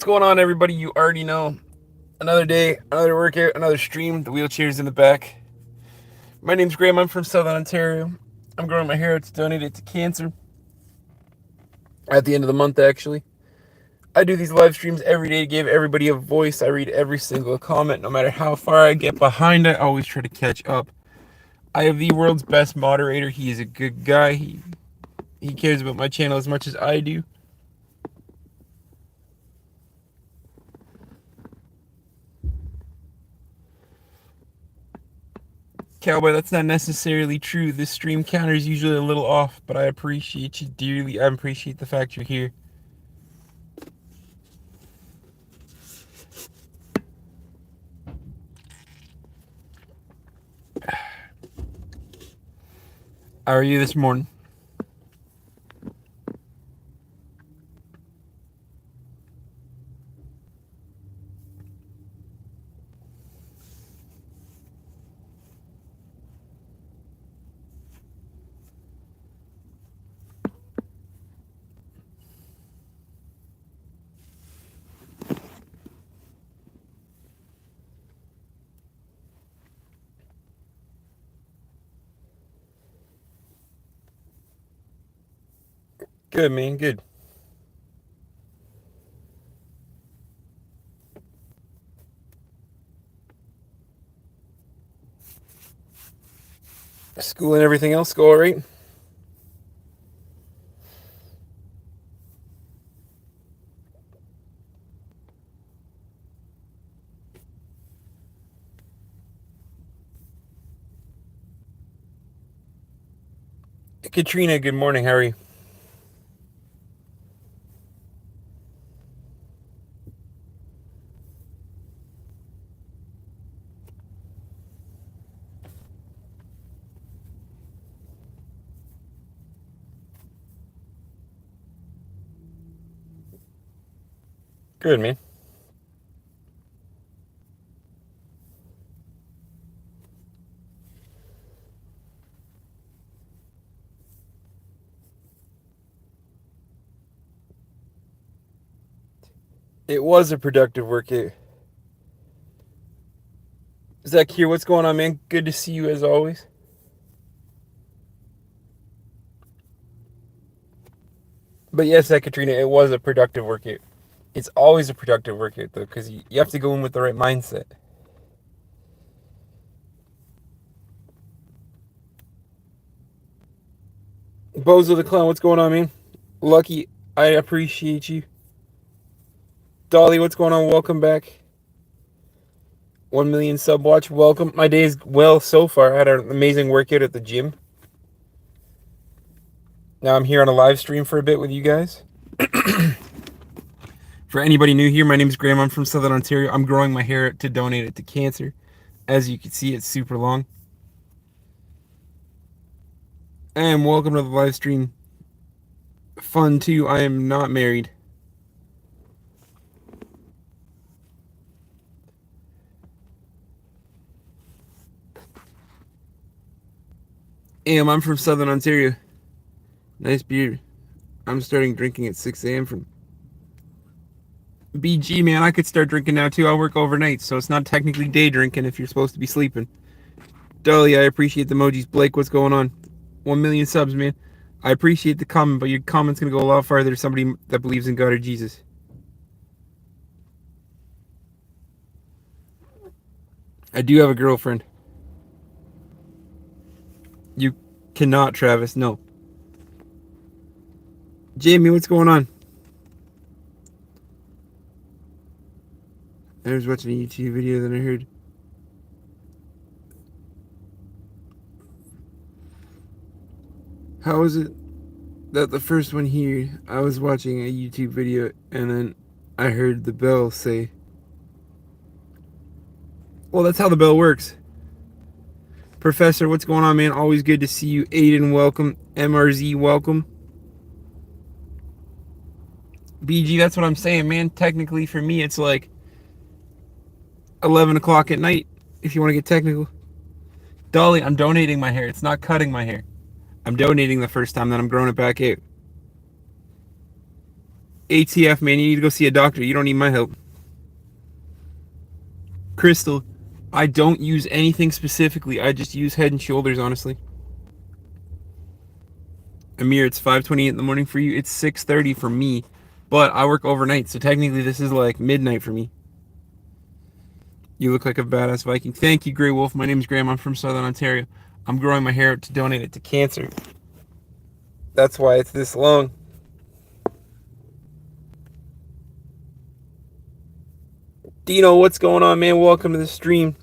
What's going on, everybody? You already know. Another day, another workout, another stream. The wheelchair's in the back. My name's Graham. I'm from Southern Ontario. I'm growing my hair out to donate it to cancer at the end of the month, actually. I do these live streams every day to give everybody a voice. I read every single comment. No matter how far I get behind, I always try to catch up. I have the world's best moderator. He is a good guy. He cares about my channel as much as I do. Cowboy, that's not necessarily true. This stream counter is usually a little off, but I appreciate you dearly. I appreciate the fact you're here. How are you this morning? Good, man. Good. School and everything else go all right? Katrina, good morning. How are you? Good, man. It was a productive workout. Zach here. What's going on, man? Good to see you as always. But yes, Katrina, it was a productive workout. It's always a productive workout, though, because you have to go in with the right mindset. Bozo the Clown, what's going on, man? Lucky, I appreciate you. Dolly, what's going on? Welcome back. 1 million sub watch, welcome. My day is well so far. I had an amazing workout at the gym. Now I'm here on a live stream for a bit with you guys. For anybody new here, my name is Graham. I'm from Southern Ontario. I'm growing my hair to donate it to cancer. As you can see, it's super long. And welcome to the live stream. Fun too. I am not married. I'm from Southern Ontario. Nice beer. I'm starting drinking at 6 a.m. from BG, man. I could start drinking now too. I work overnight, so it's not technically day drinking if you're supposed to be sleeping. Dolly, I appreciate the emojis. Blake, what's going on? 1 million subs, man. I appreciate the comment, but your comment's going to go a lot farther to somebody that believes in God or Jesus. I do have a girlfriend. You cannot, Travis. No. Jamie, what's going on? I was watching a YouTube video, then I heard. How is it that the first one here, I was watching a YouTube video, and then I heard the bell say, well, that's how the bell works. Professor, what's going on, man? Always good to see you. Aiden, welcome. MRZ, welcome. BG, that's what I'm saying, man. Technically, for me, it's like 11 o'clock at night, if you want to get technical. Dolly, I'm donating my hair. It's not cutting my hair. I'm donating the first time, then I'm growing it back out. ATF, man, you need to go see a doctor. You don't need my help. Crystal, I don't use anything specifically. I just use Head and Shoulders, honestly. Amir, it's 5:28 in the morning for you. It's 6:30 for me, but I work overnight, so technically this is like midnight for me. You look like a badass Viking. Thank you, Grey Wolf. My name's Graham. I'm from Southern Ontario. I'm growing my hair out to donate it to cancer. That's why it's this long. Dino, what's going on, man? Welcome to the stream.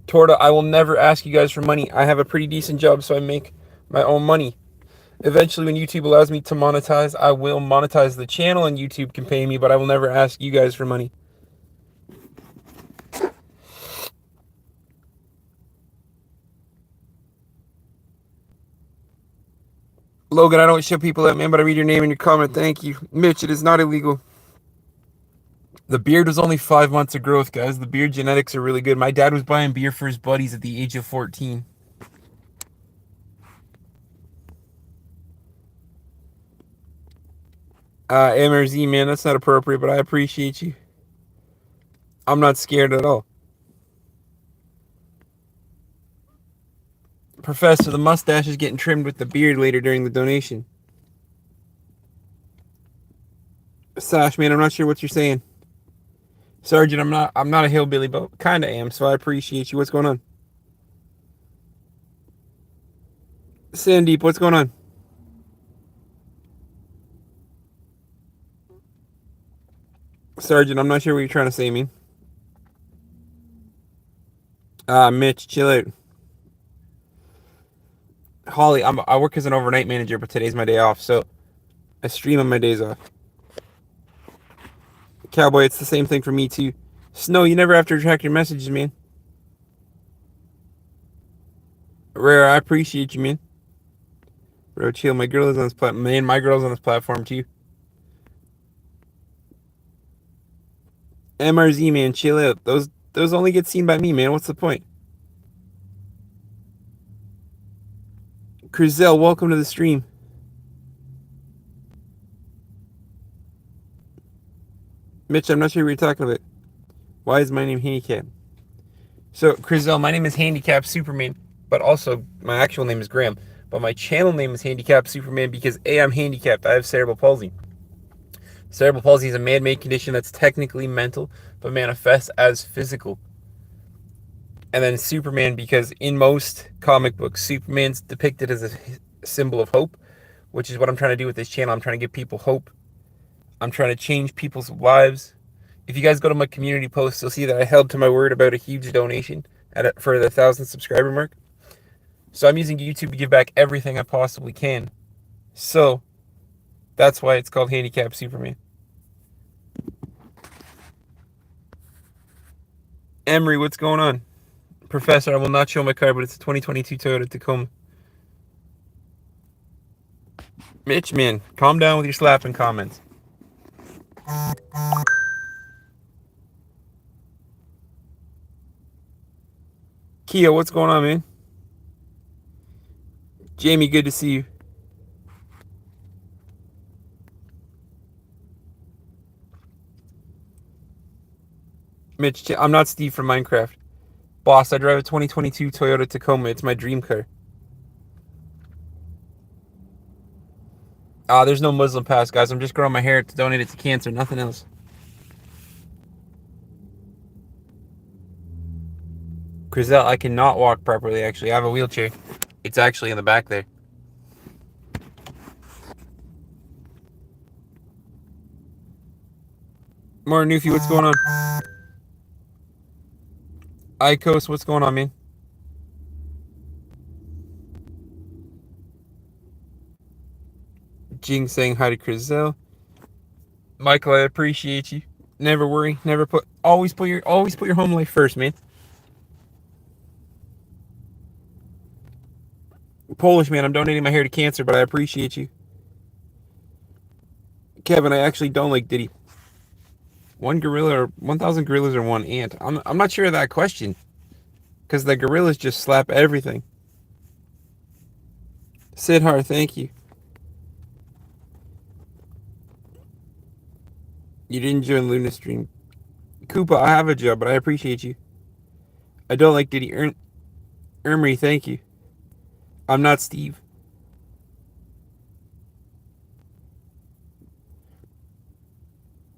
Torta, I will never ask you guys for money. I have a pretty decent job, so I make my own money. Eventually, when YouTube allows me to monetize, I will monetize the channel and YouTube can pay me, but I will never ask you guys for money. Logan, I don't show people that, man, but I read your name in your comment. Thank you. Mitch, it is not illegal. The beard was only 5 months of growth, guys. The beard genetics are really good. My dad was buying beer for his buddies at the age of 14. MRZ, man, that's not appropriate, but I appreciate you. I'm not scared at all. Professor, the mustache is getting trimmed with the beard later during the donation. Sash, man, I'm not sure what you're saying. Sergeant, I'm not a hillbilly, but kinda am, so I appreciate you. What's going on? Sandeep, what's going on? Sergeant, I'm not sure what you're trying to say, man. Mitch, chill out. Holly, I work as an overnight manager, but today's my day off, so I stream on my days off. Cowboy, it's the same thing for me too. Snow, you never have to retract your messages, man. Rare, I appreciate you, man. Bro, chill. My girl is on this platform. Man, my girl's on this platform too. MRZ, man, chill out. Those only get seen by me, man. What's the point? Crizel, welcome to the stream. Mitch, I'm not sure what you're talking about. Why is my name Handicap? So, Crizel, my name is Handicap Superman, but also my actual name is Graham. But my channel name is Handicap Superman because A, I'm handicapped. I have cerebral palsy. Cerebral palsy is a man-made condition that's technically mental, but manifests as physical. And then Superman, because in most comic books, Superman's depicted as a symbol of hope, which is what I'm trying to do with this channel. I'm trying to give people hope. I'm trying to change people's lives. If you guys go to my community posts, you'll see that I held to my word about a huge donation for the 1,000 subscriber mark. So I'm using YouTube to give back everything I possibly can. So that's why it's called Handicap Superman. Emery, what's going on? Professor, I will not show my car, but it's a 2022 Toyota Tacoma. Mitch, man, calm down with your slapping comments. Kia, what's going on, man? Jamie, good to see you. Mitch, I'm not Steve from Minecraft. Boss, I drive a 2022 Toyota Tacoma. It's my dream car. There's no Muslim pass, guys. I'm just growing my hair to donate it to cancer, nothing else. Crizel, I cannot walk properly, actually. I have a wheelchair. It's actually in the back there. More Newfie, what's going on? Icos, what's going on, man? Jing saying hi to Crizel. Michael, I appreciate you. Never worry. Always put your home life first, man. Polish man, I'm donating my hair to cancer, but I appreciate you. Kevin, I actually don't like Diddy. 1 gorilla or 1,000 gorillas or 1 ant? I'm not sure of that question, because the gorillas just slap everything. Sidhar, thank you. You didn't join Luna's stream. Koopa, I have a job, but I appreciate you. I don't like Diddy. Ermery, thank you. I'm not Steve.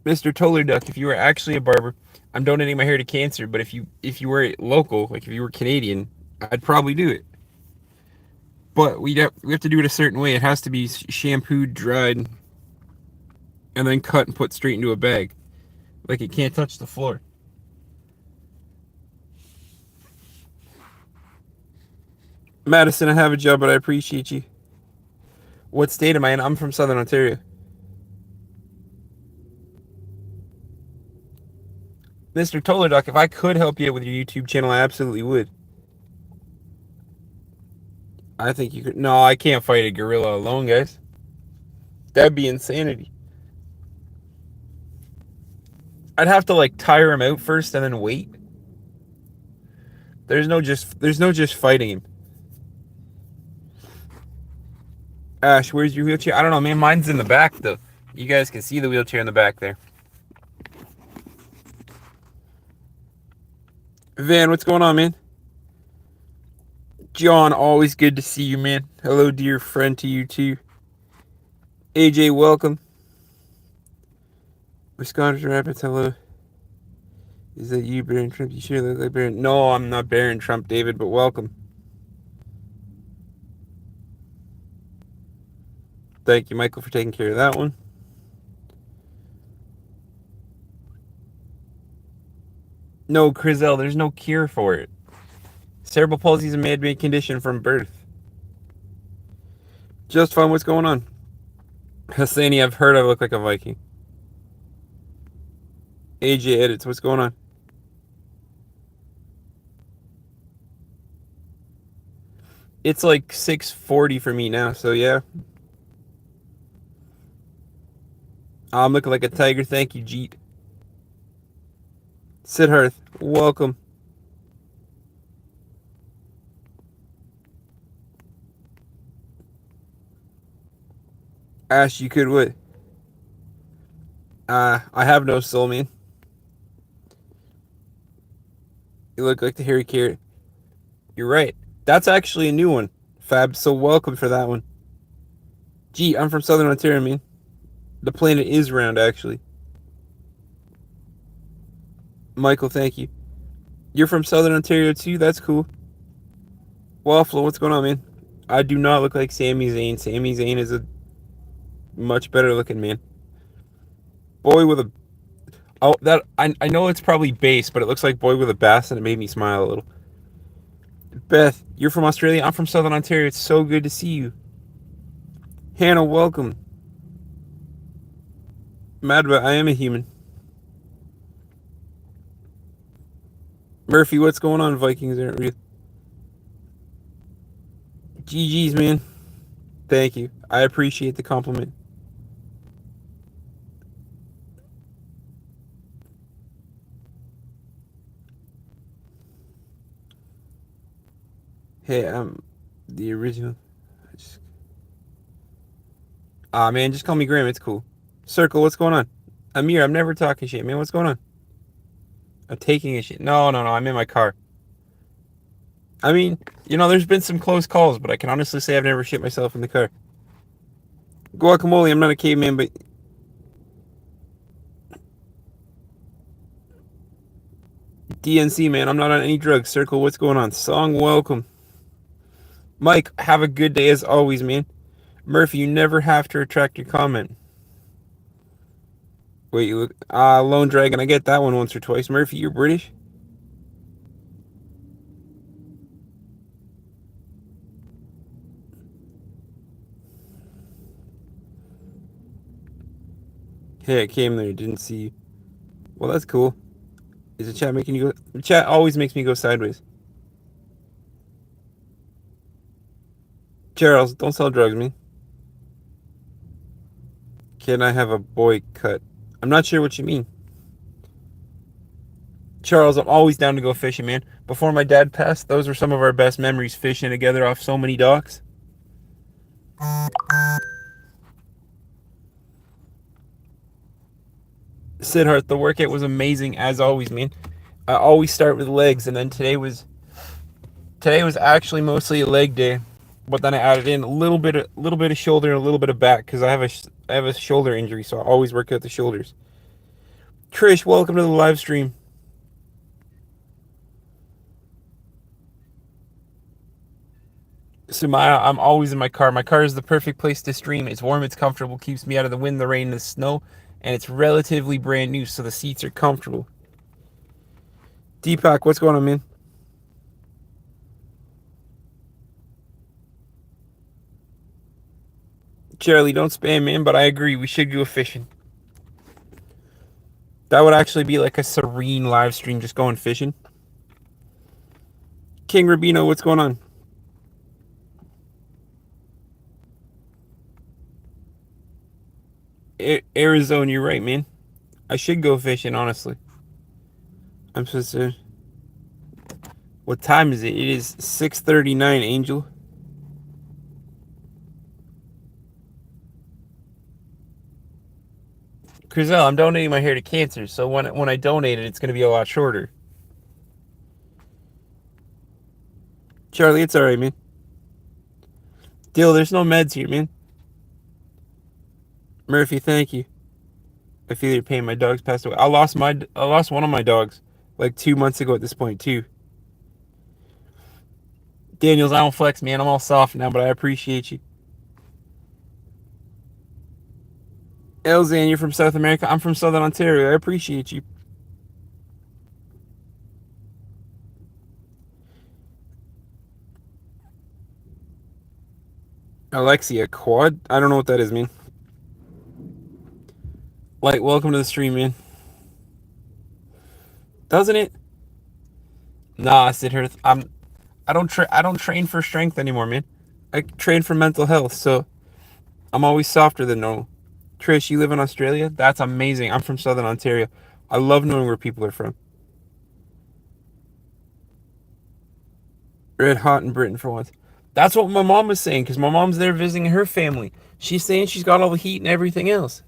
Mr. Toller Duck, if you were actually a barber, I'm donating my hair to cancer, but if you were local, like if you were Canadian, I'd probably do it. But we have to do it a certain way. It has to be shampooed, dried, and then cut and put straight into a bag. Like it can't touch the floor. Madison, I have a job, but I appreciate you. What state am I in? I'm from Southern Ontario. Mr. Toller Duck, if I could help you out with your YouTube channel, I absolutely would. I think you could. No, I can't fight a gorilla alone, guys. That'd be insanity. I'd have to like tire him out first and then wait. There's no just fighting him. Ash, where's your wheelchair? I don't know, man. Mine's in the back though. You guys can see the wheelchair in the back there. Van, what's going on, man? John, always good to see you, man. Hello, dear friend, to you too. AJ, welcome. Wisconsin Rapids, hello. Is that you, Baron Trump? You sure look like Baron? No, I'm not Baron Trump, David, but welcome. Thank you, Michael, for taking care of that one. No, Crizel, there's no cure for it. Cerebral palsy is a man-made condition from birth. Just fun, what's going on? Hassani, I've heard I look like a Viking. AJ Edits, what's going on? It's like 6:40 for me now, so yeah. I'm looking like a tiger. Thank you, Jeet. Sidharth, welcome. Ash, you could what? I have no soul, man. You look like the hairy carrot. You're right. That's actually a new one. Fab, so welcome for that one. Gee, I'm from Southern Ontario, man. The planet is round, actually. Michael, thank you. You're from Southern Ontario, too? That's cool. Waffle, what's going on, man? I do not look like Sami Zayn. Sami Zayn is a much better looking man. Boy with a... Oh, that I know it's probably base, but it looks like boy with a bass, and it made me smile a little. Beth, you're from Australia. I'm from Southern Ontario. It's so good to see you. Hannah, welcome. Madba, I am a human. Murphy, what's going on? Vikings aren't real. GG's, man. Thank you. I appreciate the compliment. Hey, I'm the original. Man, just call me Graham. It's cool. Circle, what's going on? Amir, I'm never talking shit, man. What's going on? I'm taking a shit. No, no, no. I'm in my car. I mean, there's been some close calls, but I can honestly say I've never shit myself in the car. Guacamole, I'm not a caveman, but... DNC, man, I'm not on any drugs. Circle, what's going on? Song, welcome. Mike, have a good day as always, man. Murphy, you never have to retract your comment. Wait, you look... Lone Dragon, I get that one once or twice. Murphy, you're British? Hey, I came there, didn't see you. Well, that's cool. Is the chat making you go... The chat always makes me go sideways. Charles, don't sell drugs, man. Can I have a boycott? I'm not sure what you mean. Charles, I'm always down to go fishing, man. Before my dad passed, those were some of our best memories, fishing together off so many docks. Sidhart, the workout was amazing as always, man. I always start with legs, and then today was actually mostly a leg day, but then I added in a little bit of shoulder and a little bit of back because I have a shoulder injury, so I always work out the shoulders. Trish, welcome to the live stream. Sumaya, I'm always in my car. My car is the perfect place to stream. It's warm, it's comfortable, keeps me out of the wind, the rain, and the snow, and it's relatively brand new, so the seats are comfortable. Deepak, what's going on, man? Charlie, don't spam, man, but I agree. We should go fishing. That would actually be like a serene live stream, just going fishing. King Rubino, what's going on? Arizona, you're right, man. I should go fishing, honestly. I'm supposed to. What time is it? It is 6:39, Angel. Crizel, I'm donating my hair to cancer, so when I donate it, it's going to be a lot shorter. Charlie, it's alright, man. Dill, there's no meds here, man. Murphy, thank you. I feel your pain. My dog's passed away. I lost one of my dogs like 2 months ago at this point too. Daniels, I don't flex, man. I'm all soft now, but I appreciate you. Elzan, you're from South America. I'm from Southern Ontario. I appreciate you. Alexia, quad? I don't know what that is, man. Like, welcome to the stream, man. Doesn't it? Nah, Sidhurst. I don't train for strength anymore, man. I train for mental health, so I'm always softer than normal. Trish, you live in Australia? That's amazing. I'm from Southern Ontario. I love knowing where people are from. Red hot in Britain for once. That's what my mom was saying, because my mom's there visiting her family. She's saying she's got all the heat and everything else.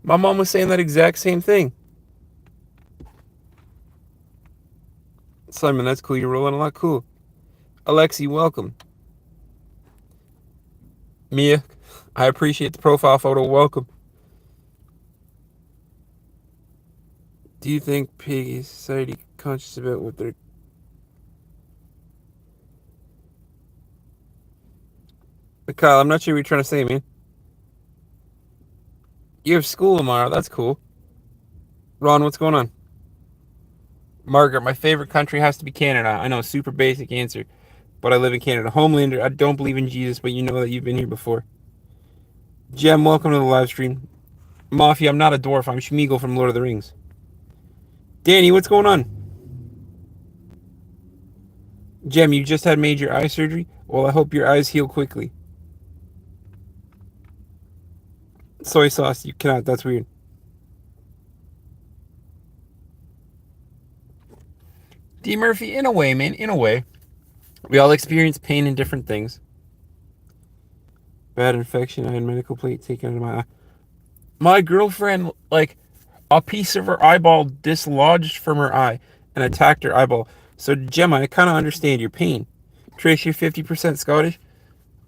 My mom was saying that exact same thing. Simon, that's cool. You're rolling a lot. Cool. Alexi, welcome. Mia, I appreciate the profile photo. Welcome. Do you think piggy society conscious about what they're... Kyle, I'm not sure what you're trying to say, man. You have school tomorrow. That's cool. Ron, what's going on? Margaret, my favorite country has to be Canada. I know, super basic answer, but I live in Canada. Homelander, I don't believe in Jesus, but you know that you've been here before. Jem, welcome to the live stream. Mafia, I'm not a dwarf. I'm Schmeagol from Lord of the Rings. Danny, what's going on? Jem, you just had major eye surgery? Well, I hope your eyes heal quickly. Soy sauce, you cannot. That's weird. D. Murphy, in a way, man, in a way. We all experience pain in different things. Bad infection. I had medical plate taken out of my eye. My girlfriend, like, a piece of her eyeball dislodged from her eye and attacked her eyeball. So, Gemma, I kind of understand your pain. Trish, you're 50% Scottish.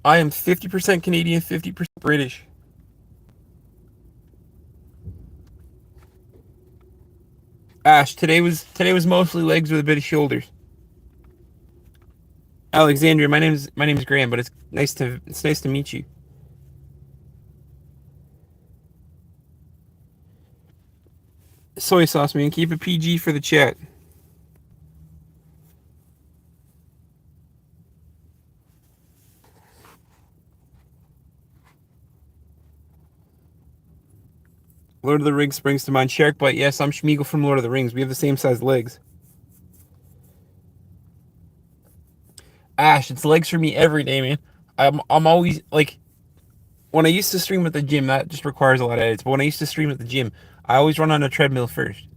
I am 50% Canadian, 50% British. Ash, today was mostly legs with a bit of shoulders. Alexandria, my name's Graham, but it's nice to meet you. Soy sauce, man. Keep it PG for the chat. Lord of the Rings springs to mind. Shark bite. Yes, I'm Schmeagol from Lord of the Rings. We have the same size legs. Ash, it's legs for me every day, man. I'm always like, when I used to stream at the gym, that just requires a lot of edits. But when I used to stream at the gym, I always run on a treadmill first.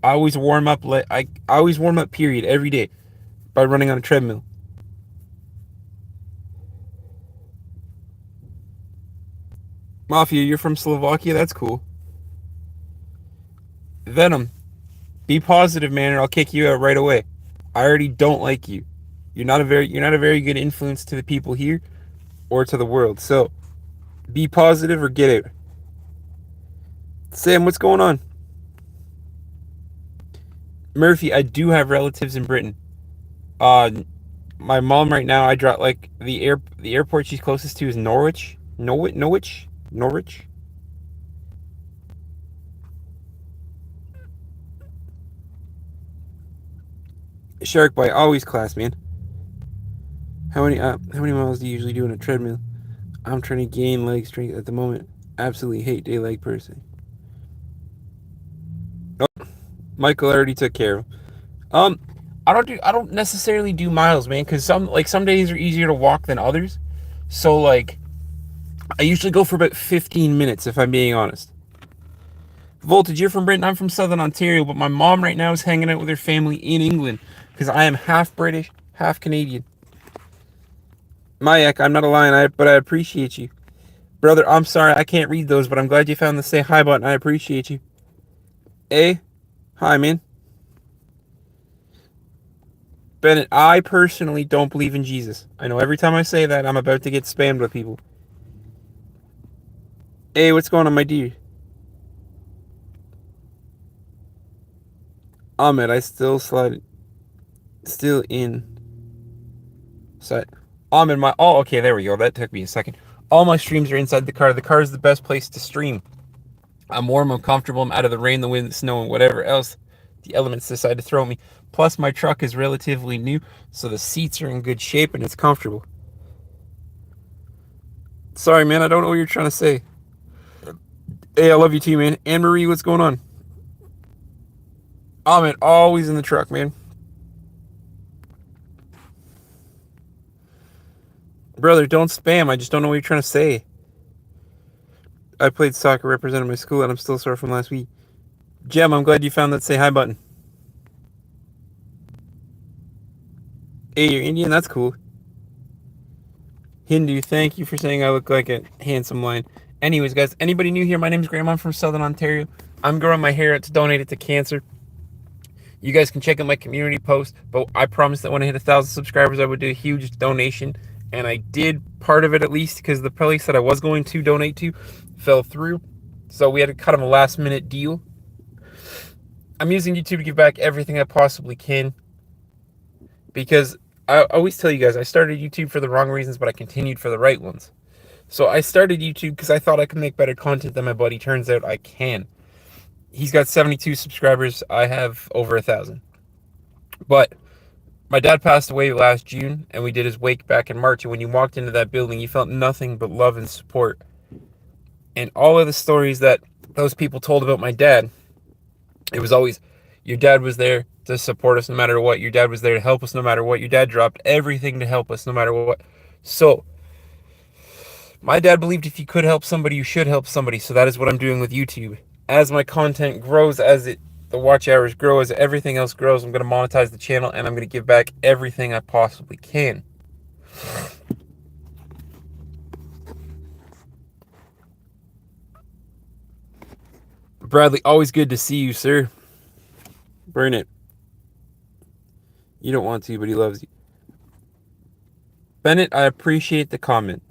I always warm up. I always warm up. Period every day by running on a treadmill. Mafia, you're from Slovakia. That's cool. Venom, be positive, man, or I'll kick you out right away. I already don't like you. You're not a very good influence to the people here or to the world. So be positive or get out. Sam, what's going on? Murphy, I do have relatives in Britain. Uh, my mom right now, I drop like the airport she's closest to is Norwich. Norwich. Shark bite, always class, man. How many miles do you usually do on a treadmill? I'm trying to gain leg strength at the moment. Absolutely hate day leg person. Oh, Michael already took care of. Um, I don't necessarily do miles, man, because some days are easier to walk than others. So like I usually go for about 15 minutes if I'm being honest. Voltage, you're from Britain. I'm from Southern Ontario, but my mom right now is hanging out with her family in England because I am half British, half Canadian. Mayak, I'm not a lion, but I appreciate you. Brother, I'm sorry I can't read those, but I'm glad you found the say hi button. I appreciate you. A, hi, man. Bennett, I personally don't believe in Jesus. I know every time I say that, I'm about to get spammed with people. Hey, what's going on, my dear? Ahmed, I still slide. Still in. Side. Ahmed, my. Oh, okay, there we go. That took me a second. All my streams are inside the car. The car is the best place to stream. I'm warm, I'm comfortable, I'm out of the rain, the wind, the snow, and whatever else the elements decide to throw me. Plus, my truck is relatively new, so the seats are in good shape and it's comfortable. Sorry, man, I don't know what you're trying to say. Hey, I love you too, man. Anne Marie, what's going on? Ahmed, always in the truck, man. Brother, don't spam. I just don't know what you're trying to say. I played soccer, represented my school, and I'm still sore from last week. Jem, I'm glad you found that say hi button. Hey, you're Indian? That's cool. Hindu, thank you for saying I look like a handsome lion. Anyways, guys, anybody new here? My name's Graham. I'm from Southern Ontario. I'm growing my hair out to donate it to cancer. You guys can check out my community post, but I promised that when I hit 1,000 subscribers, I would do a huge donation, and I did part of it at least because the place that I was going to donate to fell through. So we had a kind of a last-minute deal. I'm using YouTube to give back everything I possibly can because I always tell you guys I started YouTube for the wrong reasons, but I continued for the right ones. So I started YouTube because I thought I could make better content than my buddy. Turns out I can. He's got 72 subscribers. I have over 1,000. But my dad passed away last June, and we did his wake back in March. And when you walked into that building, you felt nothing but love and support. And all of the stories that those people told about my dad, it was always, your dad was there to support us no matter what. Your dad was there to help us no matter what. Your dad dropped everything to help us no matter what. So my dad believed if you could help somebody, you should help somebody. So that is what I'm doing with YouTube. As my content grows, the watch hours grow, as everything else grows, I'm going to monetize the channel and I'm going to give back everything I possibly can. Bradley, always good to see you, sir. Burn it. You don't want to, but he loves you. Bennett, I appreciate the comment.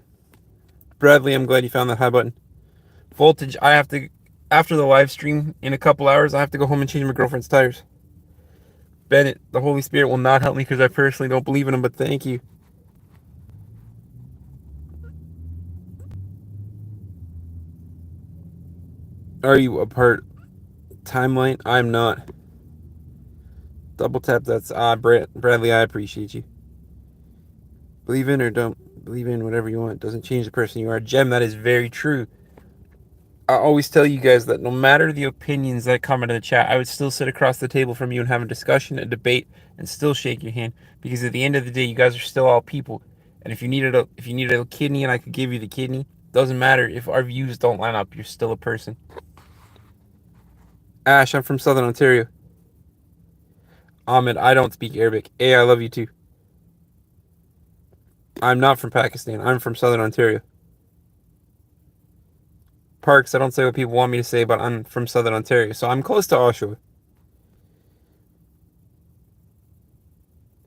Bradley, I'm glad you found that hi button. Voltage, after the live stream in a couple hours, I have to go home and change my girlfriend's tires. Bennett, the Holy Spirit will not help me because I personally don't believe in him, but thank you. Are you a part timeline? I'm not. Double tap, that's Bradley, I appreciate you. Believe in or don't believe in, whatever you want. Doesn't change the person you are. Jem, that is very true. I always tell you guys that no matter the opinions that come into the chat, I would still sit across the table from you and have a discussion, a debate, and still shake your hand. Because at the end of the day, you guys are still all people. And if you needed a kidney and I could give you the kidney, doesn't matter if our views don't line up. You're still a person. Ash, I'm from Southern Ontario. Ahmed, I don't speak Arabic. Hey, I love you too. I'm not from Pakistan. I'm from Southern Ontario. parks, I don't say what people want me to say, but I'm from Southern Ontario, so I'm close to Oshawa.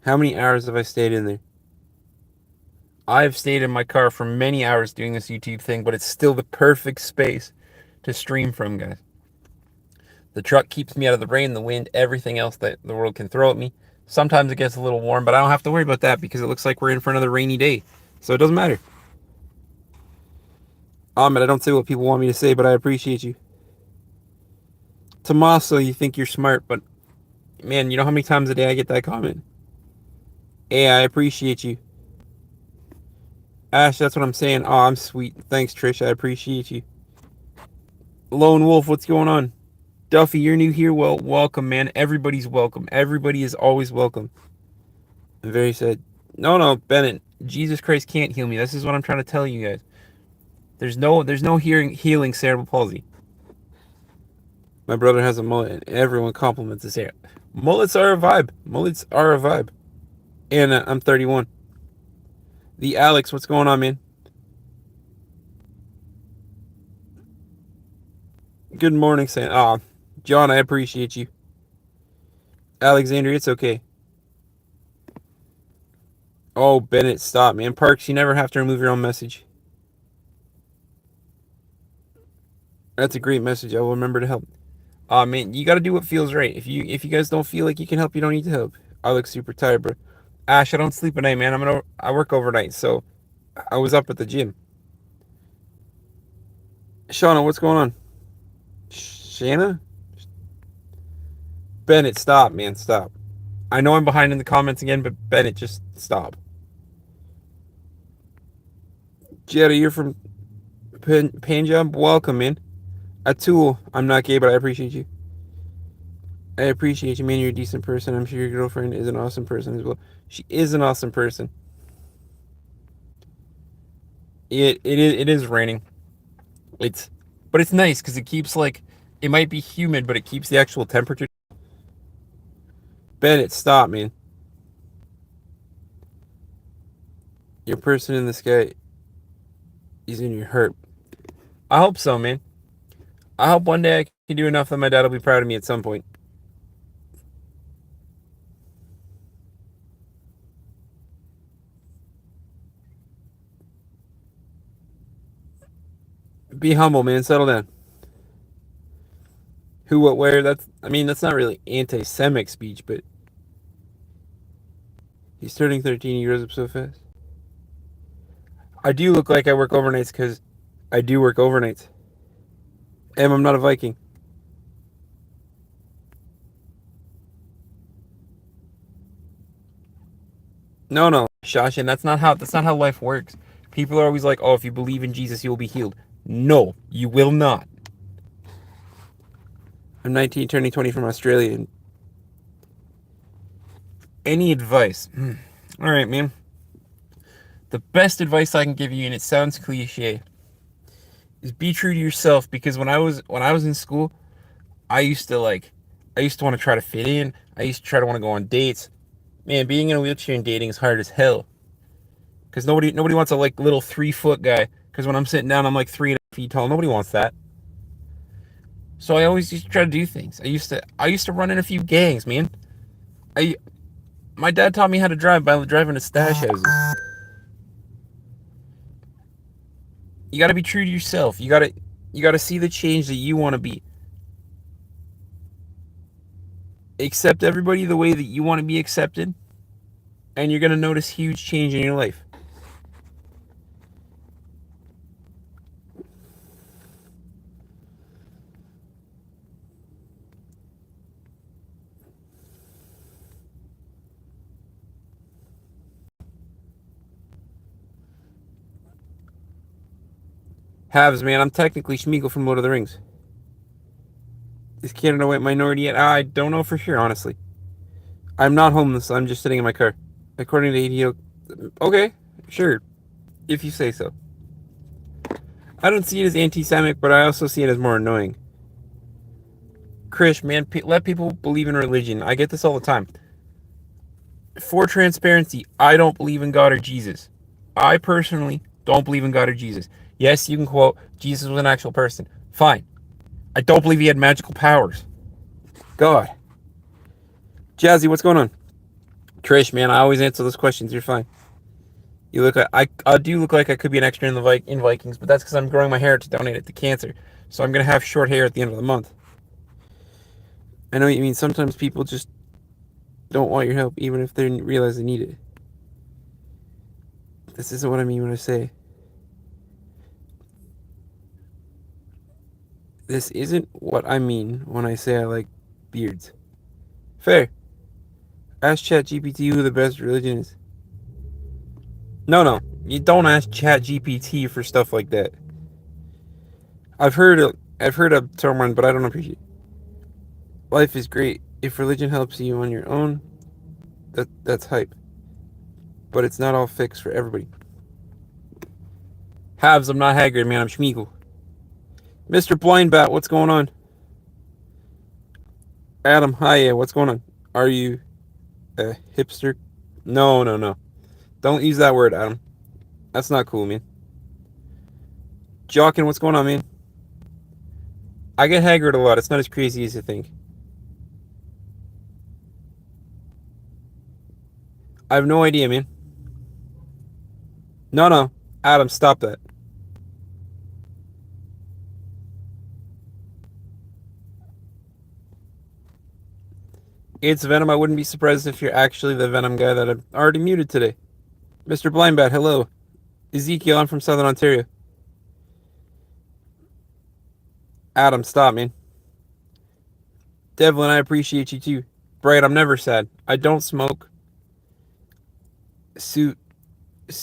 How many hours have I stayed in there? I've stayed in my car for many hours doing this YouTube thing, but it's still the perfect space to stream from, guys. The truck keeps me out of the rain, the wind, everything else that the world can throw at me. Sometimes it gets a little warm, but I don't have to worry about that because it looks like we're in for another rainy day. So it doesn't matter. Ahmed, I don't say what people want me to say, but I appreciate you. Tommaso, you think you're smart, but man, you know how many times a day I get that comment? Hey, I appreciate you. Ash, that's what I'm saying. Oh, I'm sweet. Thanks, Trish. I appreciate you. Lone Wolf, what's going on? Duffy, you're new here. Well, welcome, man. Everybody's welcome. Everybody is always welcome. I'm very sad. No, Bennett. Jesus Christ can't heal me. This is what I'm trying to tell you guys. There's no healing cerebral palsy. My brother has a mullet, and everyone compliments his hair. Mullets are a vibe. Mullets are a vibe. And I'm 31. The Alex, what's going on, man? Good morning, Sam. Ah, John, I appreciate you. Alexander, it's okay. Oh, Bennett, stop, man. Parks, you never have to remove your own message. That's a great message. I will remember to help. Man, you got to do what feels right. If you guys don't feel like you can help, you don't need to help. I look super tired, bro. Ash, I don't sleep at night, man. I work overnight, so I was up at the gym. Shauna, what's going on? Shanna? Bennett, stop, man, stop. I know I'm behind in the comments again, but Bennett, just stop. Jetta, you're from Punjab? Welcome, man. Atul, I'm not gay, but I appreciate you. I appreciate you, man. You're a decent person. I'm sure your girlfriend is an awesome person as well. She is an awesome person. It is raining. But it's nice because it keeps it might be humid, but it keeps the actual temperature. Bennett, stop, man. Your person in the sky is in your heart. I hope so, man. I hope one day I can do enough that my dad will be proud of me at some point. Be humble, man. Settle down. Who, what, where? That's not really anti-Semitic speech, but he's turning 13. He grows up so fast. I do look like I work overnights because I do work overnights. And I'm not a Viking. No, Shashin, that's not how life works. People are always like, "Oh, if you believe in Jesus, you will be healed." No, you will not. I'm 19, turning 20 from Australia. And any advice? All right, man. The best advice I can give you, and it sounds cliche, is be true to yourself. Because when I was in school, I used to want to try to fit in. I used to try to want to go on dates. Man, being in a wheelchair and dating is hard as hell. Because nobody wants a little 3-foot guy. Because when I'm sitting down, I'm like 3.5 feet tall. Nobody wants that. So I always used to try to do things. I used to run in a few gangs, man. My dad taught me how to drive by driving to stash houses. You got to be true to yourself. You got to see the change that you want to be. Accept everybody the way that you want to be accepted, and you're going to notice huge change in your life. Halves, man. I'm technically Schmeagol from Lord of the Rings. Is Canada a white minority yet? I don't know for sure, honestly. I'm not homeless. I'm just sitting in my car. According to ADO. Okay, sure. If you say so. I don't see it as anti-Semitic, but I also see it as more annoying. Krish, man, let people believe in religion. I get this all the time. For transparency, I don't believe in God or Jesus. I personally don't believe in God or Jesus. Yes, you can quote Jesus was an actual person. Fine. I don't believe he had magical powers. God. Jazzy, what's going on? Trish, man, I always answer those questions. You're fine. You look like I do look like I could be an extra in the in Vikings, but that's because I'm growing my hair to donate it to cancer. So I'm gonna have short hair at the end of the month. I know what you mean. Sometimes people just don't want your help, even if they realize they need it. This isn't what I mean when I say. This isn't what I mean when I say I like beards. Fair. Ask ChatGPT who the best religion is. No. You don't ask ChatGPT for stuff like that. I've heard of someone, but I don't appreciate it. Life is great. If religion helps you on your own, that's hype. But it's not all fixed for everybody. Halves, I'm not Haggard, man. I'm Schmeagle. Mr. Blindbat, what's going on? Adam, hi, yeah, what's going on? Are you a hipster? No. Don't use that word, Adam. That's not cool, man. Jockin, what's going on, man? I get Haggard a lot. It's not as crazy as you think. I have no idea, man. No. Adam, stop that. It's Venom. I wouldn't be surprised if you're actually the Venom guy that I've already muted today. Mr. Blindbat, hello. Ezekiel, I'm from Southern Ontario. Adam, stop, man. Devlin, I appreciate you too. Bright, I'm never sad. I don't smoke. Sue,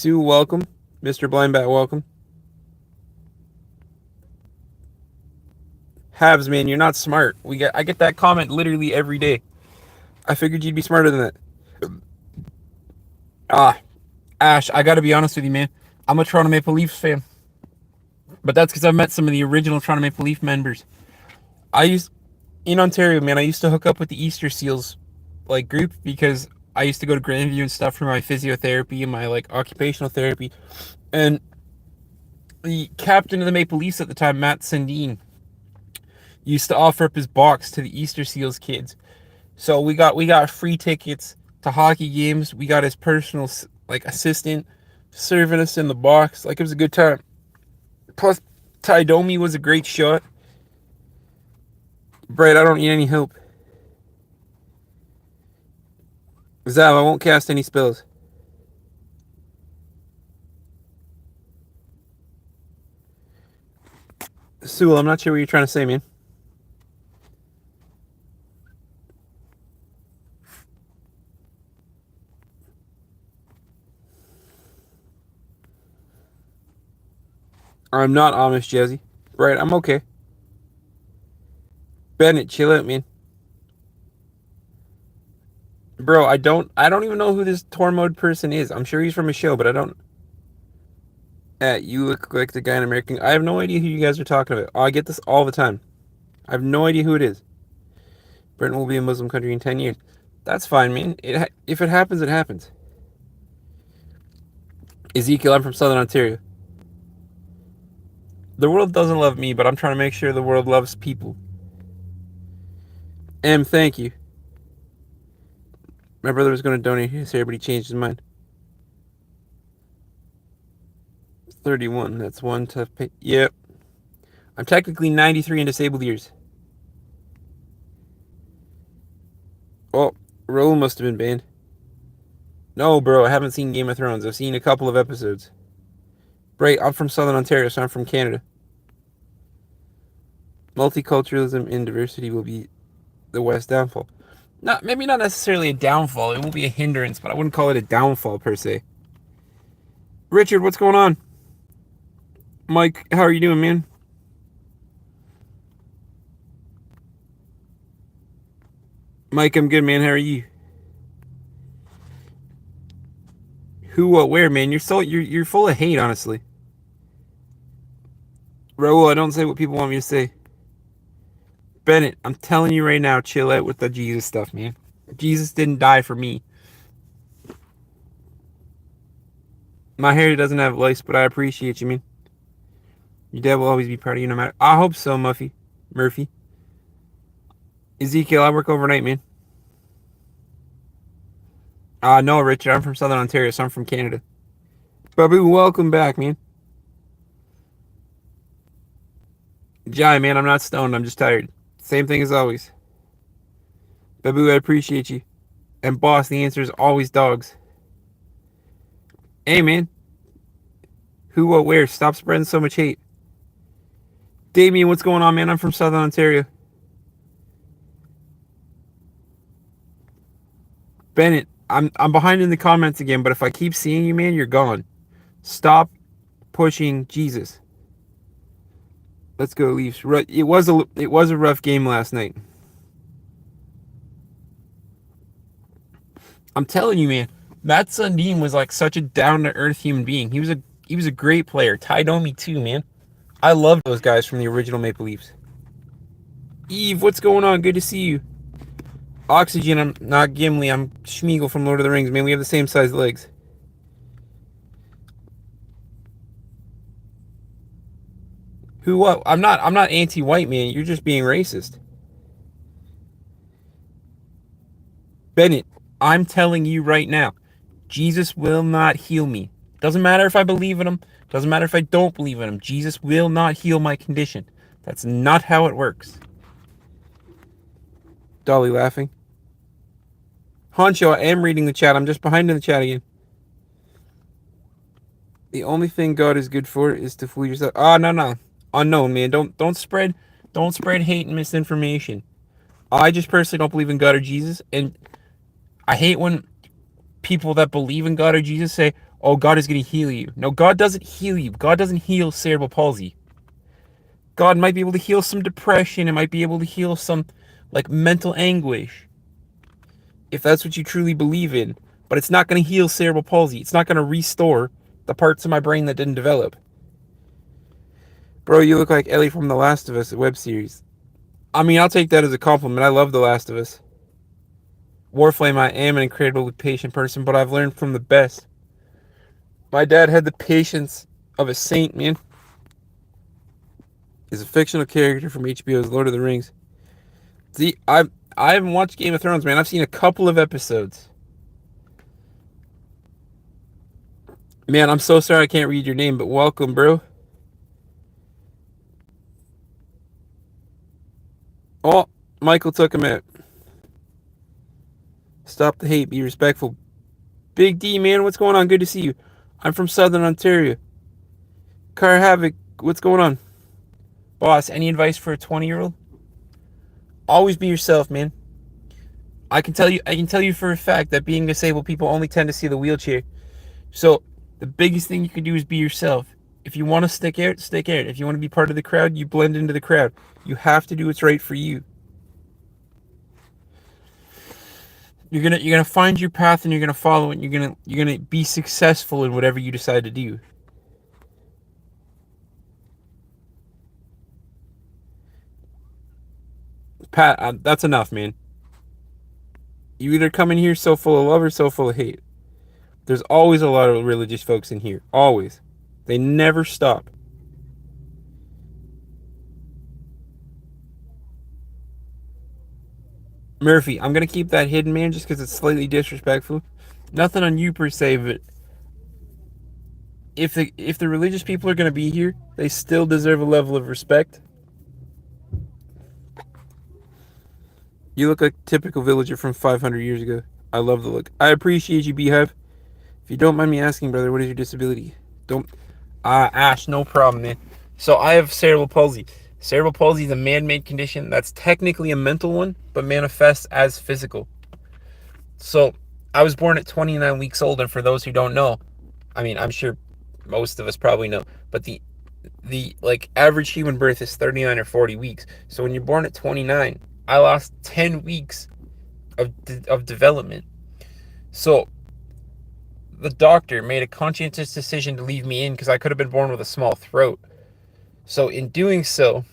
welcome. Mr. Blindbat, welcome. Halves, man, you're not smart. I get that comment literally every day. I figured you'd be smarter than that. Ash, I gotta be honest with you, man. I'm a Toronto Maple Leafs fan. But that's because I've met some of the original Toronto Maple Leaf members. In Ontario, man, I used to hook up with the Easter Seals, group because I used to go to Grandview and stuff for my physiotherapy and my, occupational therapy. And the captain of the Maple Leafs at the time, Matt Sundin, used to offer up his box to the Easter Seals kids. So we got free tickets to hockey games. We got his personal assistant serving us in the box. It was a good time. Plus, Ty Domi was a great shot. Bright, I don't need any help. Zal, I won't cast any spells. Sewell, I'm not sure what you're trying to say, man. I'm not Amish, Jazzy. Right, I'm okay. Bennett, chill out, man. Bro, I don't even know who this tour mode person is. I'm sure he's from a show, but I don't. You look like the guy in American. I have no idea who you guys are talking about. I get this all the time. I have no idea who it is. Britain will be a Muslim country in 10 years. That's fine, man. If it happens, it happens. Ezekiel, I'm from Southern Ontario. The world doesn't love me, but I'm trying to make sure the world loves people. Thank you. My brother was going to donate his hair, but he changed his mind. 31. That's one tough pay. Yep. I'm technically 93 in disabled years. Oh, Roll must have been banned. No, bro, I haven't seen Game of Thrones. I've seen a couple of episodes. Right, I'm from Southern Ontario, so I'm from Canada. Multiculturalism and diversity will be the West downfall. Maybe not necessarily a downfall. It won't be a hindrance, but I wouldn't call it a downfall per se. Richard, what's going on? Mike, how are you doing, man? Mike, I'm good, man. How are you? Who, what, where, man? You're full of hate, honestly. Raul, I don't say what people want me to say. Bennett, I'm telling you right now, chill out with the Jesus stuff, man. Jesus didn't die for me. My hair doesn't have lice, but I appreciate you, man. Your dad will always be proud of you no matter. I hope so, Murphy. Ezekiel, I work overnight, man. No, Richard, I'm from Southern Ontario, so I'm from Canada. Babu, welcome back, man. Jai, man, I'm not stoned. I'm just tired. Same thing as always. Babu, I appreciate you. And boss, the answer is always dogs. Hey, man. Who, what, where? Stop spreading so much hate. Damien, what's going on, man? I'm from Southern Ontario. Bennett, I'm behind in the comments again, but if I keep seeing you, man, you're gone. Stop pushing Jesus. Let's go, Leafs. It was a rough game last night. I'm telling you, man, Matt Sundin was like such a down-to-earth human being. He was a great player. Ty Domi too, man. I love those guys from the original Maple Leafs. Eve, what's going on? Good to see you. Oxygen, I'm not Gimli. I'm Schmeagol from Lord of the Rings, man. We have the same size legs. Who what? I'm not anti-white, man. You're just being racist. Bennett, I'm telling you right now, Jesus will not heal me. Doesn't matter if I believe in him. Doesn't matter if I don't believe in him. Jesus will not heal my condition. That's not how it works. Dolly laughing. Honcho, I am reading the chat. I'm just behind in the chat again. The only thing God is good for is to fool yourself. No. Unknown, man. Don't spread hate and misinformation. I just personally don't believe in God or Jesus, and I hate when people that believe in God or Jesus say, "Oh, God is going to heal you." No, God doesn't heal you. God doesn't heal cerebral palsy. God might be able to heal some depression. It might be able to heal some like mental anguish, if that's what you truly believe in. But it's not going to heal cerebral palsy. It's not going to restore the parts of my brain that didn't develop. Bro, you look like Ellie from The Last of Us, a web series. I mean, I'll take that as a compliment. I love The Last of Us. Warflame, I am an incredibly patient person, but I've learned from the best. My dad had the patience of a saint, man. He's a fictional character from HBO's Lord of the Rings. See, I haven't watched Game of Thrones, man. I've seen a couple of episodes. Man, I'm so sorry I can't read your name, but welcome, bro. Oh, Michael took him out. Stop the hate. Be respectful. Big D, man, what's going on? Good to see you. I'm from Southern Ontario. Car Havoc, what's going on? Boss, any advice for a 20-year-old? Always be yourself, man. I can tell you for a fact that being disabled people only tend to see the wheelchair. So the biggest thing you can do is be yourself. If you want to stick out, stick out. If you want to be part of the crowd, you blend into the crowd. You have to do what's right for you. You're gonna find your path and you're gonna follow it. You're gonna be successful in whatever you decide to do. Pat, that's enough, man. You either come in here so full of love or so full of hate. There's always a lot of religious folks in here. Always. They never stop. Murphy, I'm going to keep that hidden, man, just because it's slightly disrespectful. Nothing on you per se, but if the religious people are going to be here, they still deserve a level of respect. You look like a typical villager from 500 years ago. I love the look. I appreciate you, Beehive. If you don't mind me asking, brother, what is your disability? Ash, no problem, man. So I have cerebral palsy. Cerebral palsy is a man-made condition that's technically a mental one, but manifests as physical. So I was born at 29 weeks old, and for those who don't know, I mean, I'm sure most of us probably know, but the like average human birth is 39 or 40 weeks. So when you're born at 29, I lost 10 weeks of development. So the doctor made a conscientious decision to leave me in because I could have been born with a small throat. So in doing so,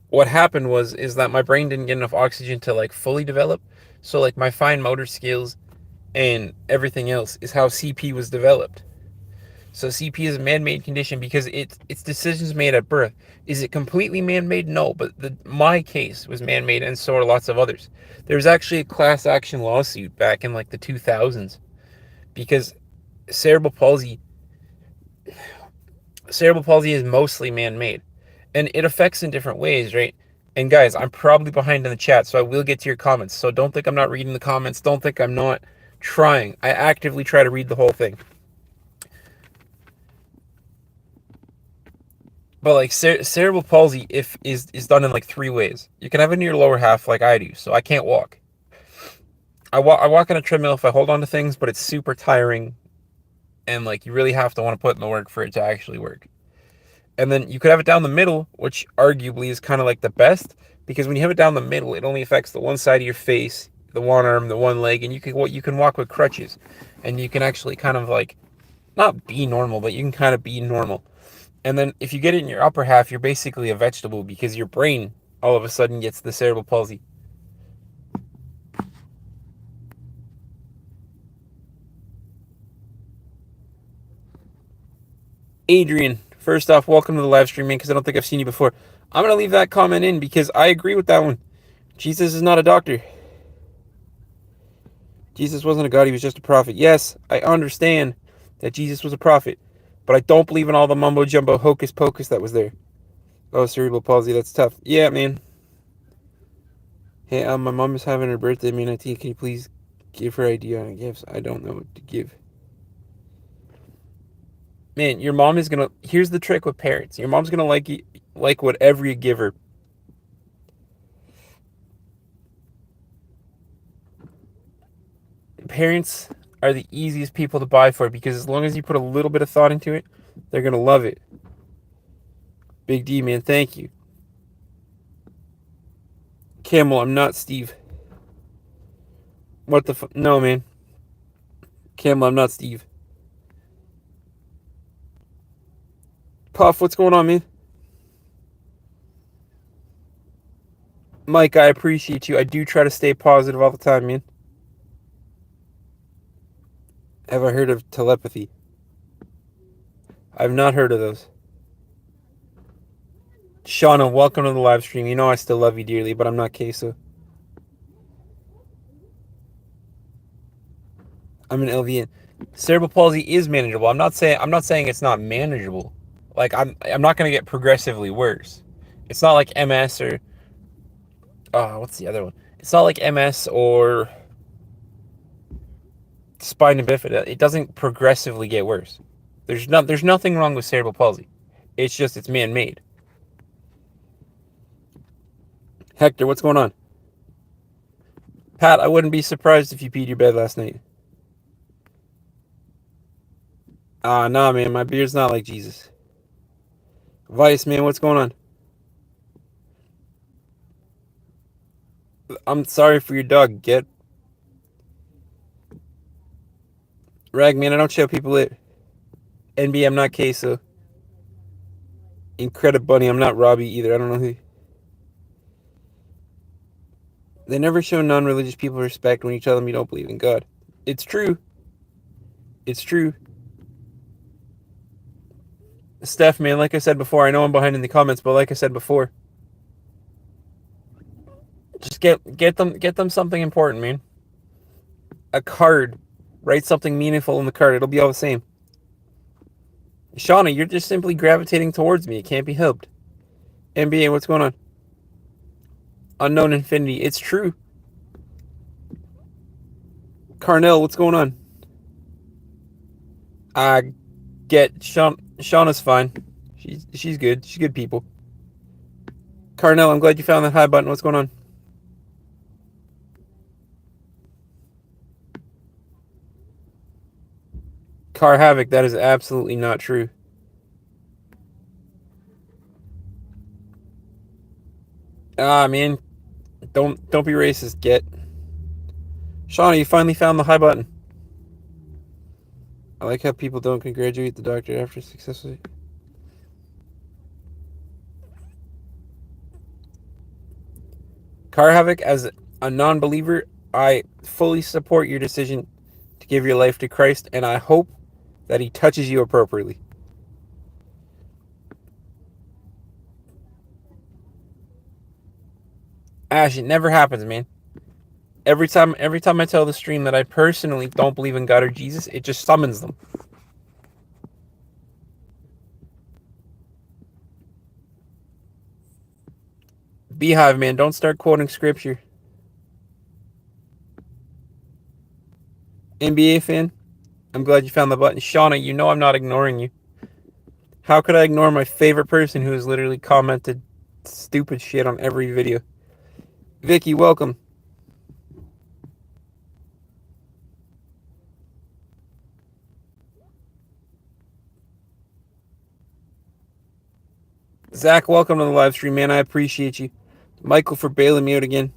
what happened is that my brain didn't get enough oxygen to like fully develop. So like my fine motor skills and everything else is how CP was developed. So CP is a man-made condition because it's decisions made at birth. Is it completely man-made? No, but my case was man-made, and so are lots of others. There was actually a class action lawsuit back in like the 2000s because cerebral palsy cerebral palsy is mostly man-made, and it affects in different ways, right? And guys, I'm probably behind in the chat, so I will get to your comments. So don't think I'm not reading the comments. Don't think I'm not trying. I actively try to read the whole thing. But like cerebral palsy is done in like three ways. You can have it in your lower half like I do, so I can't walk. I walk on a treadmill if I hold on to things, but it's super tiring, and like you really have to want to put in the work for it to actually work. And then you could have it down the middle, which arguably is kind of like the best, because when you have it down the middle, it only affects the one side of your face, the one arm, the one leg, and you can walk with crutches, and you can actually kind of like not be normal, but you can kind of be normal. And then if you get it in your upper half, you're basically a vegetable because your brain all of a sudden gets the cerebral palsy. Adrian, first off, welcome to the live stream, man, because I don't think I've seen you before. I'm going to leave that comment in because I agree with that one. Jesus is not a doctor. Jesus wasn't a god, he was just a prophet. Yes, I understand that Jesus was a prophet, but I don't believe in all the mumbo-jumbo hocus-pocus that was there. Oh, cerebral palsy, that's tough. Yeah, man. Hey, my mom is having her birthday, May 19th. Can you please give her idea on gifts? I don't know what to give. Man, your mom is gonna. Here's the trick with parents. Your mom's gonna like whatever you give her. Parents are the easiest people to buy for because as long as you put a little bit of thought into it, they're gonna love it. Big D, man, thank you. Camel, I'm not Steve. What the fuck? No, man. Camel, I'm not Steve. Puff, what's going on, man? Mike, I appreciate you. I do try to stay positive all the time, man. Have I heard of telepathy? I've not heard of those. Shauna, welcome to the live stream. You know I still love you dearly, but I'm not Queso. I'm an LVN. Cerebral palsy is manageable. I'm not saying it's not manageable. Like I'm not gonna get progressively worse. It's not like MS or what's the other one? It's not like MS or spina bifida. It doesn't progressively get worse. There's nothing wrong with cerebral palsy. It's just it's man-made. Hector, what's going on? Pat, I wouldn't be surprised if you peed your bed last night. Nah, man, my beard's not like Jesus. Vice, man, what's going on? I'm sorry for your dog, Get. Rag, man, I don't show people it. NB, I'm not Queso. Incredible Bunny, I'm not Robbie either. I don't know who. They never show non-religious people respect when you tell them you don't believe in God. It's true. It's true. Steph, man, like I said before, I know I'm behind in the comments, but like I said before, just get them something important, man. A card. Write something meaningful in the card. It'll be all the same. Shauna, you're just simply gravitating towards me. It can't be helped. NBA, what's going on? Unknown Infinity. It's true. Carnell, what's going on? Shauna's fine. She's good. She's good people. Carnell, I'm glad you found that high button. What's going on? Car Havoc, that is absolutely not true. Man. Don't be racist, Get. Shauna, you finally found the high button. I like how people don't congratulate the doctor after successfully. Car Havoc, as a non-believer, I fully support your decision to give your life to Christ, and I hope that he touches you appropriately. Ash, it never happens, man. Every time I tell the stream that I personally don't believe in God or Jesus, it just summons them. Beehive, man, don't start quoting scripture. NBA fan, I'm glad you found the button. Shauna, you know I'm not ignoring you. How could I ignore my favorite person who has literally commented stupid shit on every video? Vicky, welcome. Zach, welcome to the live stream, man. I appreciate you. Michael for bailing me out again.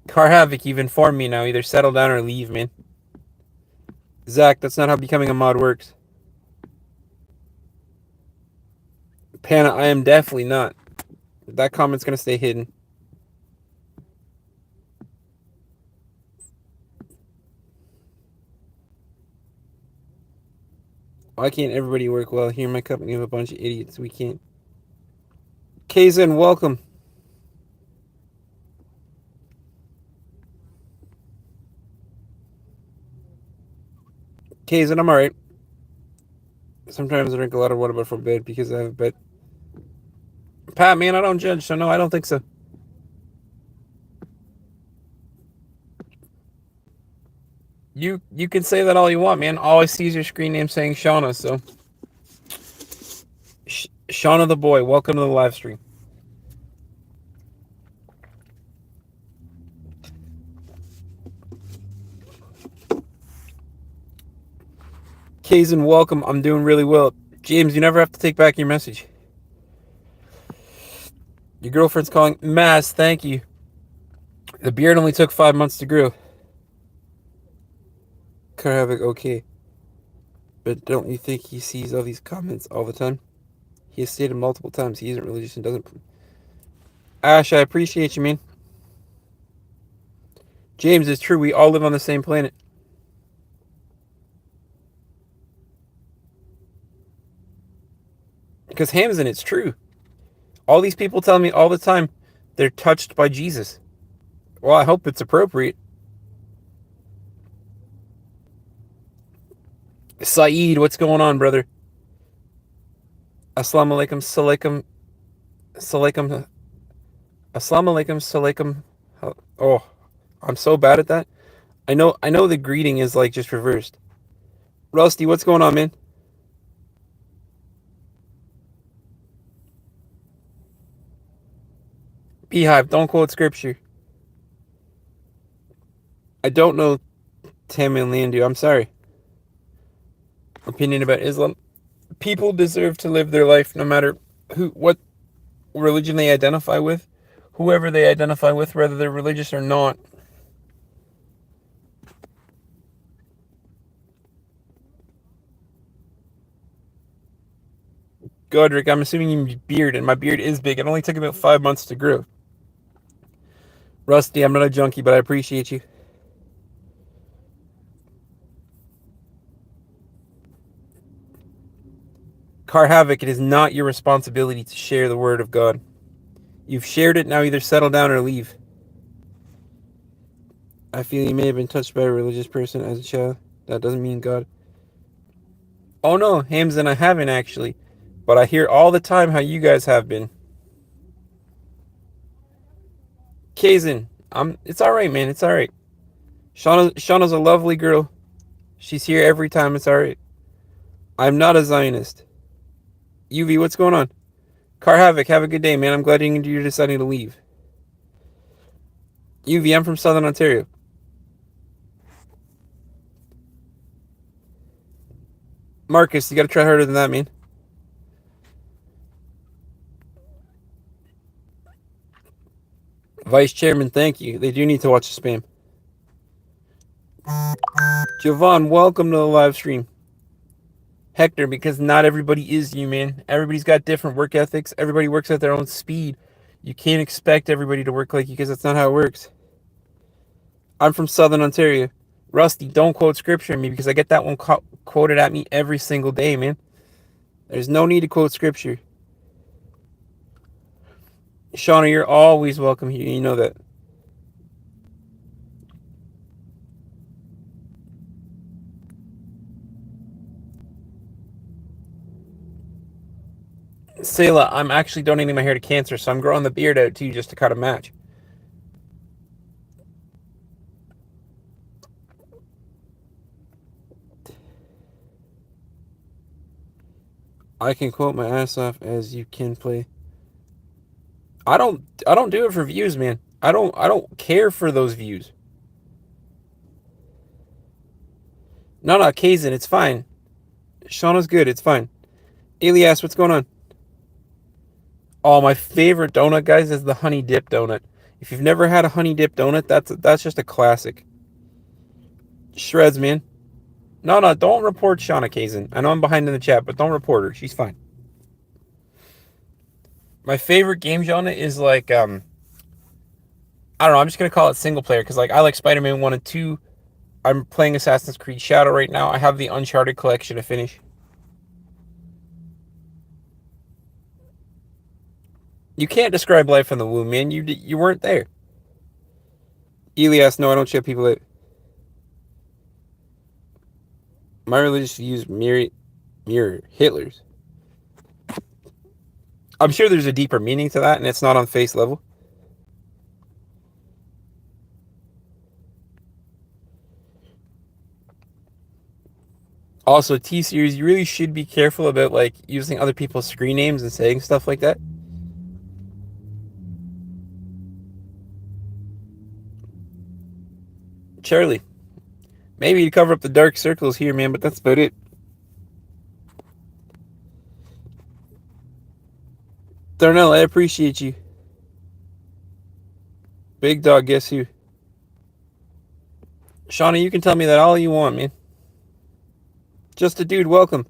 Car Havoc, you've informed me now. Either settle down or leave, man. Zach, that's not how becoming a mod works. Panna, I am definitely not. That comment's gonna stay hidden. Why can't everybody work well? Here in my company of a bunch of idiots. We can't. Kazin, welcome. Kazin, I'm alright. Sometimes I drink a lot of water before bed because I have a bed. Pat, man, I don't judge, so no, I don't think so. You can say that all you want, man. All I see is your screen name saying Shauna, so. Shauna the boy, welcome to the live stream. Kazin, welcome. I'm doing really well. James, you never have to take back your message. Your girlfriend's calling. Mass, thank you. The beard only took 5 months to grow. Car Havoc, okay. But don't you think he sees all these comments all the time? He has stated multiple times he isn't religious and doesn't. Ash, I appreciate you, man. James, it's true. We all live on the same planet. Because Hamzin, it's true. All these people tell me all the time they're touched by Jesus. Well, I hope it's appropriate. Saeed, what's going on, brother? Assalamu alaikum, salaikum, salaikum, assalamu alaikum, salaikum. Oh, I'm so bad at that. I know the greeting is like just reversed. Rusty, what's going on, man? Beehive, don't quote scripture. I don't know Tamil Landu. I'm sorry. Opinion about Islam. People deserve to live their life no matter what religion they identify with, whoever they identify with, whether they're religious or not. Godric, I'm assuming you mean beard, and my beard is big. It only took about 5 months to grow. Rusty, I'm not a junkie, but I appreciate you. Car Havoc, it is not your responsibility to share the word of God. You've shared it, now either settle down or leave. I feel you may have been touched by a religious person as a child. That doesn't mean God. Oh no, Hamzin, I haven't actually. But I hear all the time how you guys have been. Kazin, it's alright, man, it's alright. Shauna's a lovely girl. She's here every time, it's alright. I'm not a Zionist. UV, what's going on? Car Havoc, have a good day, man. I'm glad you're deciding to leave. UV, I'm from Southern Ontario. Marcus, you gotta try harder than that, man. Vice Chairman, thank you. They do need to watch the spam. Javon, welcome to the live stream. Hector, because not everybody is you, man. Everybody's got different work ethics. Everybody works at their own speed. You can't expect everybody to work like you because that's not how it works. I'm from Southern Ontario. Rusty, don't quote scripture at me because I get that one quoted at me every single day, man. There's no need to quote scripture. Shauna, you're always welcome here. You know that. Selah, I'm actually donating my hair to cancer, so I'm growing the beard out too just to cut a match. I can quote my ass off as you can play. I don't do it for views, man. I don't care for those views. No, Kazin, it's fine. Shauna's good, it's fine. Elias, what's going on? Oh, my favorite donut, guys, is the honey dip donut. If you've never had a honey dip donut, that's just a classic. Shreds, man. No, don't report Shauna Kazin. I know I'm behind in the chat, but don't report her. She's fine. My favorite game genre is like, I don't know, I'm just going to call it single player because like I like Spider-Man 1 and 2. I'm playing Assassin's Creed Shadow right now. I have the Uncharted collection to finish. You can't describe life in the womb, man. You weren't there. Elias, no, I don't ship people out. My religious views mirror Hitler's. I'm sure there's a deeper meaning to that, and it's not on face level. Also, T-Series, you really should be careful about like using other people's screen names and saying stuff like that. Charlie, maybe you cover up the dark circles here, man, but that's about it. Darnell, I appreciate you. Big dog, guess who? Shauna, you can tell me that all you want, man. Just a dude, welcome.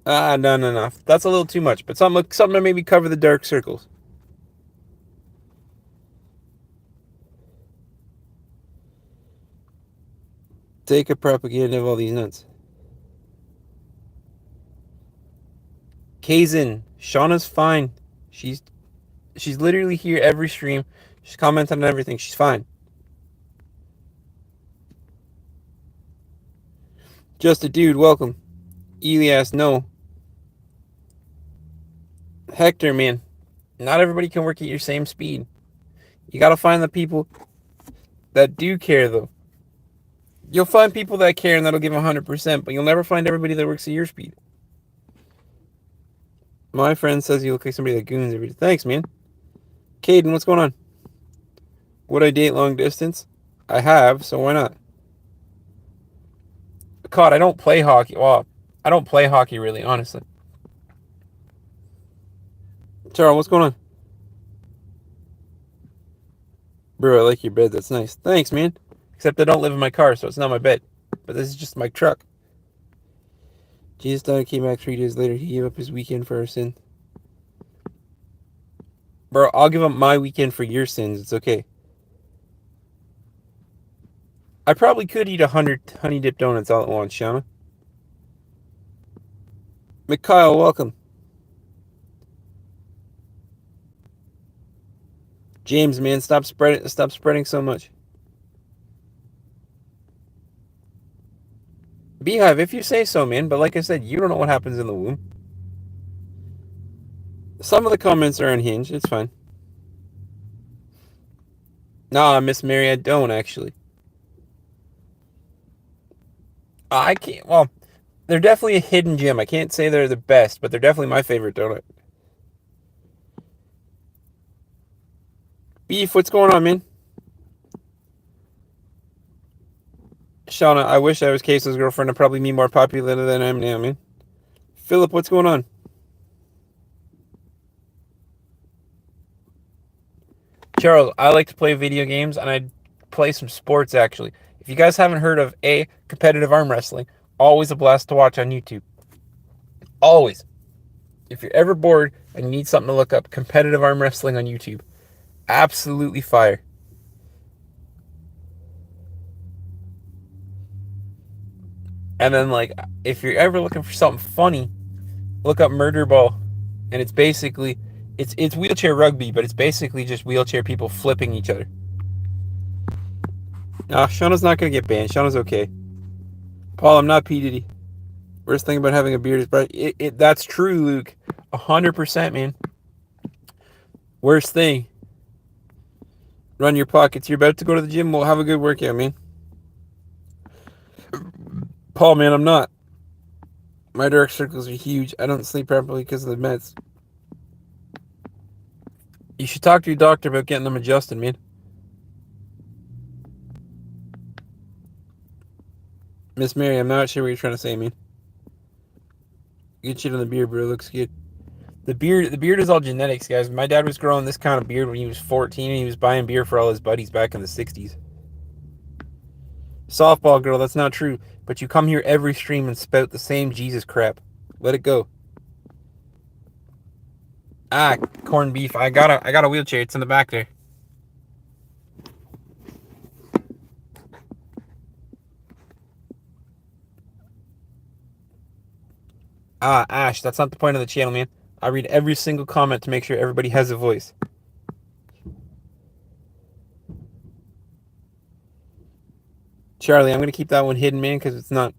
No. That's a little too much, but something to maybe cover the dark circles. Take a propaganda of all these nuts. Kazin, Shauna's fine. She's literally here every stream. She's commenting on everything. She's fine. Just a dude, welcome. Elias, no. Hector, man. Not everybody can work at your same speed. You gotta find the people that do care, though. You'll find people that care and that'll give 100%, but you'll never find everybody that works at your speed. My friend says you look like somebody that goons every day. Thanks, man. Caden, what's going on? Would I date long distance? I have, so why not? God, I don't play hockey. Well, I don't play hockey really, honestly. Charles, what's going on? Bro, I like your bed. That's nice. Thanks, man. Except I don't live in my car, so it's not my bed. But this is just my truck. Jesus died, came back 3 days later. He gave up his weekend for our sin. Bro, I'll give up my weekend for your sins. It's okay. I probably could eat 100 honey dip donuts all at once, Shauna. Mikhail, welcome. James, man, stop spreading so much. Beehive, if you say so, man. But like I said, you don't know what happens in the womb. Some of the comments are unhinged. It's fine. Nah, Miss Mary, I don't actually. I can't. Well, they're definitely a hidden gem. I can't say they're the best, but they're definitely my favorite donut. Beef, what's going on, man? Shauna, I wish I was Queso's girlfriend. I'd probably be more popular than I am now, man. Philip, what's going on? Charles, I like to play video games, and I play some sports, actually. If you guys haven't heard of competitive arm wrestling, always a blast to watch on YouTube. Always. If you're ever bored and you need something to look up, competitive arm wrestling on YouTube. Absolutely fire. And then, like, if you're ever looking for something funny, look up murder ball, and it's basically it's wheelchair rugby, but it's basically just wheelchair people flipping each other. Nah, Shauna's not gonna get banned. Shauna's okay. Paul, I'm not P Diddy. Worst thing about having a beard is, but that's true, Luke. 100%, man. Worst thing. Run your pockets. You're about to go to the gym. We'll have a good workout, man. Paul, man, I'm not. My dark circles are huge. I don't sleep properly because of the meds. You should talk to your doctor about getting them adjusted, man. Miss Mary, I'm not sure what you're trying to say, man. Good shit on the beard, bro. It looks good. The beard is all genetics, guys. My dad was growing this kind of beard when he was 14, and he was buying beer for all his buddies back in the 60s. Softball girl, that's not true. But you come here every stream and spout the same Jesus crap. Let it go. Ah, corned beef. I got a wheelchair. It's in the back there. Ah, Ash, that's not the point of the channel, man. I read every single comment to make sure everybody has a voice. Charlie, I'm gonna keep that one hidden, man, because it's not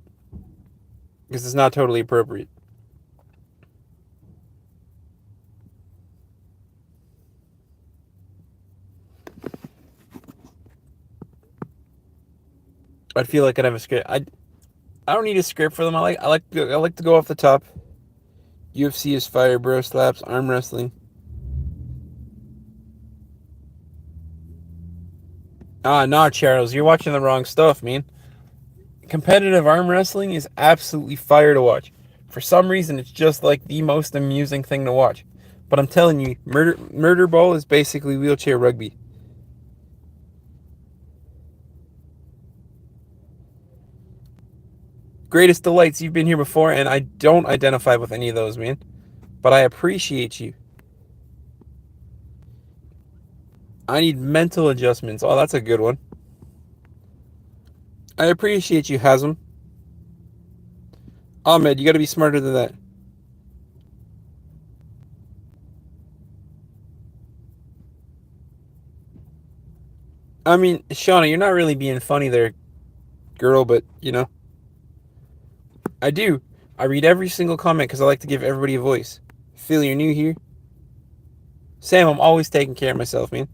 totally appropriate. I'd feel like I'd have a script. I don't need a script for them. I like to go off the top. UFC is fire, bro. Slaps, arm wrestling. Ah, nah, Charles, you're watching the wrong stuff, man. Competitive arm wrestling is absolutely fire to watch. For some reason, it's just like the most amusing thing to watch. But I'm telling you, murder ball is basically wheelchair rugby. Greatest delights, you've been here before, and I don't identify with any of those, man. But I appreciate you. I need mental adjustments. Oh, that's a good one. I appreciate you, Hasm. Ahmed, you gotta be smarter than that. I mean, Shauna, you're not really being funny there, girl, but, you know. I do. I read every single comment because I like to give everybody a voice. Phil, you're new here? Sam, I'm always taking care of myself, man.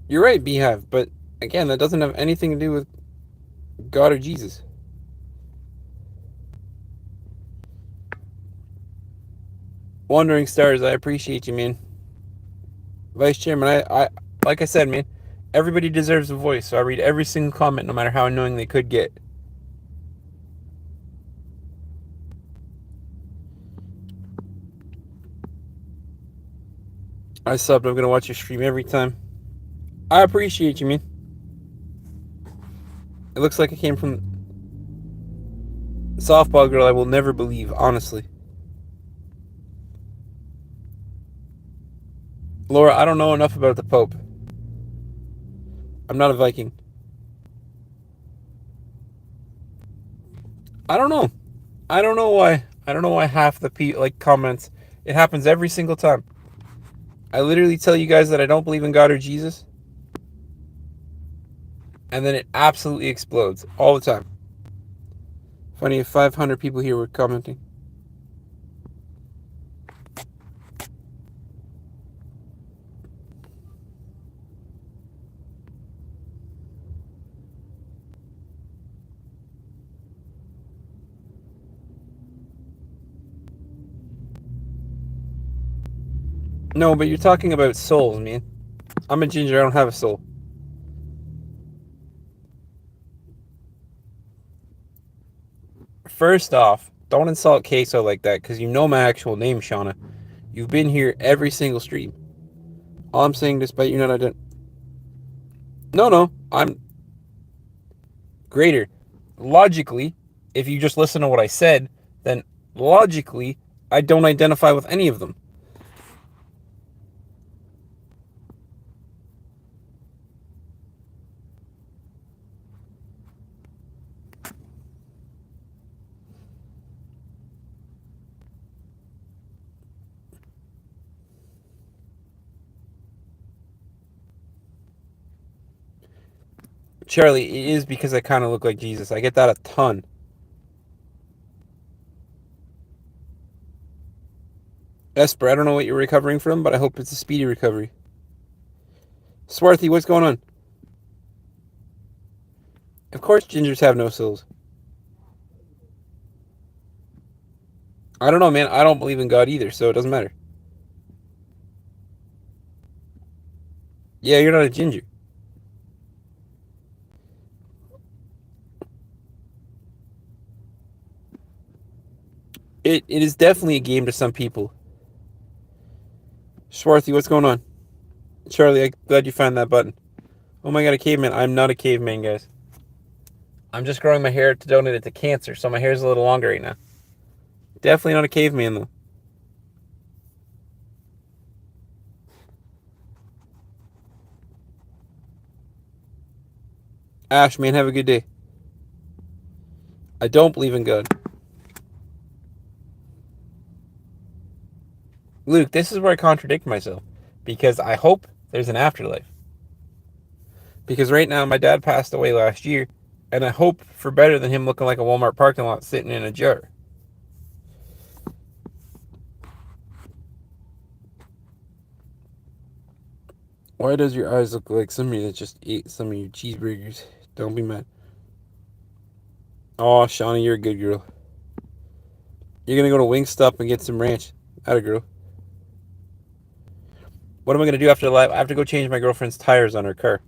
You're right, Beehive, but again, that doesn't have anything to do with God or Jesus. Wandering Stars, I appreciate you, man. Vice Chairman, I like I said, man, everybody deserves a voice, so I read every single comment, no matter how annoying they could get. I subbed. I'm gonna watch your stream every time. I appreciate you, man. It looks like it came from Softball Girl. I will never believe, honestly. Laura, I don't know enough about the Pope. I'm not a Viking. I don't know. I don't know why. I don't know why half the comments. It happens every single time. I literally tell you guys that I don't believe in God or Jesus, and then it absolutely explodes all the time. Funny if 500 people here were commenting. No, but you're talking about souls, man. I'm a ginger. I don't have a soul. First off, don't insult Queso like that, because you know my actual name, Shauna. You've been here every single stream. All I'm saying, despite you not identifying... No, I'm greater. Logically, if you just listen to what I said, then logically, I don't identify with any of them. Charlie, it is because I kind of look like Jesus. I get that a ton. Esper, I don't know what you're recovering from, but I hope it's a speedy recovery. Swarthy, what's going on? Of course gingers have no souls. I don't know, man. I don't believe in God either, so it doesn't matter. Yeah, you're not a ginger. It is definitely a game to some people. Swarthy, what's going on? Charlie, I'm glad you found that button. Oh my god, a caveman. I'm not a caveman, guys. I'm just growing my hair to donate it to cancer, so my hair's a little longer right now. Definitely not a caveman, though. Ash, man, have a good day. I don't believe in God. Luke, this is where I contradict myself. Because I hope there's an afterlife. Because right now, my dad passed away last year, and I hope for better than him looking like a Walmart parking lot sitting in a jar. Why does your eyes look like somebody that just ate some of your cheeseburgers? Don't be mad. Oh, Shawnee, you're a good girl. You're going to go to Wingstop and get some ranch. Atta girl. What am I going to do after the live? I have to go change my girlfriend's tires on her car.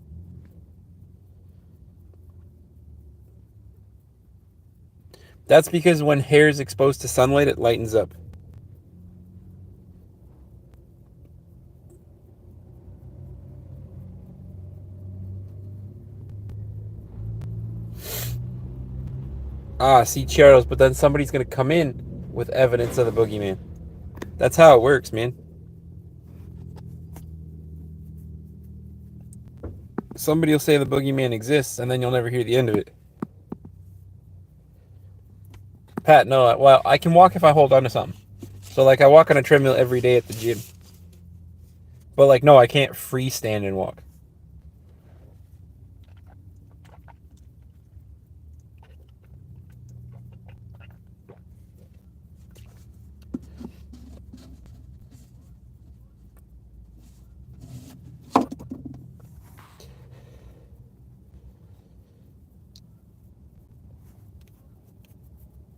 That's because when hair is exposed to sunlight, it lightens up. Ah, see, Charles, but then somebody's going to come in with evidence of the boogeyman. That's how it works, man. Somebody will say the boogeyman exists, and then you'll never hear the end of it. Pat, no, well, I can walk if I hold on to something. So, like, I walk on a treadmill every day at the gym. But, like, no, I can't freestand and walk.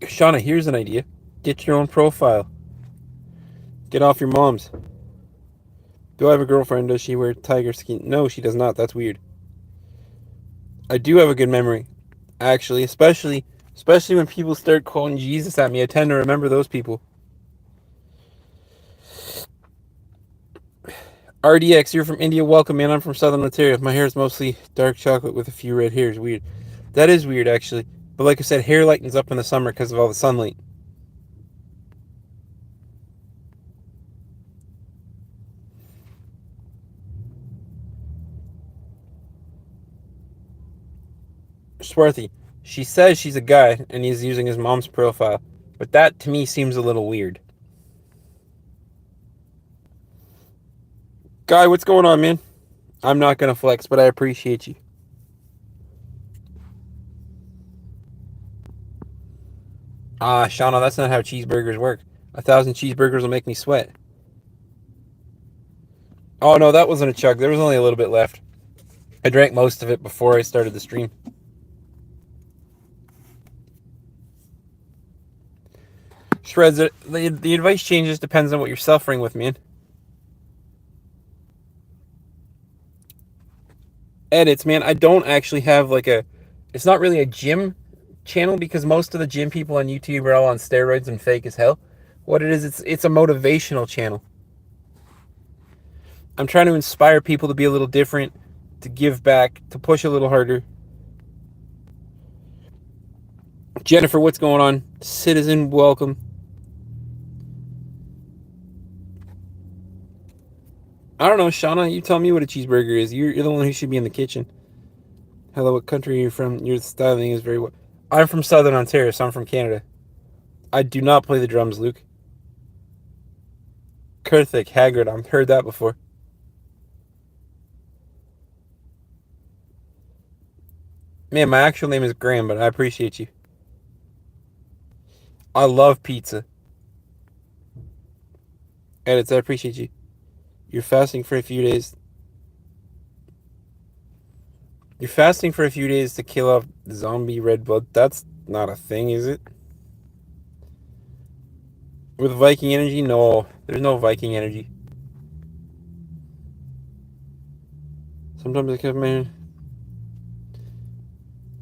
Shauna, here's an idea. Get your own profile. Get off your mom's. Do I have a girlfriend? Does she wear tiger skin? No, she does not. That's weird. I do have a good memory, actually, especially when people start calling Jesus at me. I tend to remember those people. RDX, you're from India. Welcome, man. I'm from Southern Ontario. My hair is mostly dark chocolate with a few red hairs. Weird. That is weird, actually. But like I said, hair lightens up in the summer because of all the sunlight. Swarthy, she says she's a guy and he's using his mom's profile. But that, to me, seems a little weird. Guy, what's going on, man? I'm not going to flex, but I appreciate you. Ah, Shauna, that's not how cheeseburgers work. 1,000 cheeseburgers will make me sweat. Oh, no, that wasn't a chug. There was only a little bit left. I drank most of it before I started the stream. Shreds, the advice changes depends on what you're suffering with, man. Edits, man. I don't actually have like a... It's not really a gym channel because most of the gym people on YouTube are all on steroids and fake as hell. What it is, it's a motivational channel. I'm trying to inspire people to be a little different, to give back, to push a little harder. Jennifer, what's going on? Citizen, welcome. I don't know, Shauna, you tell me what a cheeseburger is. You're the one who should be in the kitchen. Hello, what country are you from? Your styling is very well. I'm from Southern Ontario, so I'm from Canada. I do not play the drums, Luke. Kurthik, Haggard, I've heard that before. Man, my actual name is Graham, but I appreciate you. I love pizza. Edits, I appreciate you. You're fasting for a few days. You're fasting for a few days to kill off zombie red blood. That's not a thing, is it? With Viking energy? No, there's no Viking energy. Sometimes I come in.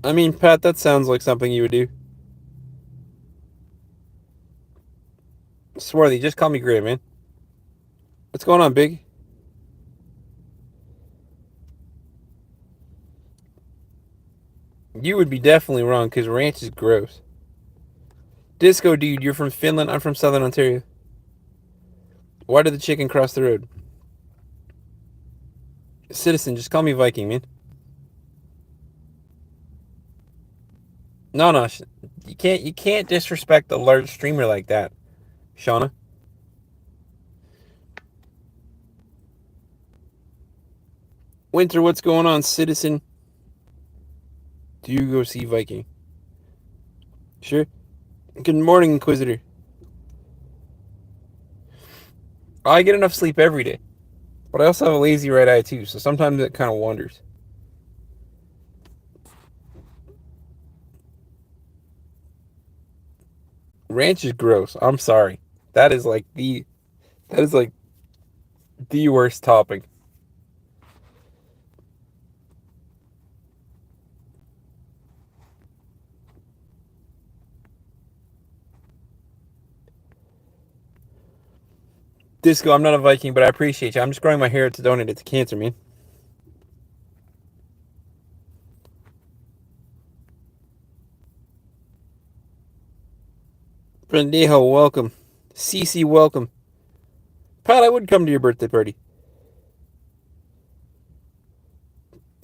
I mean, Pat, that sounds like something you would do. Swarthy, just call me Gray, man. What's going on, Big? You would be definitely wrong, because ranch is gross. Disco dude, you're from Finland. I'm from Southern Ontario. Why did the chicken cross the road? Citizen, just call me Viking, man. No, you can't disrespect a large streamer like that, Shauna. Winter, what's going on, Citizen? Do you go see Viking? Sure. Good morning, Inquisitor. I get enough sleep every day, but I also have a lazy right eye too, so sometimes it kind of wanders. Ranch is gross. I'm sorry. That is like the worst topping. Disco, I'm not a Viking, but I appreciate you. I'm just growing my hair to donate it to cancer, man. Brendejo, welcome. Cece, welcome. Pat, I would come to your birthday party.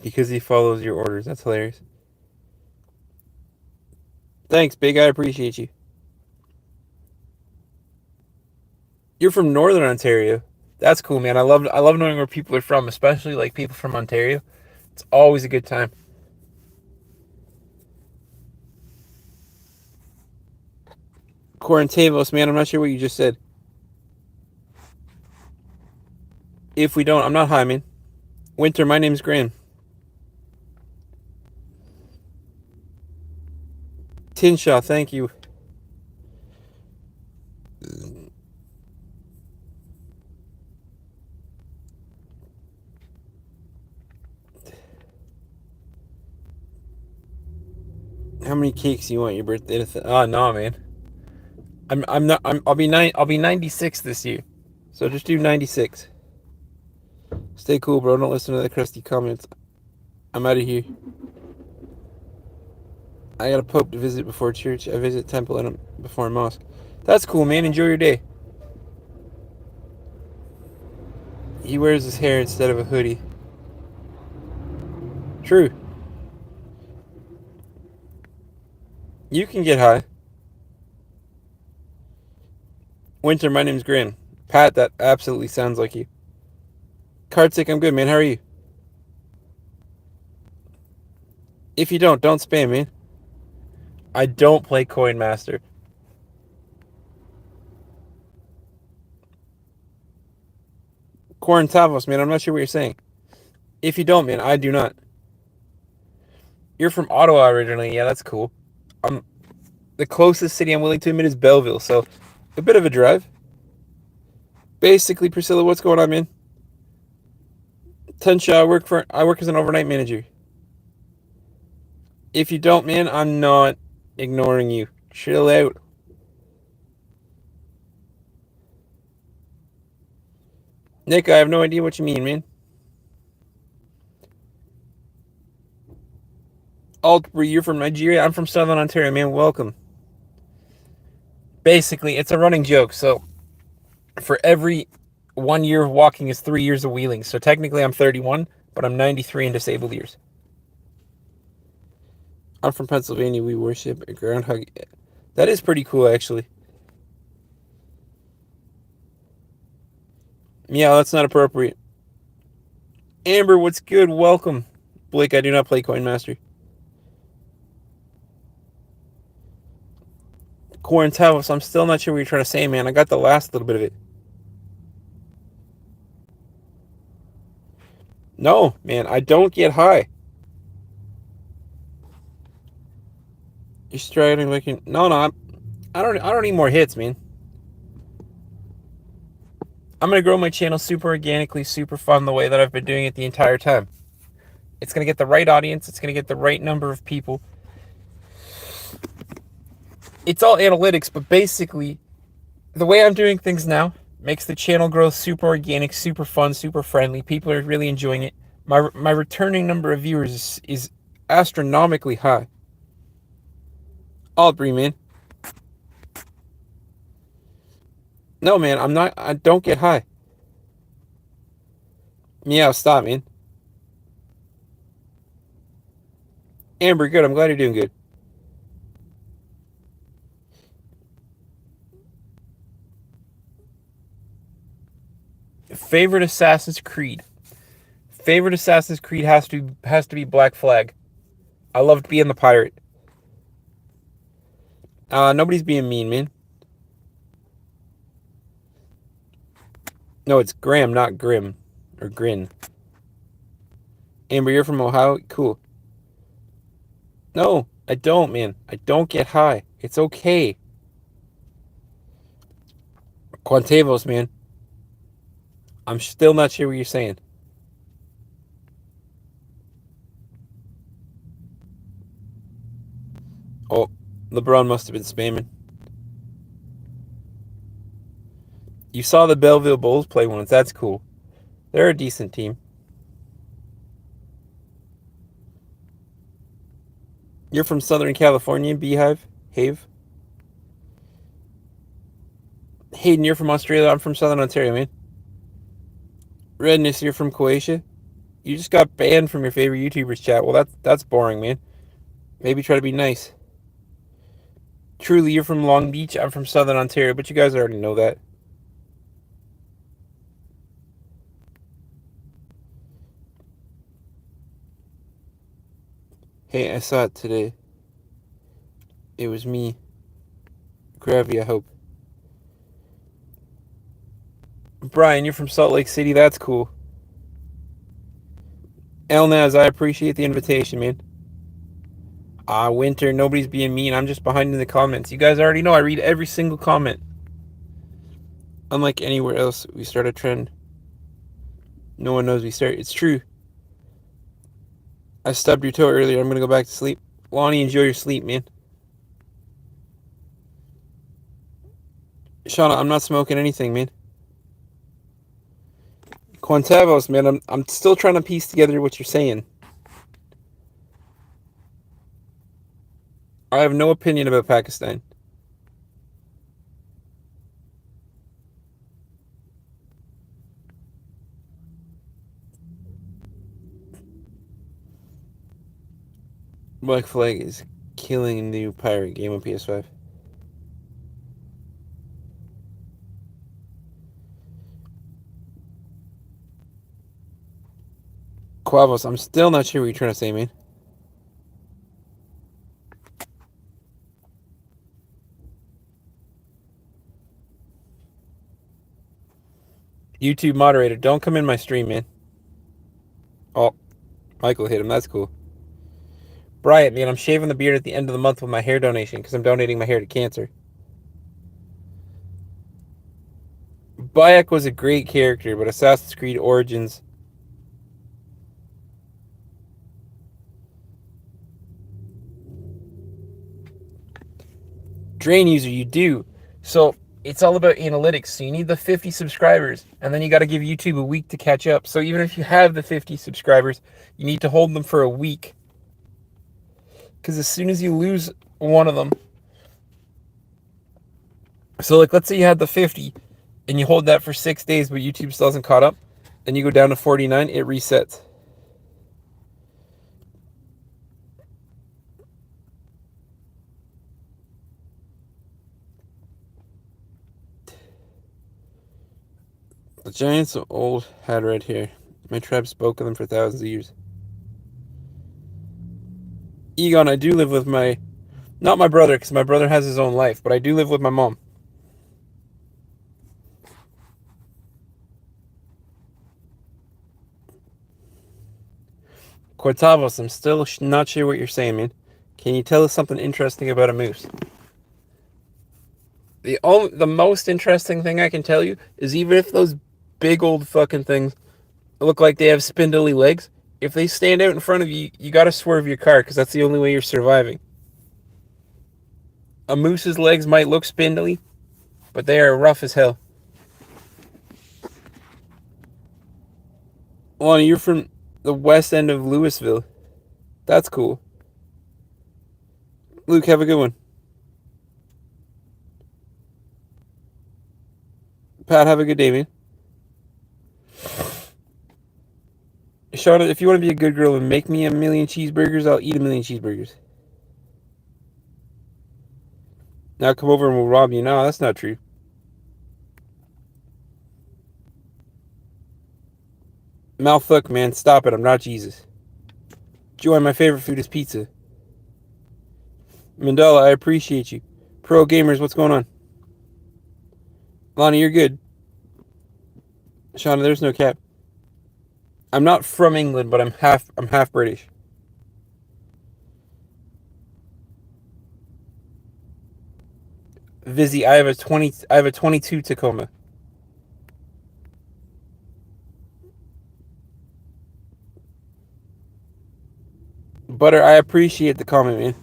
Because he follows your orders. That's hilarious. Thanks, Big. I appreciate you. You're from Northern Ontario. That's cool, man. I love knowing where people are from, especially like people from Ontario. It's always a good time. Quarantavos, man, I'm not sure what you just said. If we don't, I'm not high, man. Winter, my name's Graham. Tinshaw, thank you. How many cakes do you want your birthday? Oh no, man. I'll be 96 this year. So just do 96. Stay cool, bro. Don't listen to the crusty comments. I'm out of here. I got a pope to visit before church. I visit temple and before mosque. That's cool, man. Enjoy your day. He wears his hair instead of a hoodie. True. You can get high. Winter, my name's Grin. Pat, that absolutely sounds like you. Kartik, I'm good, man. How are you? If you don't spam, man. I don't play Coin Master. Quarantavos, man. I'm not sure what you're saying. If you don't, man, I do not. You're from Ottawa originally. Yeah, that's cool. The closest city I'm willing to admit is Belleville, so a bit of a drive. Basically, Priscilla, what's going on, man? Tensha, I work as an overnight manager. If you don't, man, I'm not ignoring you. Chill out. Nick, I have no idea what you mean, man. Altbury, you're from Nigeria. I'm from Southern Ontario, man. Welcome. Basically, it's a running joke. So, for every 1 year of walking is 3 years of wheeling. So, technically, I'm 31, but I'm 93 in disabled years. I'm from Pennsylvania. We worship a groundhog. That is pretty cool, actually. Yeah, that's not appropriate. Amber, what's good? Welcome. Blake, I do not play Coin Master. Quarantavis, I'm still not sure what you're trying to say, man. I got the last little bit of it. No, man, I don't get high. You're striding like you. No, I don't need more hits, man. I'm gonna grow my channel super organically, super fun, the way that I've been doing it the entire time. It's gonna get the right audience. It's gonna get the right number of people. It's all analytics, but basically, the way I'm doing things now makes the channel grow super organic, super fun, super friendly. People are really enjoying it. My returning number of viewers is astronomically high. Aubrey, man. No, man, I'm not. I don't get high. Meow, stop, man. Amber, good. I'm glad you're doing good. Favorite Assassin's Creed. Favorite Assassin's Creed has to be Black Flag. I loved being the pirate. Nobody's being mean, man. No, it's Graham, not Grim. Or Grin. Amber, you're from Ohio? Cool. No, I don't, man. I don't get high. It's okay. Quantavos, man. I'm still not sure what you're saying. Oh, LeBron must have been spamming. You saw the Belleville Bulls play once. That's cool. They're a decent team. You're from Southern California, Beehive? Have? Hayden, you're from Australia. I'm from Southern Ontario, man. Redness, you're from Croatia. You just got banned from your favorite YouTubers chat. Well, that's boring, man. Maybe try to be nice. Truly, you're from Long Beach. I'm from Southern Ontario, but you guys already know that. Hey, I saw it today. It was me. Gravy, I hope. Brian, you're from Salt Lake City. That's cool. Elnaz, I appreciate the invitation, man. Winter, nobody's being mean. I'm just behind in the comments. You guys already know I read every single comment. Unlike anywhere else, we start a trend. No one knows we start. It's true. I stubbed your toe earlier. I'm going to go back to sleep. Lonnie, enjoy your sleep, man. Shauna, I'm not smoking anything, man. Quantavos, man, I'm still trying to piece together what you're saying. I have no opinion about Pakistan. Black Flag is killing a new pirate game on PS5. Quavos, I'm still not sure what you're trying to say, man. YouTube moderator, don't come in my stream, man. Oh, Michael hit him. That's cool. Bryant, man, I'm shaving the beard at the end of the month with my hair donation because I'm donating my hair to cancer. Bayek was a great character, but Assassin's Creed Origins. Drain user, you do. So, it's all about analytics. So you need the 50 subscribers, and then you got to give YouTube a week to catch up. So even if you have the 50 subscribers, you need to hold them for a week. Because as soon as you lose one of them, so like let's say you had the 50 and you hold that for 6 days, but YouTube still hasn't caught up, and you go down to 49, it resets. The giants of old had red hair. My tribe spoke of them for thousands of years. Egon, I do live with not my brother, because my brother has his own life, but I do live with my mom. Cortavos, I'm still not sure what you're saying, man. Can you tell us something interesting about a moose? The most interesting thing I can tell you is even if those big old fucking things look like they have spindly legs, if they stand out in front of you, you gotta swerve your car because that's the only way you're surviving. A moose's legs might look spindly, but they are rough as hell. Lonnie, you're from the west end of Louisville. That's cool. Luke, have a good one. Pat, have a good day, man. Shauna, if you want to be a good girl and make me a million cheeseburgers, I'll eat a million cheeseburgers. Now come over and we'll rob you. No, that's not true. Malfuck, man, stop it. I'm not Jesus. Joy, my favorite food is pizza. Mandela, I appreciate you. Pro Gamers, what's going on? Lonnie, you're good. Shauna, there's no cap. I'm not from England, but I'm half British. Vizzy, I have a 22 Tacoma. Butter, I appreciate the comment, man.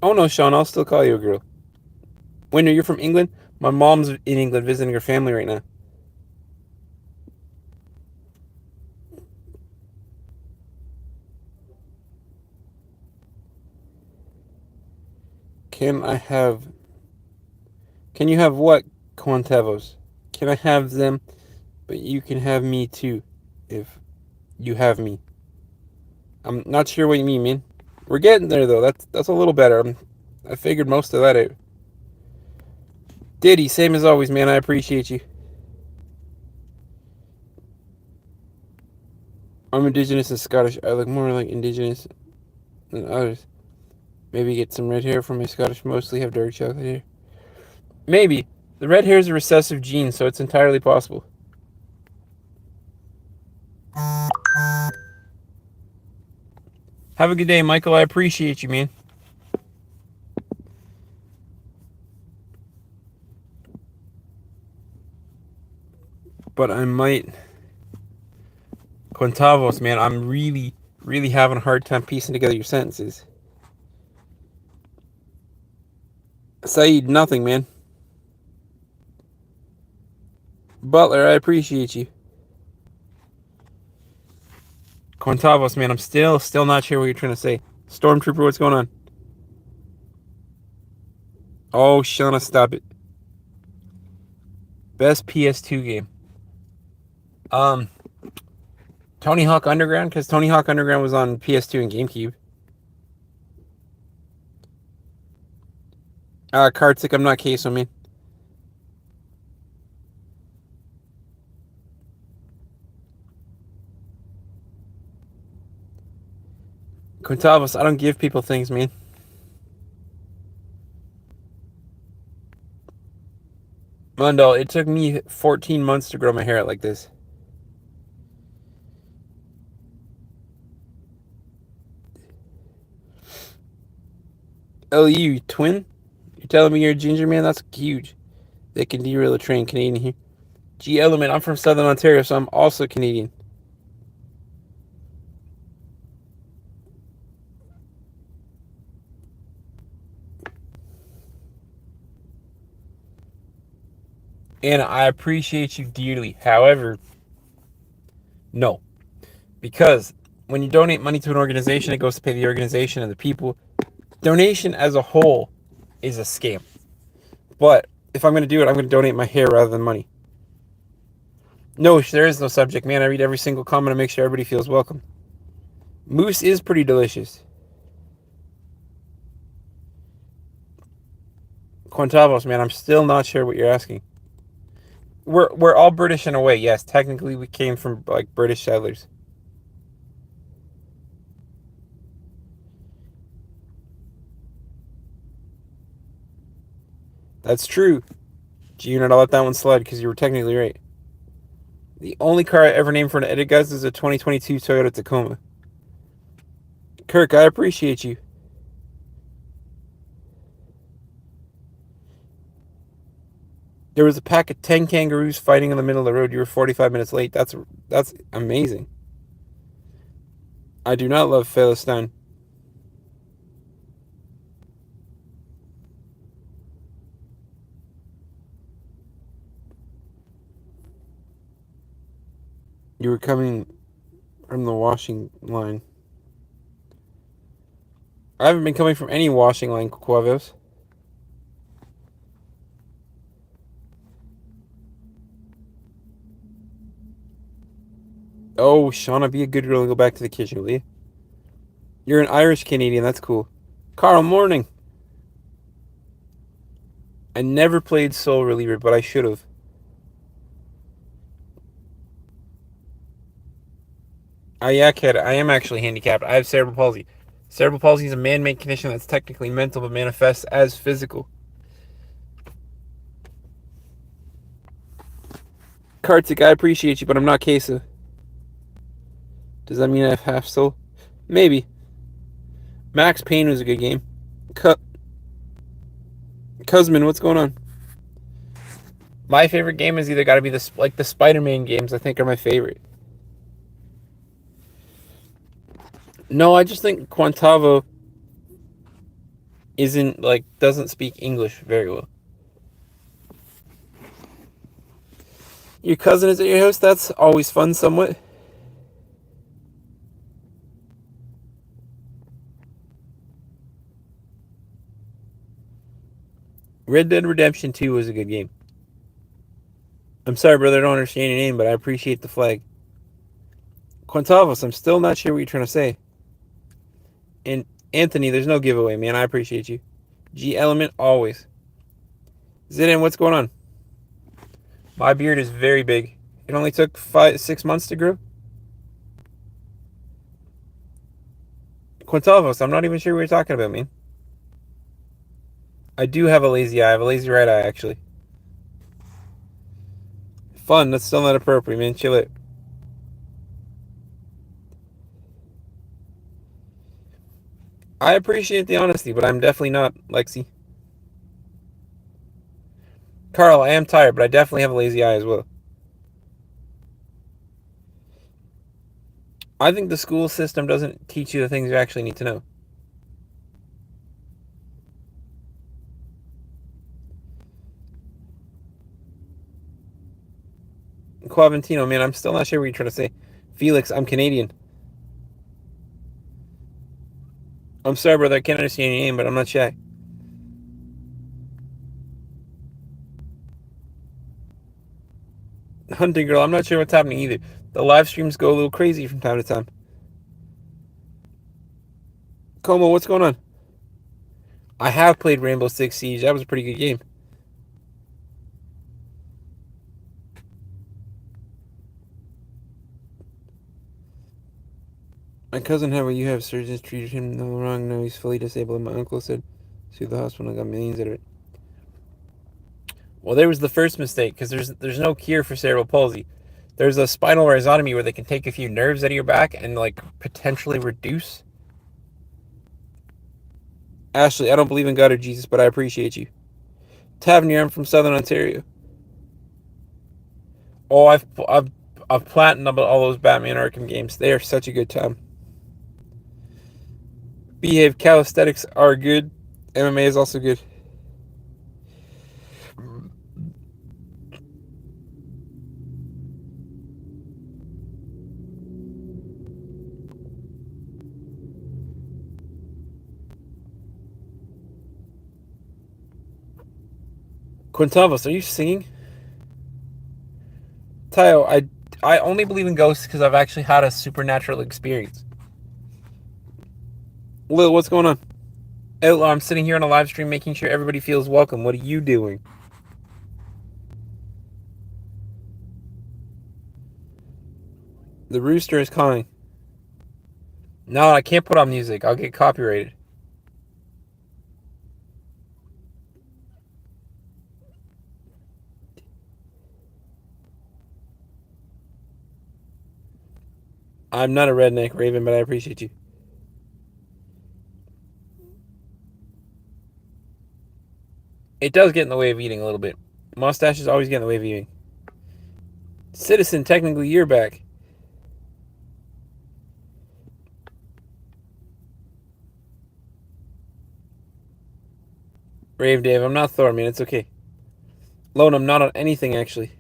Oh no, Sean, I'll still call you a girl. Winter, you're from England? My mom's in England visiting her family right now. Can you have what, Quantevos? Can I have them, but you can have me too, if you have me. I'm not sure what you mean, man. We're getting there, though. That's a little better. I figured most of that out. Diddy, same as always, man. I appreciate you. I'm Indigenous and Scottish. I look more like Indigenous than others. Maybe get some red hair from my Scottish. Mostly have dark chocolate hair. Maybe. The red hair is a recessive gene, so it's entirely possible. Have a good day, Michael. I appreciate you, man. But I might... Quintavos, man, I'm really, really having a hard time piecing together your sentences. Saeed, nothing, man. Butler, I appreciate you. Quintavos, man, I'm still not sure what you're trying to say. Stormtrooper, what's going on? Oh, Shauna, stop it. Best PS2 game. Tony Hawk Underground, because Tony Hawk Underground was on PS2 and GameCube. Kartik, I'm not queso, man. Quintavos, I don't give people things, man. Mundo, it took me 14 months to grow my hair out like this. LU, twin? You're telling me you're a ginger man? That's huge. They can derail a train. Canadian here. G Element, I'm from Southern Ontario, so I'm also Canadian. and I appreciate you dearly. However, no, because when you donate money to an organization, it goes to pay the organization and the people. Donation as a whole is a scam. But if I'm going to do it, I'm going to donate my hair rather than money. No, there is no subject, man. I read every single comment to make sure everybody feels welcome. Moose is pretty delicious. Quintavos, man, I'm still not sure what you're asking. We're all British in a way, yes. Technically, we came from like British settlers. That's true. G-Unit, I'll let that one slide because you were technically right. The only car I ever named for an edit, guys, is a 2022 Toyota Tacoma. Kirk, I appreciate you. There was a pack of 10 kangaroos fighting in the middle of the road. You were 45 minutes late. That's amazing. I do not love Philistine. You were coming from the washing line. I haven't been coming from any washing line, Quavos. Oh, Shauna, be a good girl and go back to the kitchen, will you? You're an Irish Canadian. That's cool. Carl, morning. I never played Soul Reliever, but I should have. Yeah, kid, I am actually handicapped. I have cerebral palsy. Cerebral palsy is a man-made condition that's technically mental but manifests as physical. Kartik, I appreciate you, but I'm not Kesa. Does that mean I have half soul? Maybe. Max Payne was a good game. Cuzman, what's going on? My favorite game has either got to be the Spider-Man games. I think are my favorite. No, I just think Quantavo doesn't speak English very well. Your cousin is at your house? That's always fun somewhat. Red Dead Redemption 2 was a good game. I'm sorry, brother, I don't understand your name, but I appreciate the flag. Quintavos, I'm still not sure what you're trying to say. And Anthony, there's no giveaway, man. I appreciate you. G Element, always. Zidane, what's going on? My beard is very big. It only took 6 months to grow. Quintavos, I'm not even sure what you're talking about, man. I do have a lazy eye. I have a lazy right eye, actually. Fun, that's still not appropriate, man. Chill it. I appreciate the honesty, but I'm definitely not Lexi. Carl, I am tired, but I definitely have a lazy eye as well. I think the school system doesn't teach you the things you actually need to know. Quaventino, man, I'm still not sure what you're trying to say. Felix, I'm Canadian. I'm sorry, brother, I can't understand your name, but I'm not shy. Hunting Girl, I'm not sure what's happening either. The live streams go a little crazy from time to time. Como, what's going on? I have played Rainbow Six Siege. That was a pretty good game. My cousin had what you have. Surgeons treated him no wrong. No, he's fully disabled. My uncle said, "Sue the hospital and got millions out of it." Well, there was the first mistake because there's no cure for cerebral palsy. There's a spinal rhizotomy where they can take a few nerves out of your back and like potentially reduce. Ashley, I don't believe in God or Jesus, but I appreciate you. Tavernier, I'm from Southern Ontario. Oh, I've platinumed all those Batman Arkham games. They are such a good time. Behave, calisthenics are good. MMA is also good. Quintavos, are you singing? Tayo, I only believe in ghosts because I've actually had a supernatural experience. Lil, what's going on? Outlaw, I'm sitting here on a live stream making sure everybody feels welcome. What are you doing? The rooster is calling. No, I can't put on music. I'll get copyrighted. I'm not a redneck, Raven, but I appreciate you. It does get in the way of eating a little bit. Mustaches always get in the way of eating. Citizen, technically you're back. Rave Dave, I'm not Thor, man. It's okay. Lone, I'm not on anything, actually.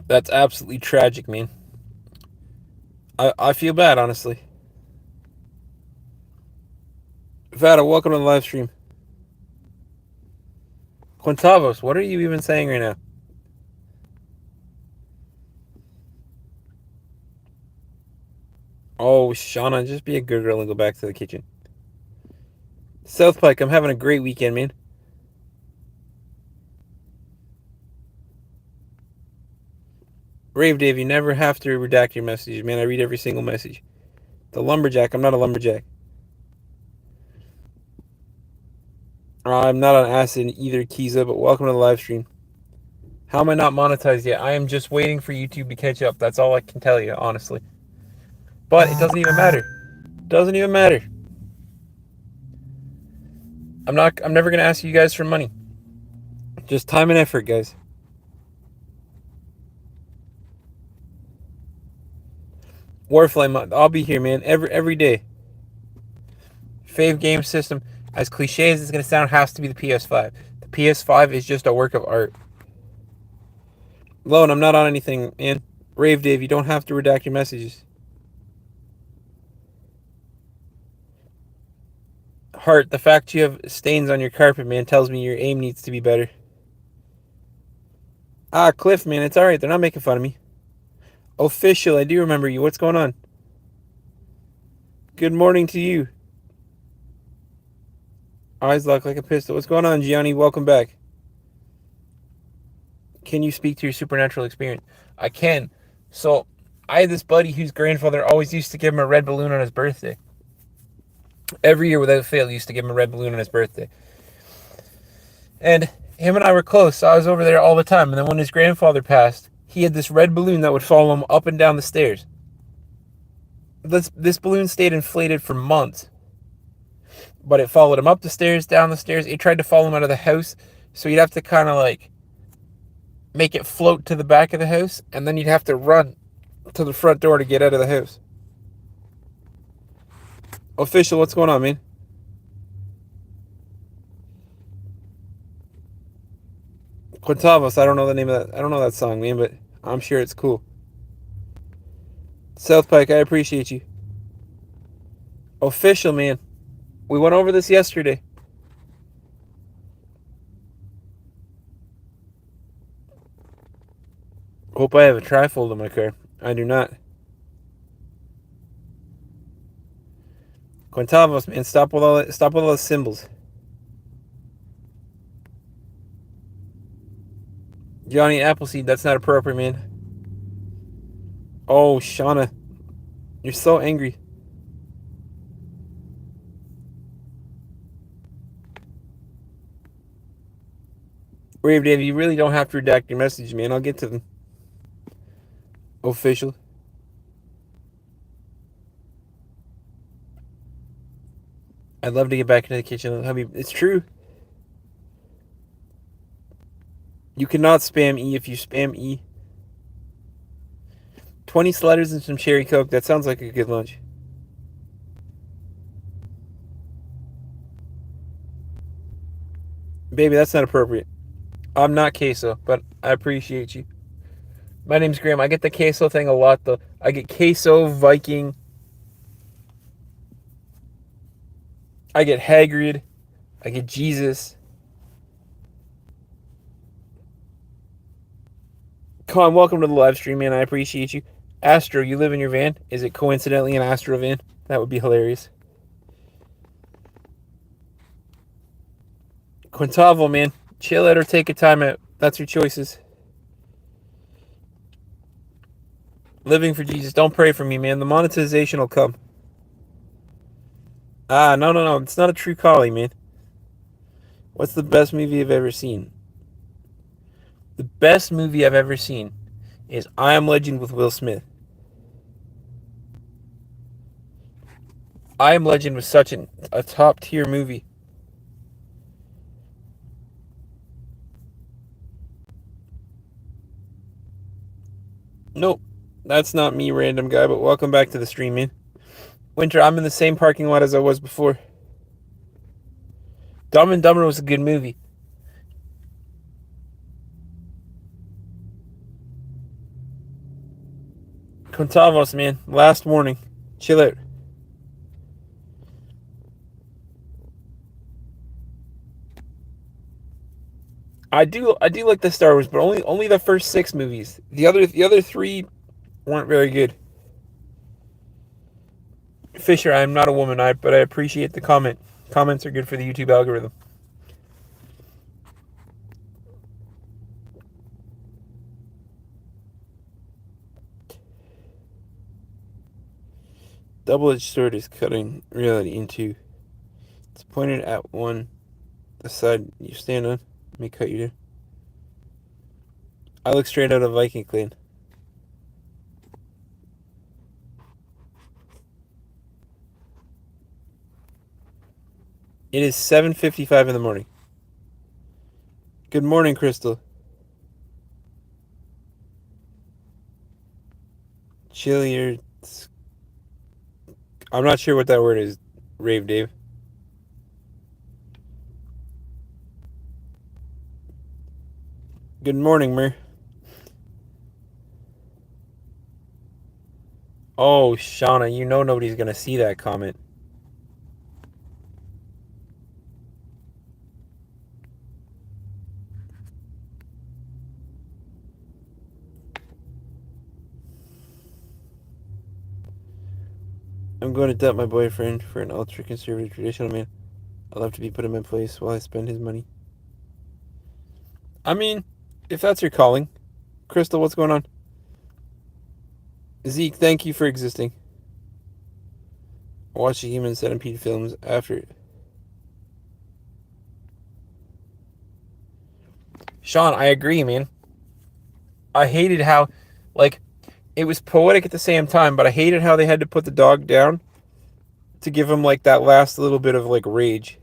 That's absolutely tragic, man. I feel bad, honestly. Vada, welcome to the live stream. Quintavos, what are you even saying right now? Oh, Shauna, just be a good girl and go back to the kitchen. South Pike, I'm having a great weekend, man. Rave Dave, you never have to redact your messages, man. I read every single message. The lumberjack, I'm not a lumberjack. I'm not on acid either, Kiza, but welcome to the live stream. How am I not monetized yet? I am just waiting for YouTube to catch up. That's all I can tell you, honestly. But it doesn't even matter. Doesn't even matter. I'm never gonna ask you guys for money. Just time and effort, guys. Warflame, I'll be here, man. Every day. Fave game system, as cliche as it's gonna sound, has to be the PS5. The PS5 is just a work of art. Lone, I'm not on anything, man. Rave Dave, you don't have to redact your messages. Heart, the fact you have stains on your carpet, man, tells me your aim needs to be better. Ah, Cliff, man, it's alright. They're not making fun of me. Official, I do remember you. What's going on? Good morning to you. Eyes lock like a pistol. What's going on, Gianni? Welcome back. Can you speak to your supernatural experience? I can. So, I had this buddy whose grandfather always used to give him a red balloon on his birthday. Every year without fail, he used to give him a red balloon on his birthday. And him and I were close, so I was over there all the time. And then when his grandfather passed, he had this red balloon that would follow him up and down the stairs. This balloon stayed inflated for months. But it followed him up the stairs, down the stairs. It tried to follow him out of the house. So you'd have to kind of like make it float to the back of the house. And then you'd have to run to the front door to get out of the house. Official, what's going on, man? Quintavos, I don't know the name of that. I don't know that song, man, but I'm sure it's cool. South Pike, I appreciate you. Official, man. We went over this yesterday. Hope I have a trifold in my car. I do not. Quintavos, man, stop with all those symbols. Johnny Appleseed, that's not appropriate, man. Oh, Shauna. You're so angry. Rave Dave, you really don't have to redact your message, man. I'll get to them. Official. I'd love to get back into the kitchen. It's true. You cannot spam E if you spam E. 20 sliders and some cherry coke. That sounds like a good lunch. Baby, that's not appropriate. I'm not queso, but I appreciate you. My name's Graham. I get the queso thing a lot, though. I get queso, Viking. I get Hagrid. I get Jesus. Con, welcome to the live stream, man. I appreciate you. Astro, you live in your van? Is it coincidentally an Astro van? That would be hilarious. Quintavo, man. Chill out or take a time out. That's your choices. Living for Jesus. Don't pray for me, man. The monetization will come. No. It's not a true calling, man. What's the best movie I've ever seen? The best movie I've ever seen is I Am Legend with Will Smith. I Am Legend was such a top tier movie. Nope, that's not me, random guy, but welcome back to the stream, man. Winter, I'm in the same parking lot as I was before. Dumb and Dumber was a good movie. Contavos, man. Last warning. Chill out. I do like the Star Wars, but only the first 6 movies. The other 3 weren't very good. Fisher, I'm not a woman, but I appreciate the comment. Comments are good for the YouTube algorithm. Double-edged sword is cutting reality in two. It's pointed at the side you stand on. Let me cut you there. I look straight out of Viking Clan. It is 7:55 in the morning. Good morning, Crystal. Chillier. I'm not sure what that word is, Rave Dave. Good morning, Mer. Oh, Shauna, you know nobody's going to see that comment. I'm going to dump my boyfriend for an ultra-conservative traditional man. I'll have to be put in my place while I spend his money. I mean, if that's your calling. Crystal, what's going on? Zeke, thank you for existing. I watched the Human Centipede films after. Sean, I agree, man. I hated how, it was poetic at the same time, but I hated how they had to put the dog down to give him, that last little bit of, rage.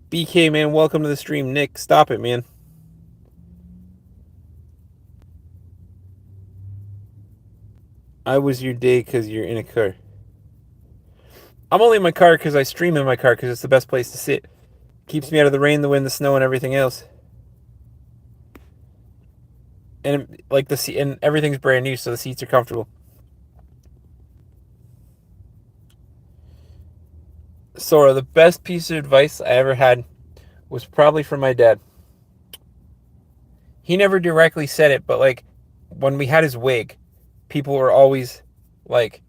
BK, man, welcome to the stream. Nick, stop it, man. I was your day because you're in a car. I'm only in my car because I stream in my car because it's the best place to sit. Keeps me out of the rain, the wind, the snow, and everything else. And the seat, and everything's brand new, so the seats are comfortable. Sora, the best piece of advice I ever had was probably from my dad. He never directly said it, but when we had his wig, people were always it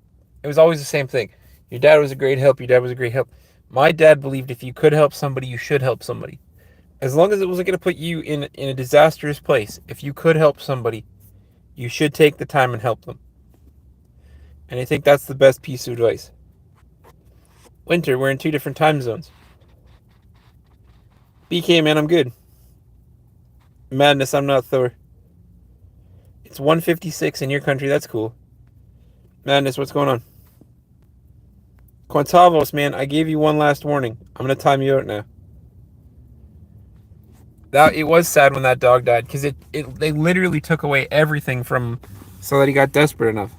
was always the same thing. Your dad was a great help. Your dad was a great help. My dad believed if you could help somebody, you should help somebody. As long as it wasn't going to put you in a disastrous place, if you could help somebody, you should take the time and help them. And I think that's the best piece of advice. Winter, we're in 2 different time zones. BK, man, I'm good. Madness, I'm not Thor. It's 1:56 in your country. That's cool. Madness, what's going on? Quantavos, man, I gave you one last warning. I'm going to time you out now. It was sad when that dog died because they literally took away everything from him so that he got desperate enough.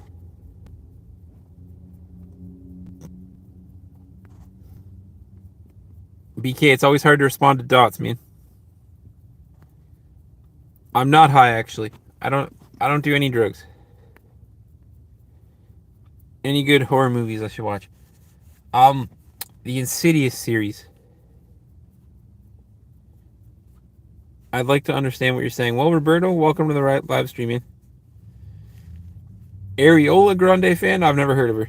BK, it's always hard to respond to dots, man. I'm not high, actually. I don't do any drugs. Any good horror movies I should watch? Um, the Insidious series. I'd like to understand what you're saying. Well, Roberto, welcome to the live streaming. Areola Grande fan? I've never heard of her.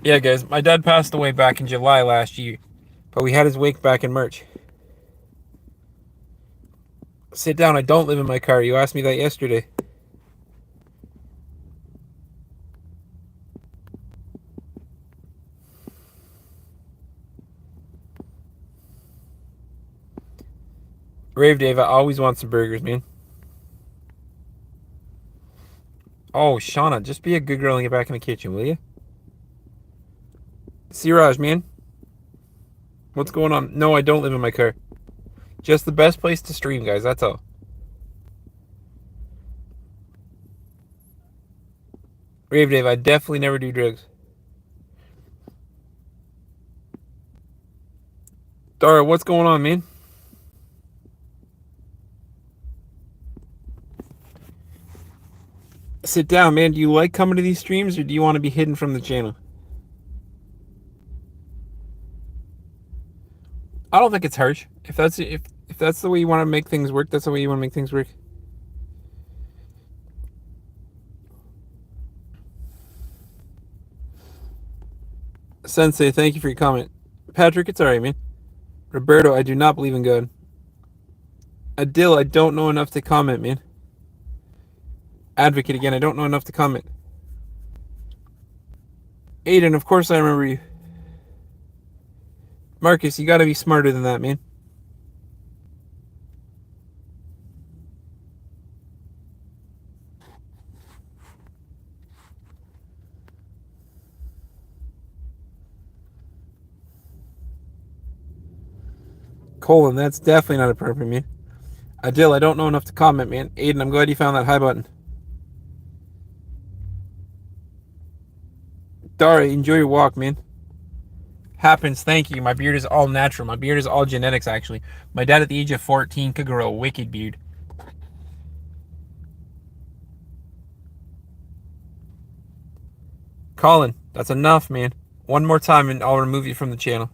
Yeah, guys, my dad passed away back in July last year, but we had his wake back in March. Sit down, I don't live in my car. You asked me that yesterday. Rave Dave, I always want some burgers, man. Oh, Shauna, just be a good girl and get back in the kitchen, will you? Siraj, man. What's going on? No, I don't live in my car. Just the best place to stream, guys, that's all. Rave Dave, I definitely never do drugs. Dara, what's going on, man? Sit down, man. Do you like coming to these streams, or do you want to be hidden from the channel? I don't think it's harsh. If that's the way you want to make things work, that's the way you want to make things work. Sensei, thank you for your comment. Patrick, it's alright, man. Roberto, I do not believe in God. Adil, I don't know enough to comment, man. Advocate again, I don't know enough to comment. Aiden, of course I remember you. Marcus, you gotta be smarter than that, man. Colin, that's definitely not appropriate, man. Adil, I don't know enough to comment, man. Aiden, I'm glad you found that high button. Dara, enjoy your walk, man. Happens, thank you. My beard is all natural. My beard is all genetics, actually. My dad at the age of 14 could grow a wicked beard. Colin, that's enough, man. One more time and I'll remove you from the channel.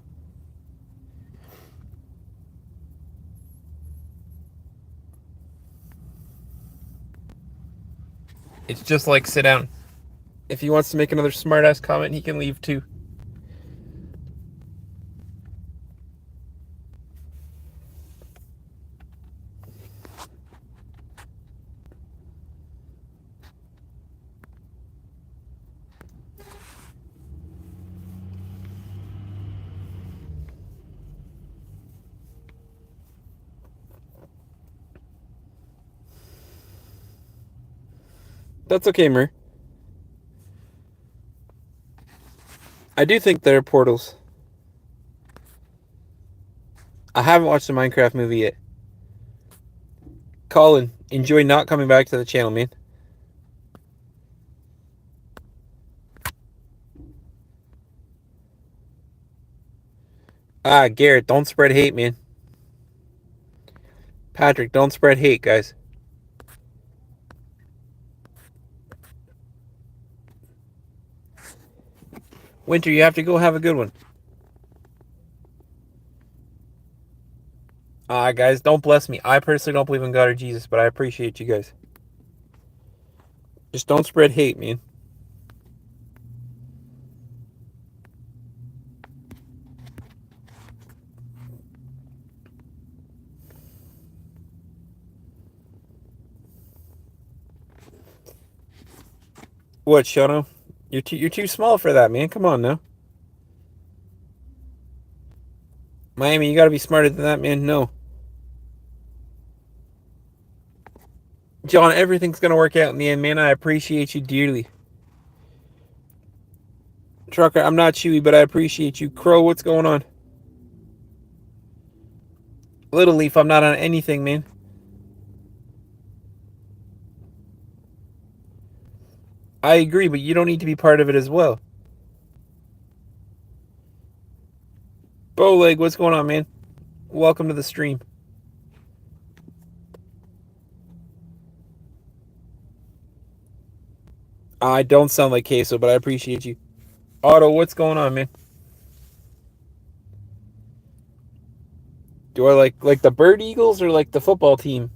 It's just like sit down. If he wants to make another smart-ass comment, he can leave too. That's okay, Mer. I do think there are portals. I haven't watched the Minecraft movie yet. Colin, enjoy not coming back to the channel, man. Garrett, don't spread hate, man. Patrick, don't spread hate, guys. Winter, you have to go have a good one. Guys, don't bless me. I personally don't believe in God or Jesus, but I appreciate you guys. Just don't spread hate, man. What, Shono? You're too small for that, man. Come on now. Miami, you gotta be smarter than that, man. No. John, everything's gonna work out in the end, man. I appreciate you dearly. Trucker, I'm not Chewy, but I appreciate you. Crow, what's going on? Little Leaf, I'm not on anything, man. I agree, but you don't need to be part of it as well. Bowleg, what's going on, man? Welcome to the stream. I don't sound like Queso, but I appreciate you. Otto, what's going on, man? Do I like the Bird Eagles or like the football team?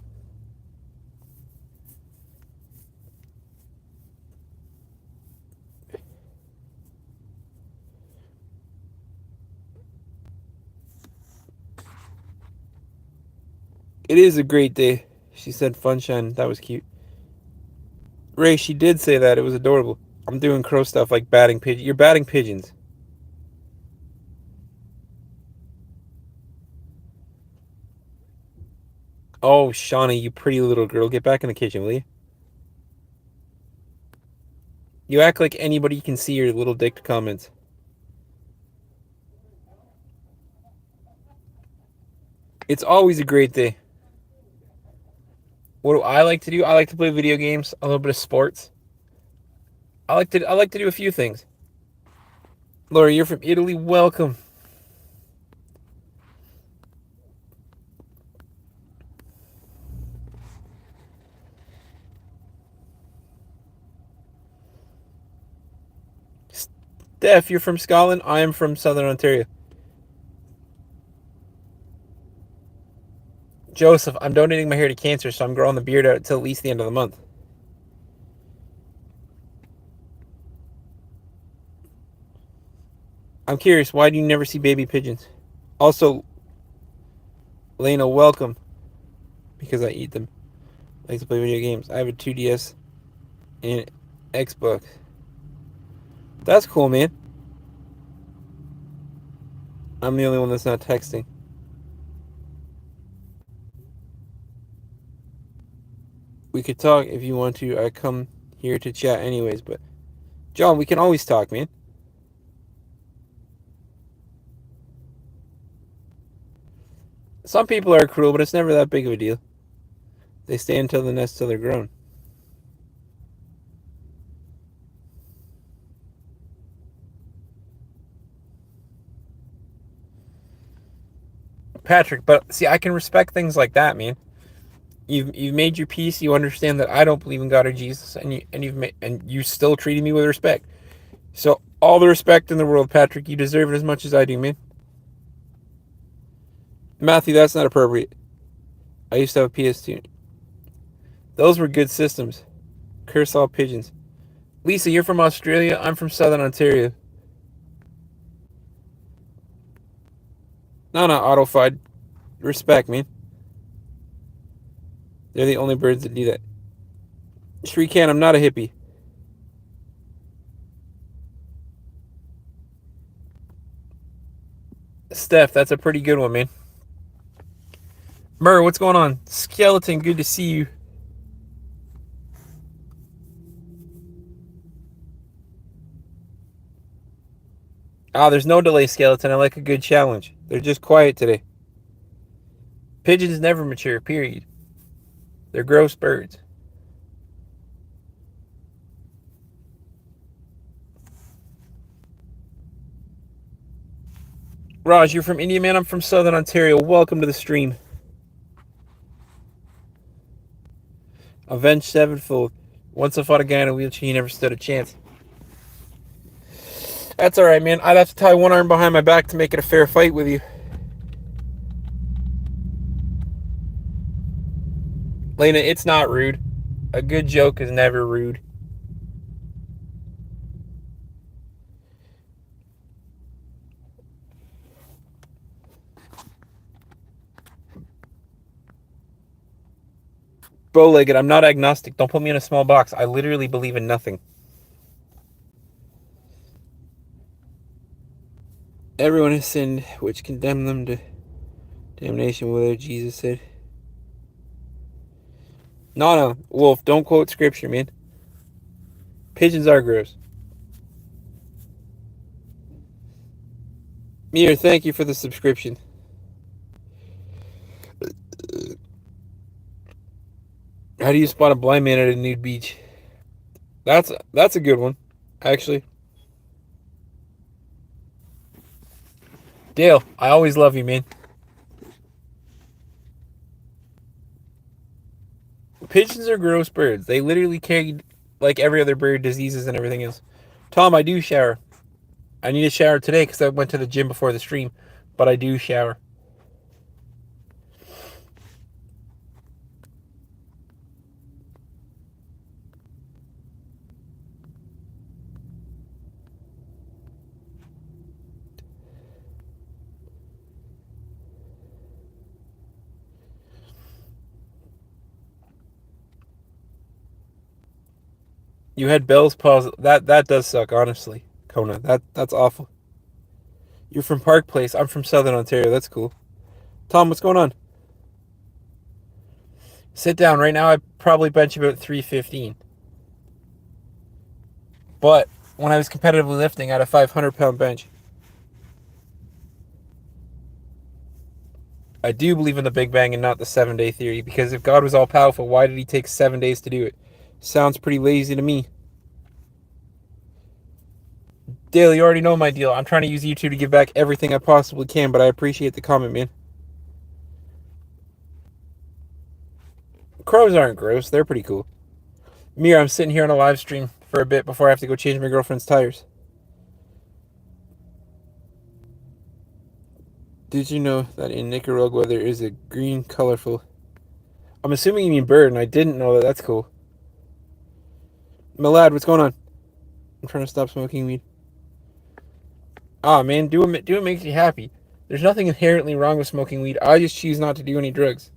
It is a great day. She said funshine. That was cute. Ray, she did say that. It was adorable. I'm doing crow stuff like batting pigeons. You're batting pigeons. Oh, Shawnee, you pretty little girl. Get back in the kitchen, will you? You act like anybody can see your little dick comments. It's always a great day. What do I like to do? I like to play video games, a little bit of sports. I like to do a few things. Laura, you're from Italy. Welcome. Steph, you're from Scotland. I am from Southern Ontario. Joseph, I'm donating my hair to cancer, so I'm growing the beard out until at least the end of the month. I'm curious, why do you never see baby pigeons? Also, Lena, welcome. Because I eat them. I like to play video games. I have a 2DS and Xbox. That's cool, man. I'm the only one that's not texting. We could talk if you want to. I come here to chat anyways, but John, we can always talk, man. Some people are cruel, but it's never that big of a deal. They stay until the nest till they're grown. Patrick, but see, I can respect things like that, man. You've made your peace. You understand that I don't believe in God or Jesus, and you still treating me with respect. So all the respect in the world, Patrick. You deserve it as much as I do, man. Matthew, that's not appropriate. I used to have a PS2. Those were good systems. Curse all pigeons. Lisa, you're from Australia. I'm from Southern Ontario. No, autofied. Respect, man. They're the only birds that do that. Shrikan, I'm not a hippie. Steph, that's a pretty good one, man. Murr, what's going on? Skeleton, good to see you. There's no delay, Skeleton. I like a good challenge. They're just quiet today. Pigeons never mature, period. They're gross birds. Raj, you're from India, man. I'm from Southern Ontario. Welcome to the stream. Avenged Sevenfold. Once I fought a guy in a wheelchair, he never stood a chance. That's alright, man. I'd have to tie one arm behind my back to make it a fair fight with you. Lena, it's not rude. A good joke is never rude. Bow-legged, I'm not agnostic. Don't put me in a small box. I literally believe in nothing. Everyone has sinned, which condemned them to damnation, whether Jesus said. No, Wolf, don't quote scripture, man. Pigeons are gross. Mir, thank you for the subscription. How do you spot a blind man at a nude beach? That's a good one, actually. Dale, I always love you, man. Pigeons are gross birds. They literally carry, like every other bird, diseases and everything else. Tom, I do shower. I need a shower today because I went to the gym before the stream, but I do shower. You had Bell's palsy. That does suck, honestly, Kona. That's awful. You're from Park Place. I'm from Southern Ontario. That's cool. Tom, what's going on? Sit down. Right now, I probably bench about 315. But when I was competitively lifting, I had a 500-pound bench. I do believe in the Big Bang and not the 7-day theory, because if God was all powerful, why did he take 7 days to do it? Sounds pretty lazy to me. Dale, you already know my deal. I'm trying to use YouTube to give back everything I possibly can, but I appreciate the comment, man. Crows aren't gross. They're pretty cool. Mira, I'm sitting here on a live stream for a bit before I have to go change my girlfriend's tires. Did you know that in Nicaragua there is a green, colorful... I'm assuming you mean bird, and I didn't know that. That's cool. My lad, what's going on? I'm trying to stop smoking weed. Ah, man, do what makes you happy. There's nothing inherently wrong with smoking weed. I just choose not to do any drugs.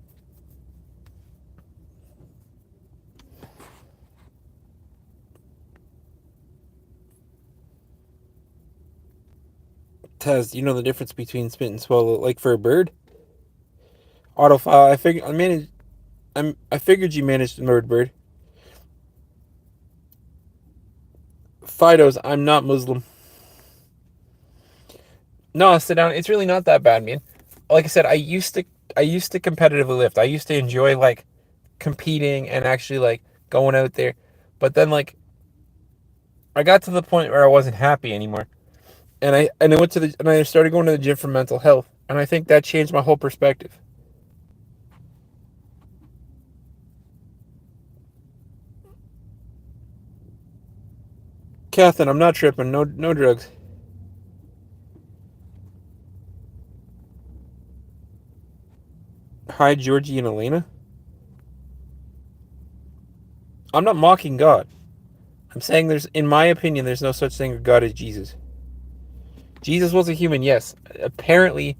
Taz, you know the difference between spit and swallow, like for a bird? Autofile, I figured you managed the bird. Fidos, I'm not Muslim. No, sit down. It's really not that bad, man. Like I said, I used to competitively lift. I used to enjoy like competing and actually like going out there. But then like I got to the point where I wasn't happy anymore. And I started going to the gym for mental health. And I think that changed my whole perspective. Catherine, I'm not tripping. No drugs. Hi, Georgie and Elena. I'm not mocking God. I'm saying in my opinion, there's no such thing as God as Jesus. Jesus was a human, yes. Apparently,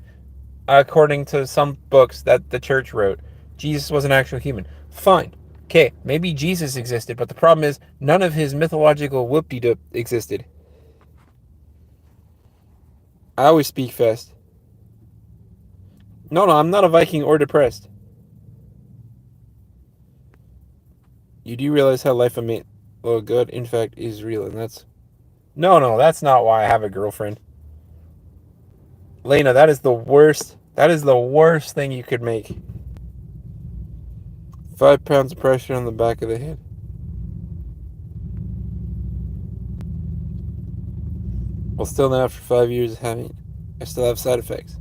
according to some books that the church wrote, Jesus was an actual human. Fine. Okay, maybe Jesus existed, but the problem is none of his mythological whoop-de-doop existed. I always speak fast. No, I'm not a Viking or depressed. You do realize how life God, in fact, is real, and that's... No, that's not why I have a girlfriend. Lena, that is the worst. That is the worst thing you could make. 5 pounds of pressure on the back of the head. Well, still now after 5 years of having it, I still have side effects.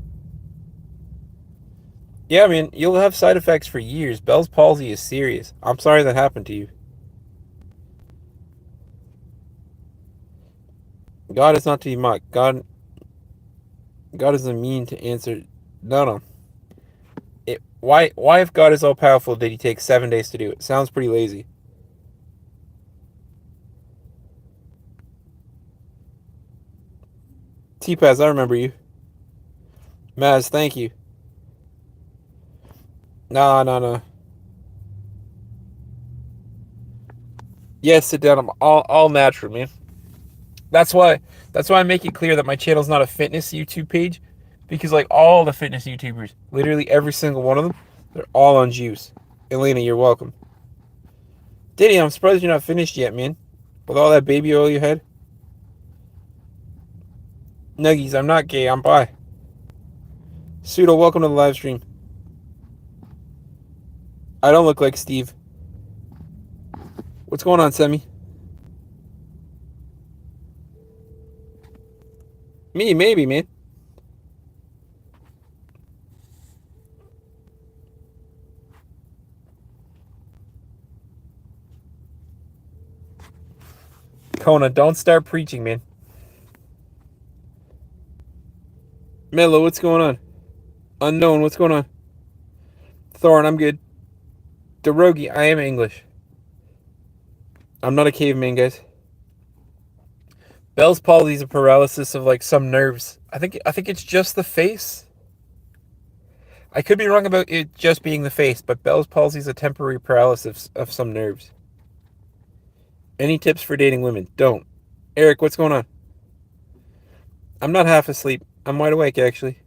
Yeah, I mean, you'll have side effects for years. Bell's palsy is serious. I'm sorry that happened to you. God is not to be mocked. God isn't mean to answer. No. Why if God is all powerful did he take 7 days to do it? Sounds pretty lazy. T-Paz, I remember you. Maz, thank you. No. Yes, sit down. I'm all natural, man. That's why I make it clear that my channel's not a fitness YouTube page, because like all the fitness YouTubers, literally every single one of them, they're all on juice. Elena, you're welcome. Diddy, I'm surprised you're not finished yet, man. With all that baby oil you had. Nuggies, I'm not gay, I'm bi. Pseudo, welcome to the live stream. I don't look like Steve. What's going on, Semi? Me, maybe, man. Kona, don't start preaching, man. Mello, what's going on? Unknown, what's going on? Thorn, I'm good. Derogi, I am English. I'm not a caveman, guys. Bell's palsy is a paralysis of like some nerves. I think it's just the face. I could be wrong about it just being the face, but Bell's palsy is a temporary paralysis of some nerves. Any tips for dating women? Don't. Eric, what's going on? I'm not half asleep. I'm wide awake, actually.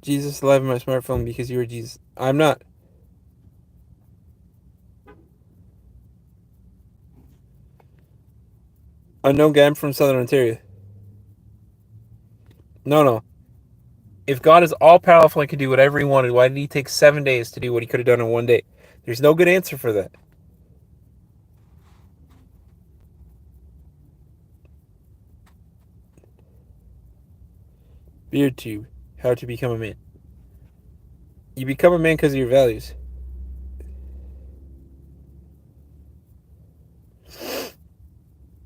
Jesus alive in my smartphone because you were Jesus. I'm not. Unknown guy, I'm from Southern Ontario. No. If God is all powerful and could do whatever he wanted, why did he take 7 days to do what he could have done in 1 day? There's no good answer for that. Beard tube. How to become a man. You become a man because of your values.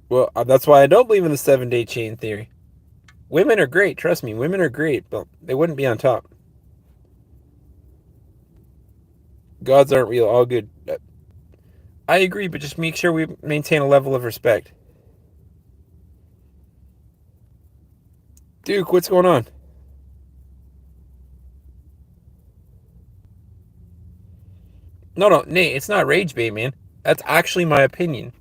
Well, that's why I don't believe in the 7-day chain theory. Women are great, trust me. Women are great, but they wouldn't be on top. Gods aren't real, all good. I agree, but just make sure we maintain a level of respect. Duke, what's going on? No, Nate, it's not rage bait, man. That's actually my opinion.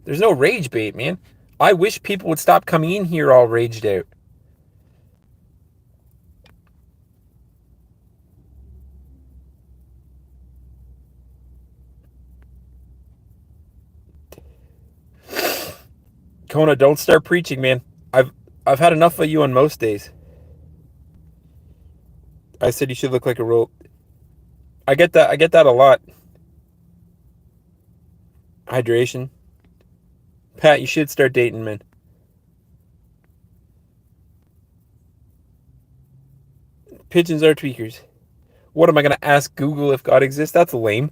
There's no rage bait, man. I wish people would stop coming in here all raged out. Kona, don't start preaching, man. I've had enough of you on most days. I said you should look like a roll. I get that a lot. Hydration. Pat, you should start dating, man. Pigeons are tweakers. What am I going to ask Google if God exists? That's lame.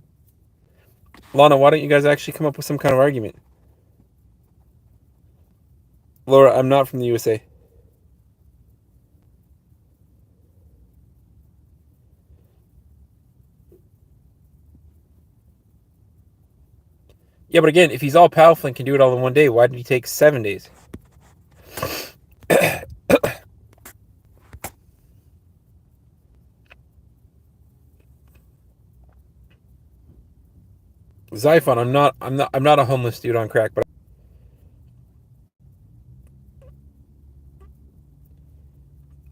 Lana, why don't you guys actually come up with some kind of argument? Laura, I'm not from the USA. Yeah, but again, if he's all powerful and can do it all in 1 day, why did he take 7 days? Xiphon, I'm not a homeless dude on crack, but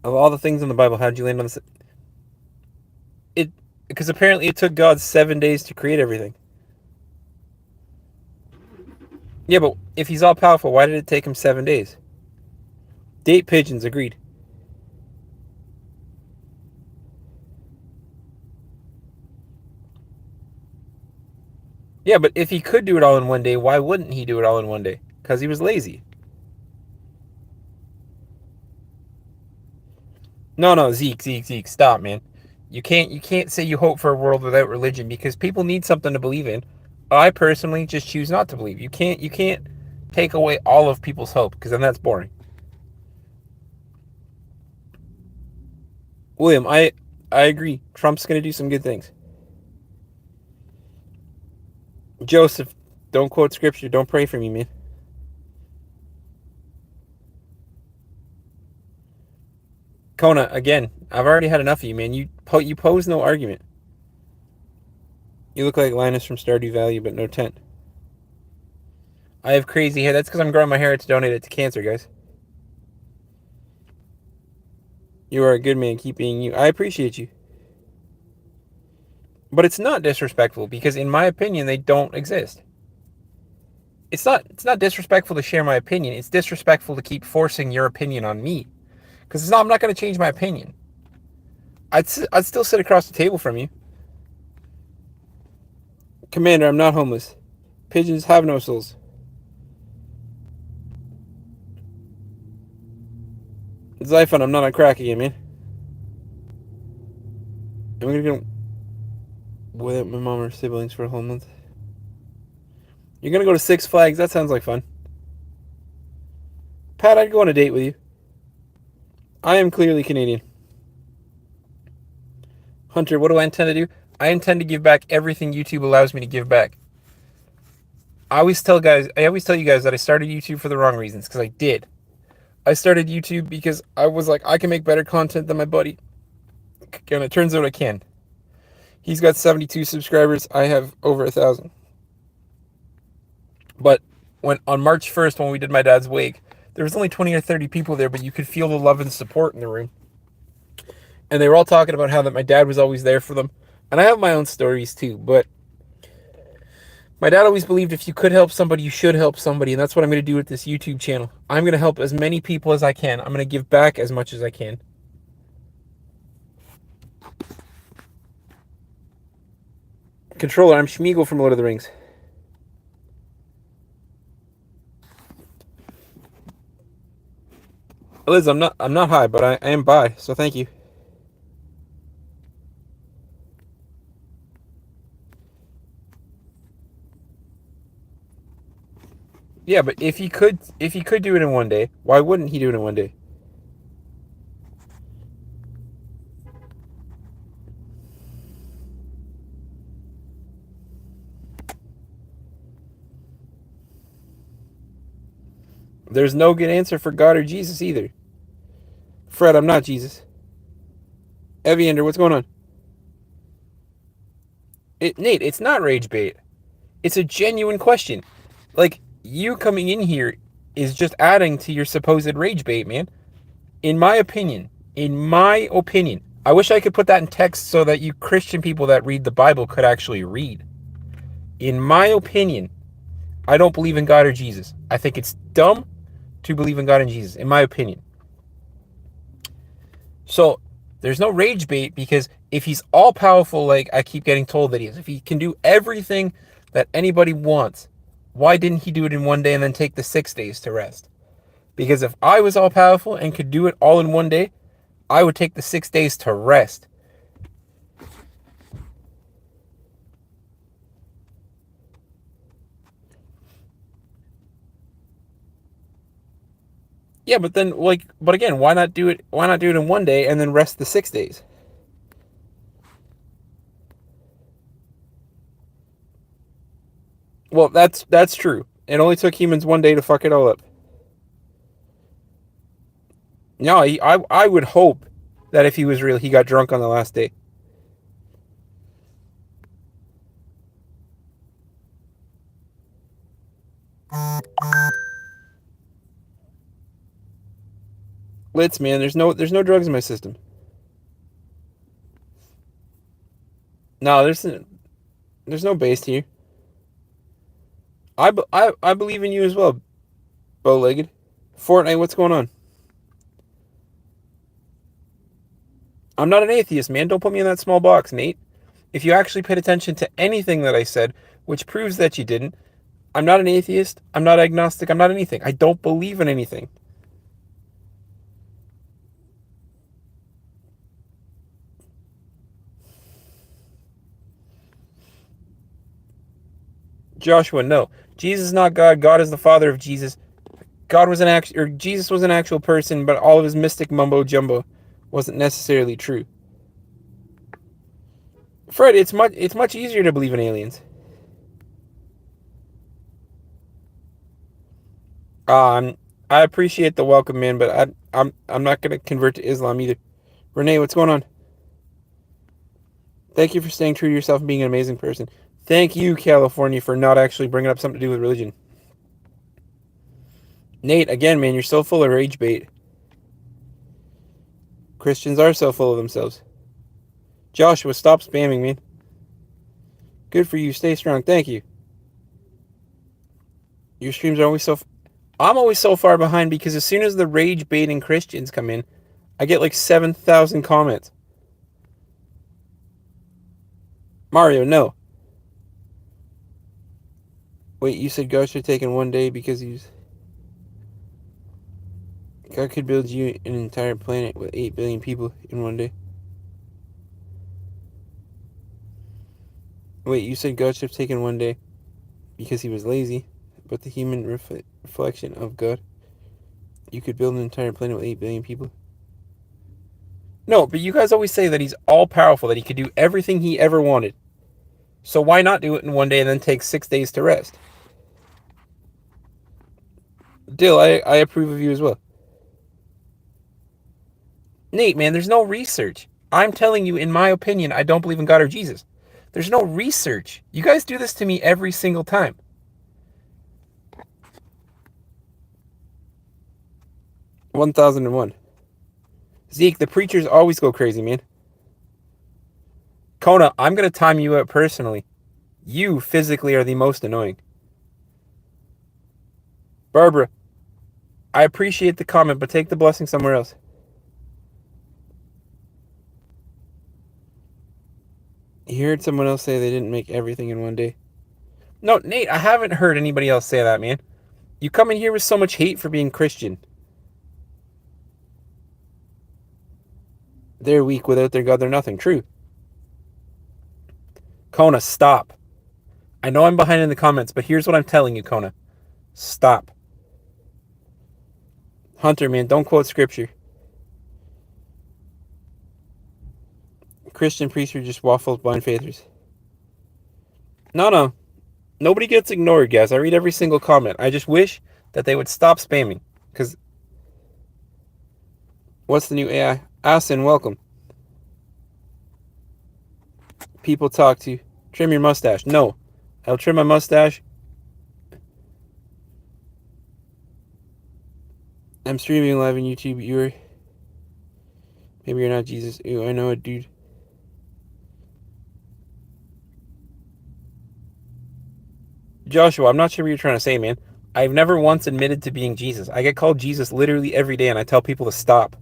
of all the things in the Bible, how did you land on this? Because apparently it took God 7 days to create everything. Yeah, but if he's all powerful, why did it take him 7 days? Date pigeons, agreed. Yeah, but if he could do it all in 1 day, why wouldn't he do it all in 1 day? Because he was lazy. No, Zeke, stop, man. You can't say you hope for a world without religion because people need something to believe in. I personally just choose not to believe. You can't take away all of people's hope because then that's boring. William, I agree. Trump's gonna do some good things. Joseph, don't quote scripture. Don't pray for me, man. Kona, again, I've already had enough of you, man. You pose no argument. You look like Linus from Stardew Valley, but no tent. I have crazy hair. That's because I'm growing my hair to donate it to cancer, guys. You are a good man. Keep being you. I appreciate you. But it's not disrespectful because, in my opinion, they don't exist. It's not disrespectful to share my opinion. It's disrespectful to keep forcing your opinion on me. Because I'm not going to change my opinion. I'd still sit across the table from you. Commander, I'm not homeless. Pigeons have no souls. Xiphon, I'm not on crack again, man. I'm gonna go without my mom or siblings for a whole month. You're gonna go to Six Flags? That sounds like fun. Pat, I'd go on a date with you. I am clearly Canadian. Hunter, what do I intend to do? I intend to give back everything YouTube allows me to give back. I always tell you guys that I started YouTube for the wrong reasons, because I did. I started YouTube because I was like, I can make better content than my buddy. And it turns out I can. He's got 72 subscribers. I have over 1,000. But on March 1st, when we did my dad's wake, there was only 20 or 30 people there, but you could feel the love and support in the room. And they were all talking about how that my dad was always there for them. And I have my own stories too, but my dad always believed if you could help somebody, you should help somebody. And that's what I'm going to do with this YouTube channel. I'm going to help as many people as I can. I'm going to give back as much as I can. Controller, I'm Schmeagol from Lord of the Rings. Liz, I'm not high, but I am bi, so thank you. Yeah, but if he could do it in one day, why wouldn't he do it in one day? There's no good answer for God or Jesus either. Fred, I'm not Jesus. Evander, what's going on? Nate, it's not rage bait. It's a genuine question. Like, you coming in here is just adding to your supposed rage bait, man. In my opinion, I wish I could put that in text so that you Christian people that read the Bible could actually read. In my opinion, I don't believe in God or Jesus. I think it's dumb to believe in God and Jesus, in my opinion. So there's no rage bait, because if he's all powerful, like I keep getting told that he is, if he can do everything that anybody wants, why didn't he do it in one day and then take the 6 days to rest? Because if I was all powerful and could do it all in one day, I would take the 6 days to rest. Yeah, but then but again, why not do it in one day and then rest the 6 days? Well, that's true. It only took humans one day to fuck it all up. No, I would hope that if he was real, he got drunk on the last day. Litz, man, there's no drugs in my system. No, there's no base here. I believe in you as well, bow-legged. Fortnite, what's going on? I'm not an atheist, man. Don't put me in that small box, Nate. If you actually paid attention to anything that I said, which proves that you didn't, I'm not an atheist. I'm not agnostic. I'm not anything. I don't believe in anything. Joshua, no. Jesus is not God. God is the father of Jesus. Jesus was an actual person, but all of his mystic mumbo jumbo wasn't necessarily true. Fred, it's much easier to believe in aliens. I appreciate the welcome, man, but I'm not gonna convert to Islam either. Renee, what's going on? Thank you for staying true to yourself and being an amazing person. Thank you, California, for not actually bringing up something to do with religion. Nate, again, man, you're so full of rage bait. Christians are so full of themselves. Joshua, stop spamming me. Good for you. Stay strong. Thank you. Your streams are always I'm always so far behind, because as soon as the rage baiting Christians come in, I get like 7,000 comments. Mario, no. Wait, you said God should have taken one day because God could build you an entire planet with 8 billion people in one day. Wait, you said God should have taken one day. because he was lazy, but the human reflection of God. You could build an entire planet with 8 billion people. No, but you guys always say that he's all powerful, that he could do everything he ever wanted. So why not do it in one day and then take 6 days to rest? Dill, I approve of you as well. Nate, man, there's no research. I'm telling you, in my opinion, I don't believe in God or Jesus. There's no research. You guys do this to me every single time. $1,001. Zeke, the preachers always go crazy, man. Kona, I'm going to time you out personally. You physically are the most annoying. Barbara, I appreciate the comment, but take the blessing somewhere else. You heard someone else say they didn't make everything in one day. No, Nate, I haven't heard anybody else say that, man. You come in here with so much hate for being Christian. They're weak without their God, they're nothing. True. Kona, stop. I know I'm behind in the comments, but here's what I'm telling you, Kona. Stop. Hunter, man, don't quote scripture. Christian priests are just waffles, blind faithers. No. Nobody gets ignored, guys. I read every single comment. I just wish that they would stop spamming. Because what's the new AI? Asin, welcome. People talk to you. Trim your mustache. No. I'll trim my mustache. I'm streaming live on YouTube. Maybe you're not Jesus. Ew, I know it, dude. Joshua, I'm not sure what you're trying to say, man. I've never once admitted to being Jesus. I get called Jesus literally every day, and I tell people to stop.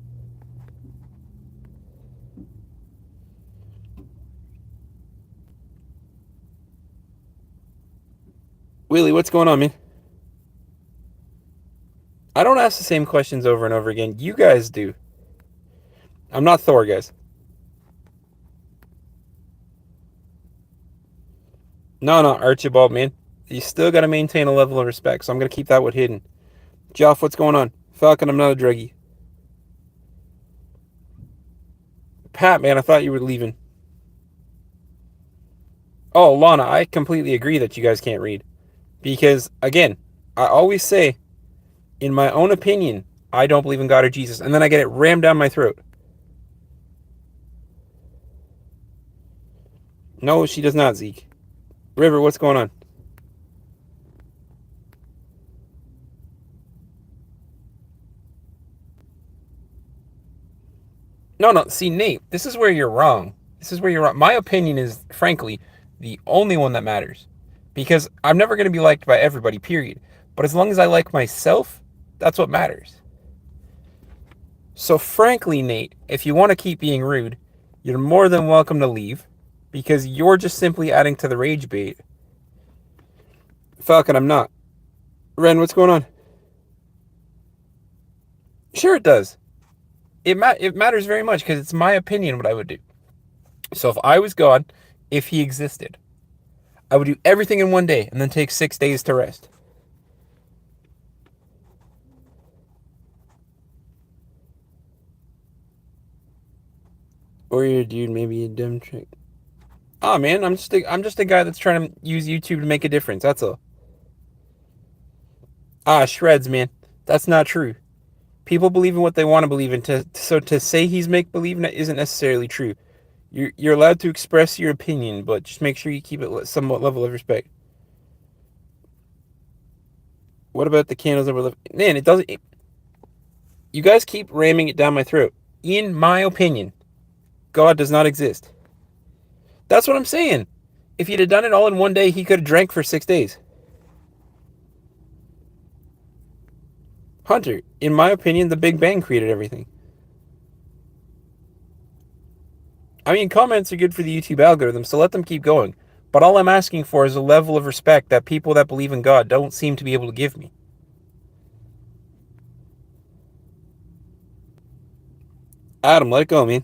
Willie, what's going on, man? I don't ask the same questions over and over again. You guys do. I'm not Thor, guys. No, Archibald, man. You still got to maintain a level of respect, so I'm going to keep that one hidden. Joff, what's going on? Falcon, I'm not a druggie. Pat, man, I thought you were leaving. Oh, Lana, I completely agree that you guys can't read. Because, again, I always say, in my own opinion, I don't believe in God or Jesus. And then I get it rammed down my throat. No, she does not, Zeke. River, what's going on? No. See, Nate, this is where you're wrong. My opinion is, frankly, the only one that matters. Because I'm never going to be liked by everybody, period. But as long as I like myself, that's what matters. So frankly, Nate, if you want to keep being rude, you're more than welcome to leave. Because you're just simply adding to the rage bait. Falcon, I'm not. Ren, what's going on? Sure it does. It matters very much because it's my opinion what I would do. So if I was God, if he existed, I would do everything in one day and then take 6 days to rest. Or you're a dude, maybe a dumb trick. Oh man, I'm just a guy that's trying to use YouTube to make a difference. That's all. Shreds, man. That's not true. People believe in what they want to believe in. So to say he's make believe isn't necessarily true. You're allowed to express your opinion, but just make sure you keep it somewhat level of respect. What about the candles that were left? Man, it doesn't. You guys keep ramming it down my throat. In my opinion, God does not exist. That's what I'm saying. If he'd have done it all in one day, he could have drank for 6 days. Hunter, in my opinion, the Big Bang created everything. I mean, comments are good for the YouTube algorithm, so let them keep going. But all I'm asking for is a level of respect that people that believe in God don't seem to be able to give me. Adam, let it go, man.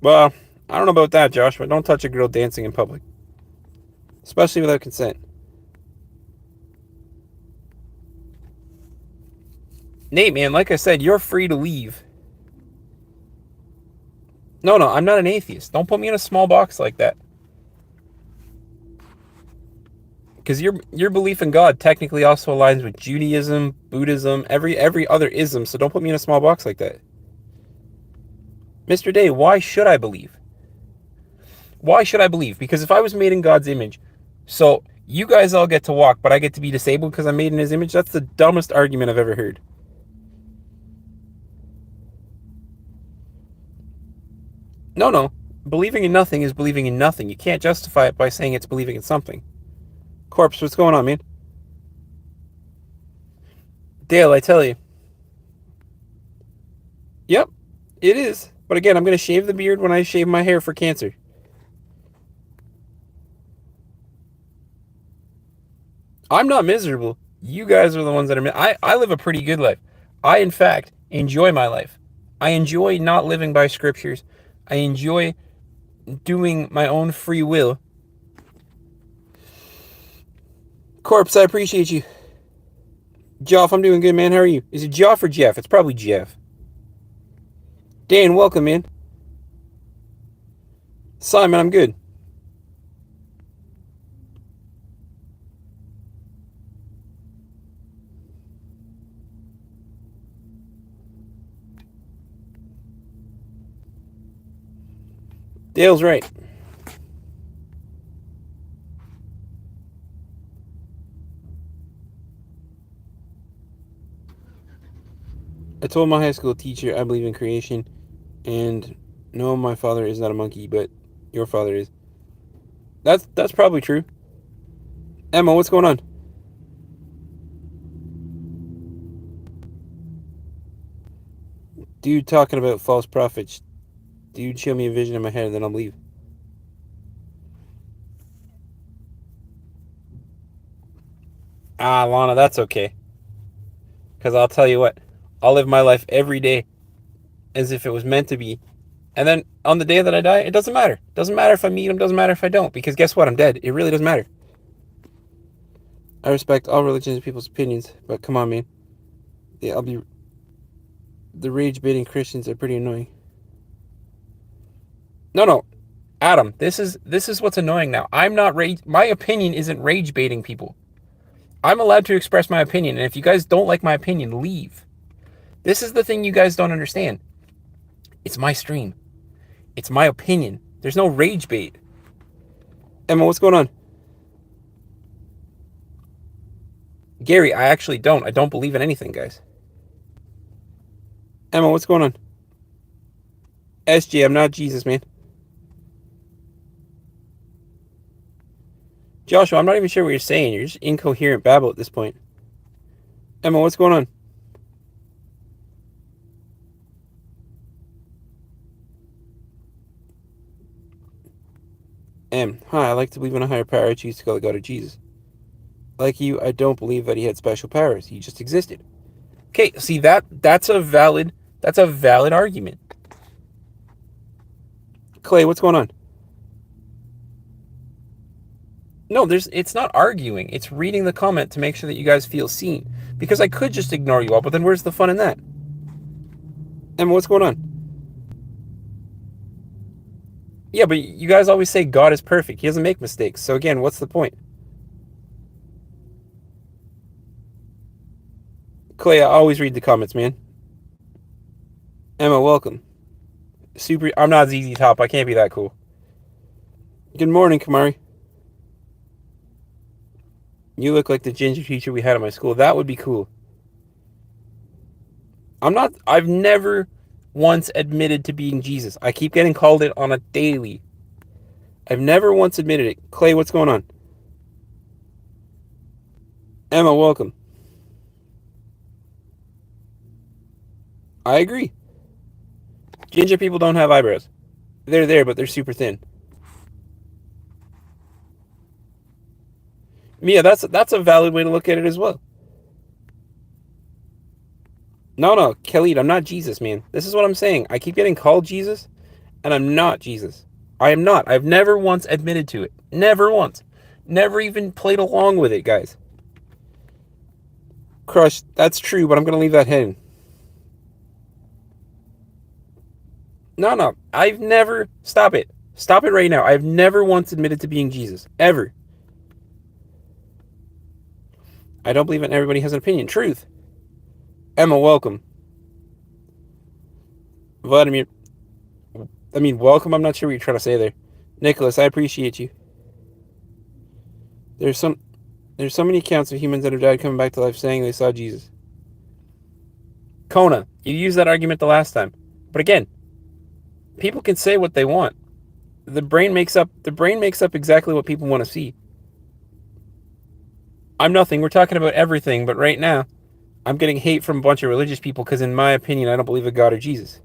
Well, I don't know about that, Josh, but don't touch a girl dancing in public, especially without consent. Nate, man, like I said, you're free to leave. No, I'm not an atheist. Don't put me in a small box like that. Because your belief in God technically also aligns with Judaism, Buddhism, every other ism. So don't put me in a small box like that, Mr. Day. Why should I believe? Why should I believe? Because if I was made in God's image, so you guys all get to walk, but I get to be disabled because I'm made in His image. That's the dumbest argument I've ever heard. No. Believing in nothing is believing in nothing. You can't justify it by saying it's believing in something. Corpse, what's going on, man? Dale, I tell you. Yep, it is. But again, I'm going to shave the beard when I shave my hair for cancer. I'm not miserable. You guys are the ones that are. I live a pretty good life. I, in fact, enjoy my life. I enjoy not living by scriptures. I enjoy doing my own free will. Corpse, I appreciate you. Joff, I'm doing good, man. How are you? Is it Joff or Jeff? It's probably Jeff. Dan, welcome, man. Simon, I'm good. Dale's right. I told my high school teacher I believe in creation, and no, my father is not a monkey, but your father is. That's probably true. Emma, what's going on? Dude talking about false prophets. Dude, show me a vision in my head, and then I'll leave. Ah, Lana, that's okay. Because I'll tell you what, I'll live my life every day as if it was meant to be. And then on the day that I die, it doesn't matter. It doesn't matter if I meet him, doesn't matter if I don't. Because guess what? I'm dead. It really doesn't matter. I respect all religions and people's opinions, but come on, man. Yeah, the rage-baiting Christians are pretty annoying. No. Adam, this is what's annoying now. I'm not rage. My opinion isn't rage baiting people. I'm allowed to express my opinion, and if you guys don't like my opinion, leave. This is the thing you guys don't understand. It's my stream. It's my opinion. There's no rage bait. Emma, what's going on? Gary, I actually don't. I don't believe in anything, guys. Emma, what's going on? SJ, I'm not Jesus, man. Joshua, I'm not even sure what you're saying. You're just incoherent babble at this point. Emma, what's going on? Hi, I like to believe in a higher power. I choose to call the God of Jesus. Like you, I don't believe that he had special powers. He just existed. Okay, see that's a valid argument. Clay, what's going on? No, it's not arguing. It's reading the comment to make sure that you guys feel seen. Because I could just ignore you all, but then where's the fun in that? Emma, what's going on? Yeah, but you guys always say God is perfect. He doesn't make mistakes. So again, what's the point? Clay, I always read the comments, man. Emma, welcome. I'm not ZZ Top. I can't be that cool. Good morning, Kamari. You look like the ginger teacher we had at my school. That would be cool. I've never once admitted to being Jesus. I keep getting called it on a daily. I've never once admitted it. Clay, what's going on? Emma, welcome. I agree. Ginger people don't have eyebrows. They're there, but they're super thin. Mia, that's a valid way to look at it as well. No, Khalid, I'm not Jesus, man. This is what I'm saying. I keep getting called Jesus, And I'm not Jesus. I am not. I've never once admitted to it. Never once. Never even played along with it, guys. Crush, that's true, but I'm going to leave that hidden. No. I've never... Stop it. Stop it right now. I've never once admitted to being Jesus. Ever. I don't believe it. Everybody has an opinion. Truth. Emma, welcome. Vladimir... welcome. I'm not sure what you're trying to say there. Nicholas, I appreciate you. There's so many accounts of humans that have died coming back to life saying they saw Jesus. Kona, you used that argument the last time. But again, people can say what they want. The brain makes up exactly what people want to see. I'm nothing. We're talking about everything, but right now, I'm getting hate from a bunch of religious people because, in my opinion, I don't believe in God or Jesus.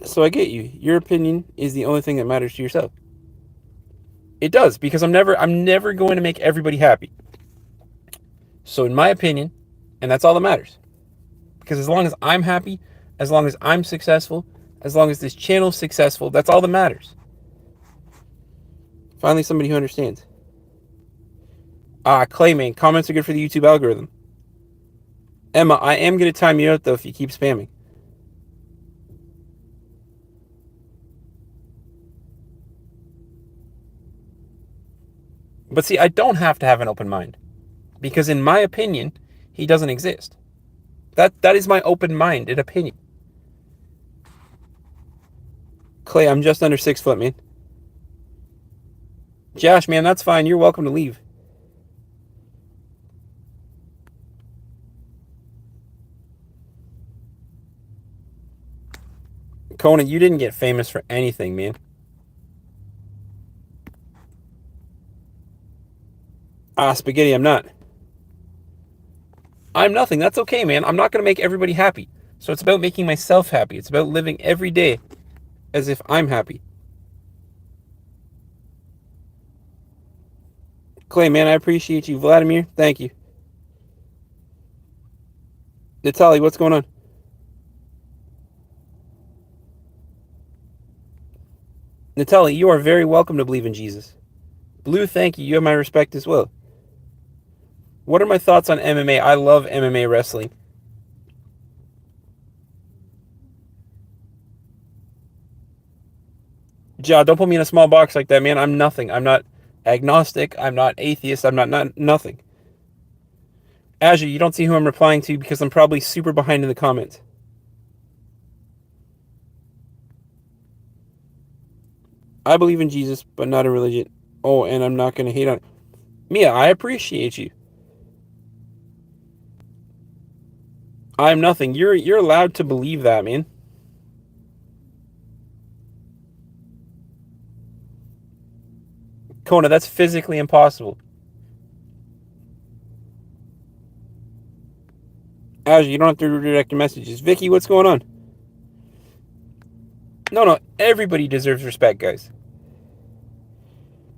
So I get you. Your opinion is the only thing that matters to yourself. It does, because I'm never going to make everybody happy. So in my opinion, and that's all that matters. Because as long as I'm happy, as long as I'm successful, as long as this channel's successful, that's all that matters. Finally, somebody who understands. Clayman, comments are good for the YouTube algorithm. Emma, I am going to time you out, though, if you keep spamming. But see, I don't have to have an open mind. Because in my opinion, he doesn't exist. That is my open-minded opinion. Clay, I'm just under 6 foot, man. Josh, man, that's fine. You're welcome to leave. Conan, you didn't get famous for anything, man. Spaghetti, I'm not. I'm nothing. That's okay, man. I'm not going to make everybody happy. So it's about making myself happy. It's about living every day as if I'm happy. Clay, man, I appreciate you. Vladimir, thank you. Natalie, what's going on? Natalie, you are very welcome to believe in Jesus. Blue, thank you. You have my respect as well. What are my thoughts on MMA? I love MMA wrestling. Ja, don't put me in a small box like that, man. I'm nothing. I'm not agnostic. I'm not atheist. I'm not nothing. Azure, you don't see who I'm replying to because I'm probably super behind in the comments. I believe in Jesus, but not a religion. Oh, and I'm not going to hate on it. Mia, I appreciate you. I'm nothing. You're allowed to believe that, man. Kona, that's physically impossible. Azure, you don't have to redirect your messages. Vicky, what's going on? No, everybody deserves respect, guys.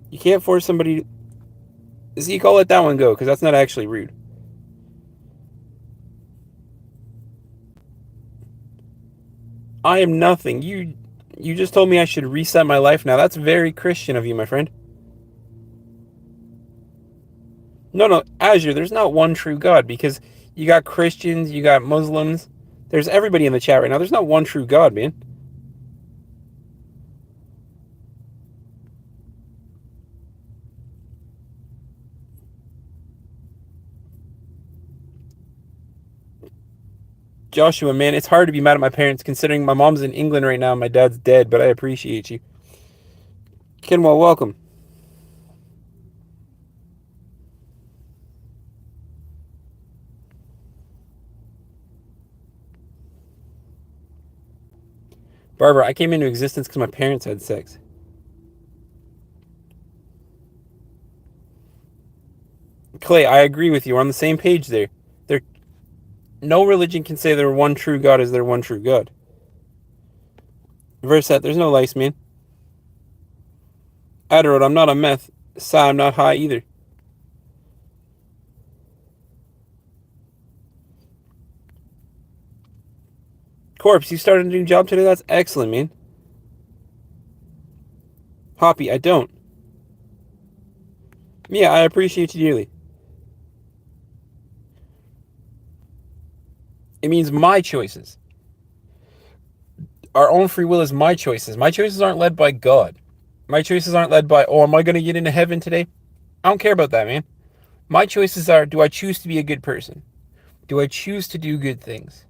You can't force somebody to... Zeke, I'll let that one go, because that's not actually rude. I am nothing. You just told me I should reset my life now. That's very Christian of you, my friend. No, Azure, there's not one true God, because you got Christians, you got Muslims. There's everybody in the chat right now. There's not one true God, man. Joshua, man, it's hard to be mad at my parents considering my mom's in England right now and my dad's dead, but I appreciate you. Kenwell, welcome. Barbara, I came into existence because my parents had sex. Clay, I agree with you. We're on the same page there. No religion can say their one true God is their one true God. Verset, there's no lice, man. Adderall, I'm not a meth. Sa, I'm not high either. Corpse, you started a new job today? That's excellent, man. Hoppy, I don't. Mia, I appreciate you dearly. It means my choices. Our own free will is my choices. My choices aren't led by God. My choices aren't led by, oh, am I going to get into heaven today? I don't care about that, man. My choices are, do I choose to be a good person? Do I choose to do good things?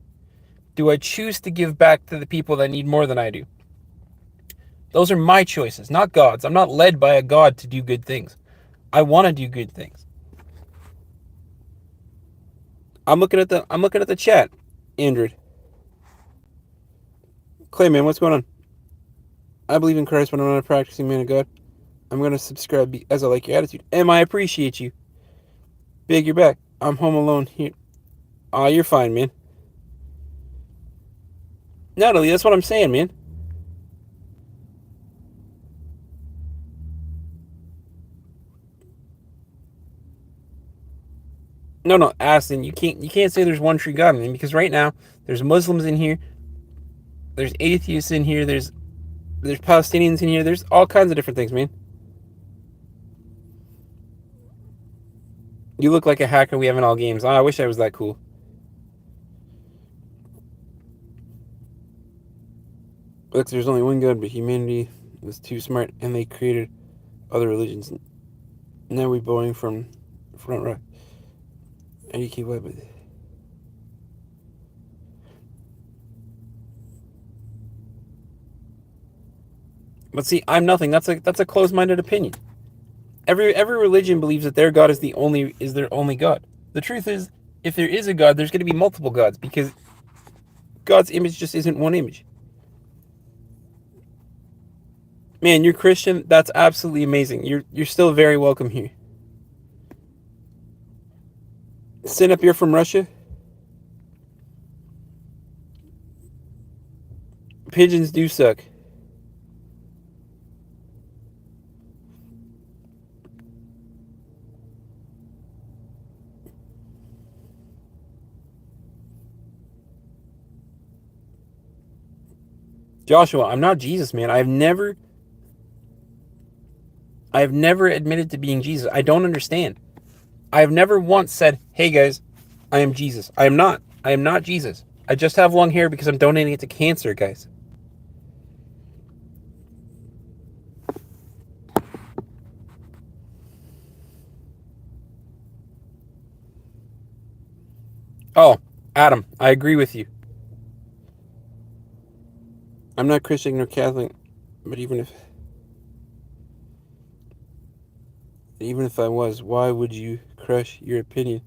Do I choose to give back to the people that need more than I do? Those are my choices, not God's. I'm not led by a God to do good things. I want to do good things. I'm looking at the chat, Andrew. Clayman, what's going on? I believe in Christ, but I'm not a practicing man of God. I'm going to subscribe as I like your attitude. Em, I appreciate you. Big, you're back. I'm home alone here. Aw, you're fine, man. Natalie, that's what I'm saying, man. No, Aston, you can't say there's one true God, man, because right now there's Muslims in here, there's atheists in here, there's Palestinians in here, there's all kinds of different things, man. You look like a hacker we have in all games. Oh, I wish I was that cool. Look, there's only one God, but humanity was too smart, and they created other religions. Now we're going from front row. And you keep up with it. But see, I'm nothing. That's a closed-minded opinion. Every religion believes that their God is their only God. The truth is, if there is a God, there's going to be multiple gods because God's image just isn't one image. Man, you're Christian. That's absolutely amazing. You're still very welcome here. Sin up here from Russia. Pigeons do suck. Joshua, I'm not Jesus, man. I've never admitted to being Jesus. I don't understand. I have never once said, hey guys, I am Jesus. I am not. I am not Jesus. I just have long hair because I'm donating it to cancer, guys. Oh, Adam, I agree with you. I'm not Christian nor Catholic, but even if I was, why would you crush your opinion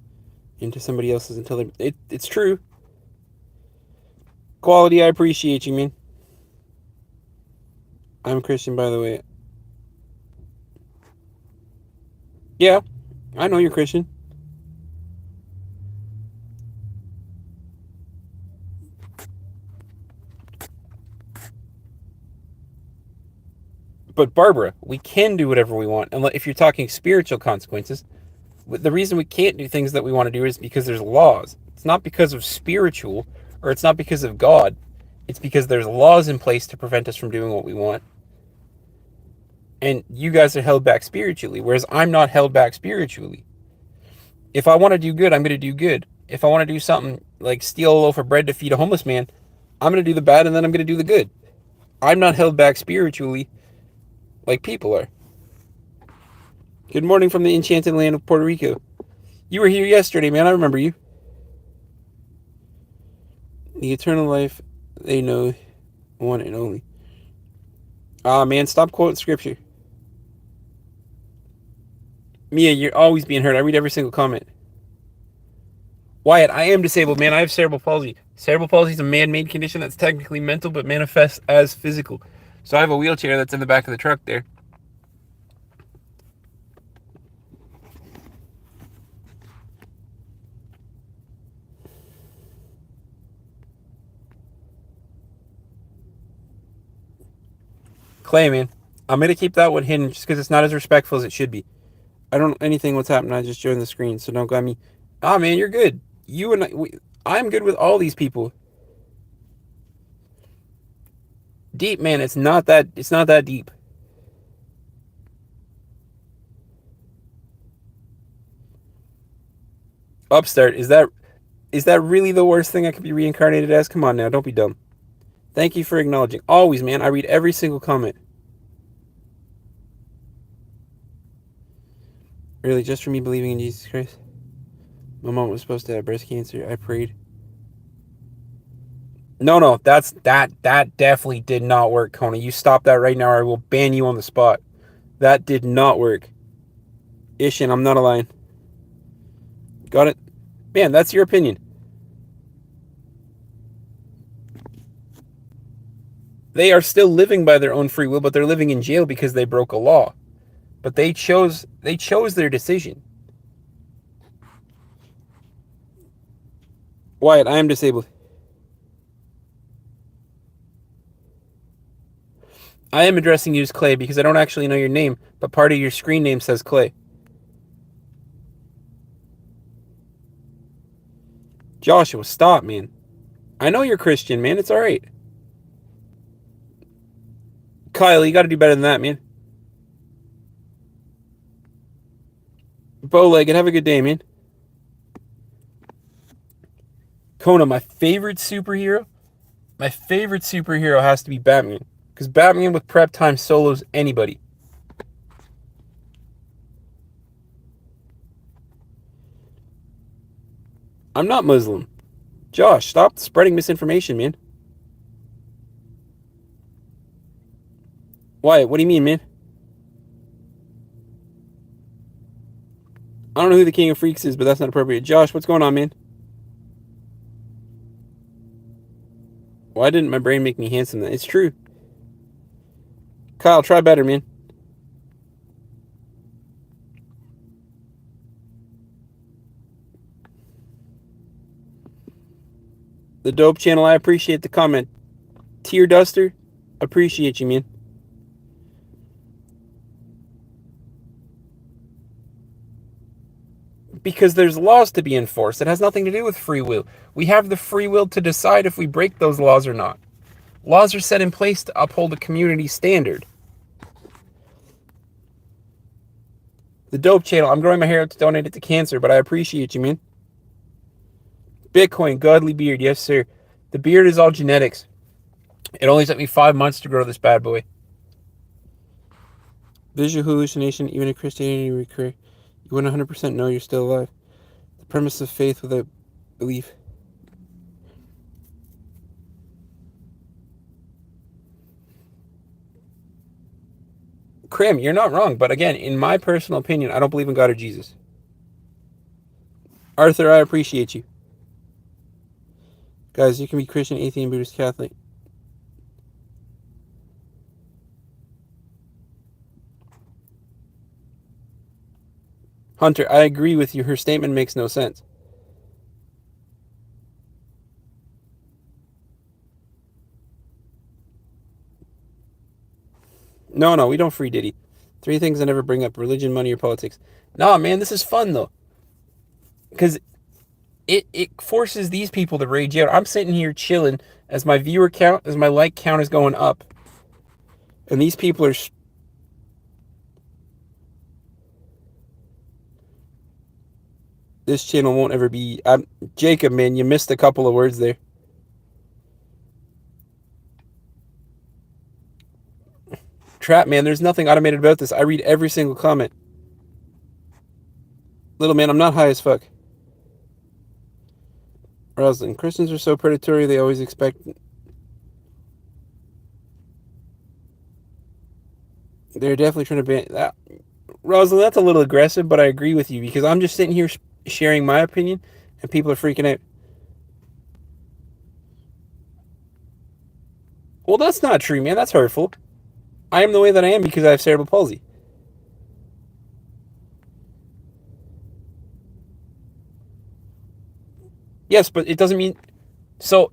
into somebody else's until it's true. Quality, I appreciate you, man. I'm Christian, by the way. Yeah, I know you're Christian. But Barbara, we can do whatever we want. And if you're talking spiritual consequences, the reason we can't do things that we want to do is because there's laws. It's not because of spiritual, or it's not because of God. It's because there's laws in place to prevent us from doing what we want. And you guys are held back spiritually, whereas I'm not held back spiritually. If I want to do good, I'm going to do good. If I want to do something like steal a loaf of bread to feed a homeless man, I'm going to do the bad and then I'm going to do the good. I'm not held back spiritually like people are. Good morning from the enchanted land of Puerto Rico. You were here yesterday, man. I remember you. The eternal life, they know one and only. Ah, man, stop quoting scripture. Mia, you're always being heard. I read every single comment. Wyatt, I am disabled, man. I have cerebral palsy. Cerebral palsy is a man-made condition that's technically mental but manifests as physical. So I have a wheelchair that's in the back of the truck there. Clay, man, I'm going to keep that one hidden just because it's not as respectful as it should be. I don't know anything what's happening. I just joined the screen, so don't grab me. Ah, man, you're good. You and I'm good with all these people. Deep, man. It's not that deep. Upstart, is that really the worst thing I could be reincarnated as? Come on now, don't be dumb. Thank you for acknowledging. Always, man. I read every single comment. Really, just for me believing in Jesus Christ? My mom was supposed to have breast cancer. I prayed. No, that definitely did not work, Kona. You stop that right now or I will ban you on the spot. That did not work. Ishin, I'm not a lion. Got it? Man, that's your opinion. They are still living by their own free will, but they're living in jail because they broke a law. But they chose their decision. Wyatt, I am disabled. I am addressing you as Clay because I don't actually know your name, but part of your screen name says Clay. Joshua, stop, man. I know you're Christian, man. It's all right. Kyle, you got to do better than that, man. Bowlegged, have a good day, man. Kona, my favorite superhero has to be Batman. Because Batman with prep time solos anybody. I'm not Muslim. Josh, stop spreading misinformation, man. Wyatt, what do you mean, man? I don't know who the King of Freaks is, but that's not appropriate. Josh, what's going on, man? Why didn't my brain make me handsome then? It's true. Kyle, try better, man. The Dope Channel, I appreciate the comment. Tear Duster, appreciate you, man. Because there's laws to be enforced. It has nothing to do with free will. We have the free will to decide if we break those laws or not. Laws are set in place to uphold a community standard. The Dope Channel, I'm growing my hair out to donate it to cancer, but I appreciate you, man. Bitcoin, godly beard, yes, sir. The beard is all genetics. It only took me 5 months to grow this bad boy. Visual hallucination, even in Christianity, recur. You wouldn't 100% know you're still alive. The premise of faith without belief. Krim, you're not wrong, but again, in my personal opinion, I don't believe in God or Jesus. Arthur, I appreciate you. Guys, you can be Christian, atheist, Buddhist, Catholic. Hunter, I agree with you. Her statement makes no sense. No, we don't free Diddy. 3 things I never bring up: religion, money, or politics. Nah, man, this is fun, though. Because it forces these people to rage out. I'm sitting here chilling as my viewer count, as my like count is going up. And these people are... This channel won't ever be... Jacob, man, you missed a couple of words there. Trap, man, there's nothing automated about this. I read every single comment. Little man, I'm not high as fuck. Roslyn, Christians are so predatory, they always expect... They're definitely trying to ban... that. Rosalind, that's a little aggressive, but I agree with you because I'm just sitting here sharing my opinion and people are freaking out. Well, that's not true, man. That's hurtful. I am the way that I am because I have cerebral palsy. Yes, but it doesn't mean... So,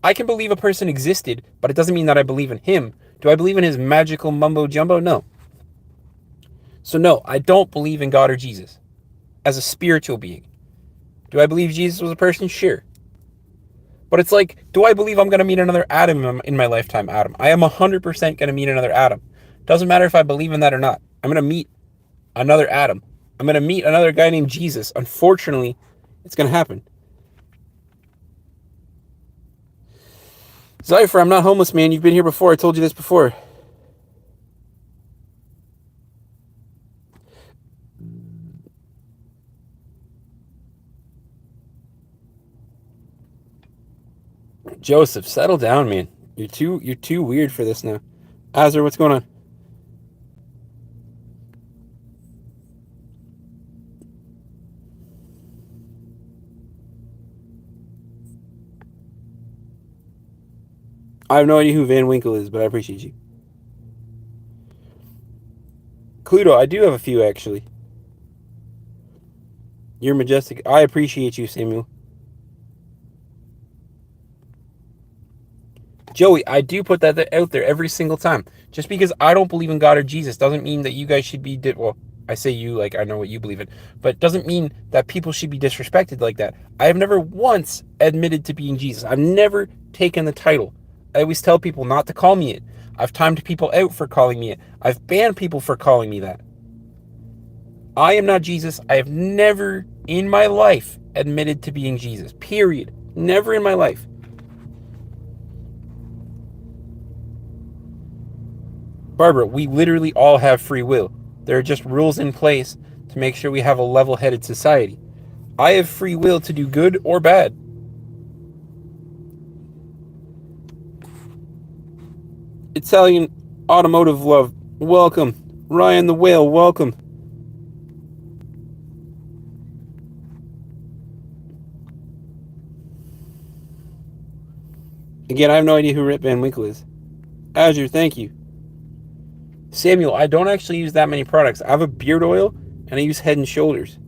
I can believe a person existed, but it doesn't mean that I believe in him. Do I believe in his magical mumbo-jumbo? No. So no, I don't believe in God or Jesus as a spiritual being. Do I believe Jesus was a person? Sure. But it's like, do I believe I'm going to meet another Adam in my lifetime? Adam. I am 100% going to meet another Adam. Doesn't matter if I believe in that or not. I'm going to meet another Adam. I'm going to meet another guy named Jesus. Unfortunately, it's going to happen. Zypher, I'm not homeless, man. You've been here before. I told you this before. Joseph, settle down, man. You're too weird for this now. Azur, what's going on? I have no idea who Van Winkle is, but I appreciate you. Cluedo, I do have a few, actually. You're majestic. I appreciate you, Samuel. Joey, I do put that out there every single time. Just because I don't believe in God or Jesus doesn't mean that you guys should be... Well, I say you like I know what you believe in. But it doesn't mean that people should be disrespected like that. I have never once admitted to being Jesus. I've never taken the title. I always tell people not to call me it. I've timed people out for calling me it. I've banned people for calling me that. I am not Jesus. I have never in my life admitted to being Jesus. Period. Never in my life. Barbara, we literally all have free will. There are just rules in place to make sure we have a level-headed society. I have free will to do good or bad. Italian Automotive Love, welcome. Ryan the Whale, welcome. Again, I have no idea who Rip Van Winkle is. Azure, thank you. Samuel, I don't actually use that many products. I have a beard oil, and I use Head and Shoulders.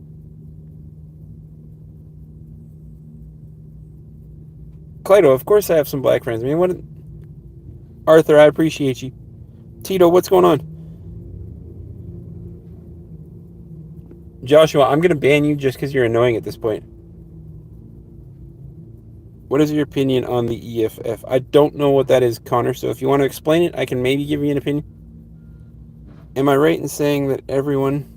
Clydo, of course I have some black friends. I mean, what... Arthur, I appreciate you. Tito, what's going on? Joshua, I'm going to ban you just because you're annoying at this point. What is your opinion on the EFF? I don't know what that is, Connor, so if you want to explain it, I can maybe give you an opinion. Am I right in saying that everyone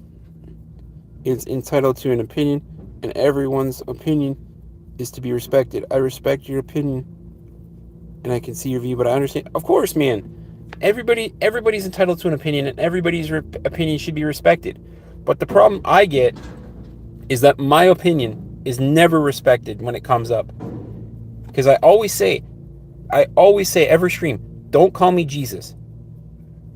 is entitled to an opinion, and everyone's opinion is to be respected? I respect your opinion, and I can see your view, but I understand. Of course, man. Everybody's entitled to an opinion, and everybody's opinion should be respected. But the problem I get is that my opinion is never respected when it comes up. Because I always say every stream, don't call me Jesus.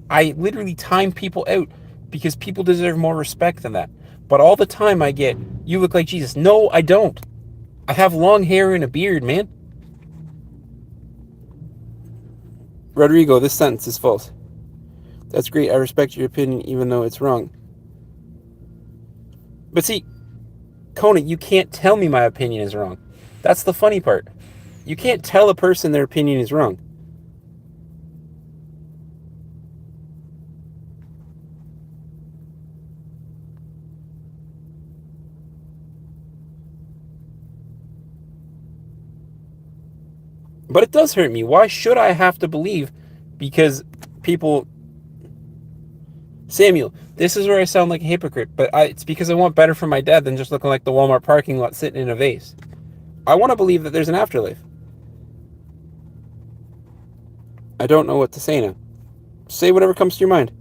I literally time people out because people deserve more respect than that. But all the time I get, you look like Jesus. No, I don't. I have long hair and a beard, man. Rodrigo, this sentence is false. That's great. I respect your opinion even though it's wrong. But see, Conan, you can't tell me my opinion is wrong. That's the funny part. You can't tell a person their opinion is wrong. But it does hurt me. Why should I have to believe? Because people... Samuel, this is where I sound like a hypocrite, but it's because I want better for my dad than just looking like the Walmart parking lot sitting in a vase. I want to believe that there's an afterlife. I don't know what to say now. Say whatever comes to your mind.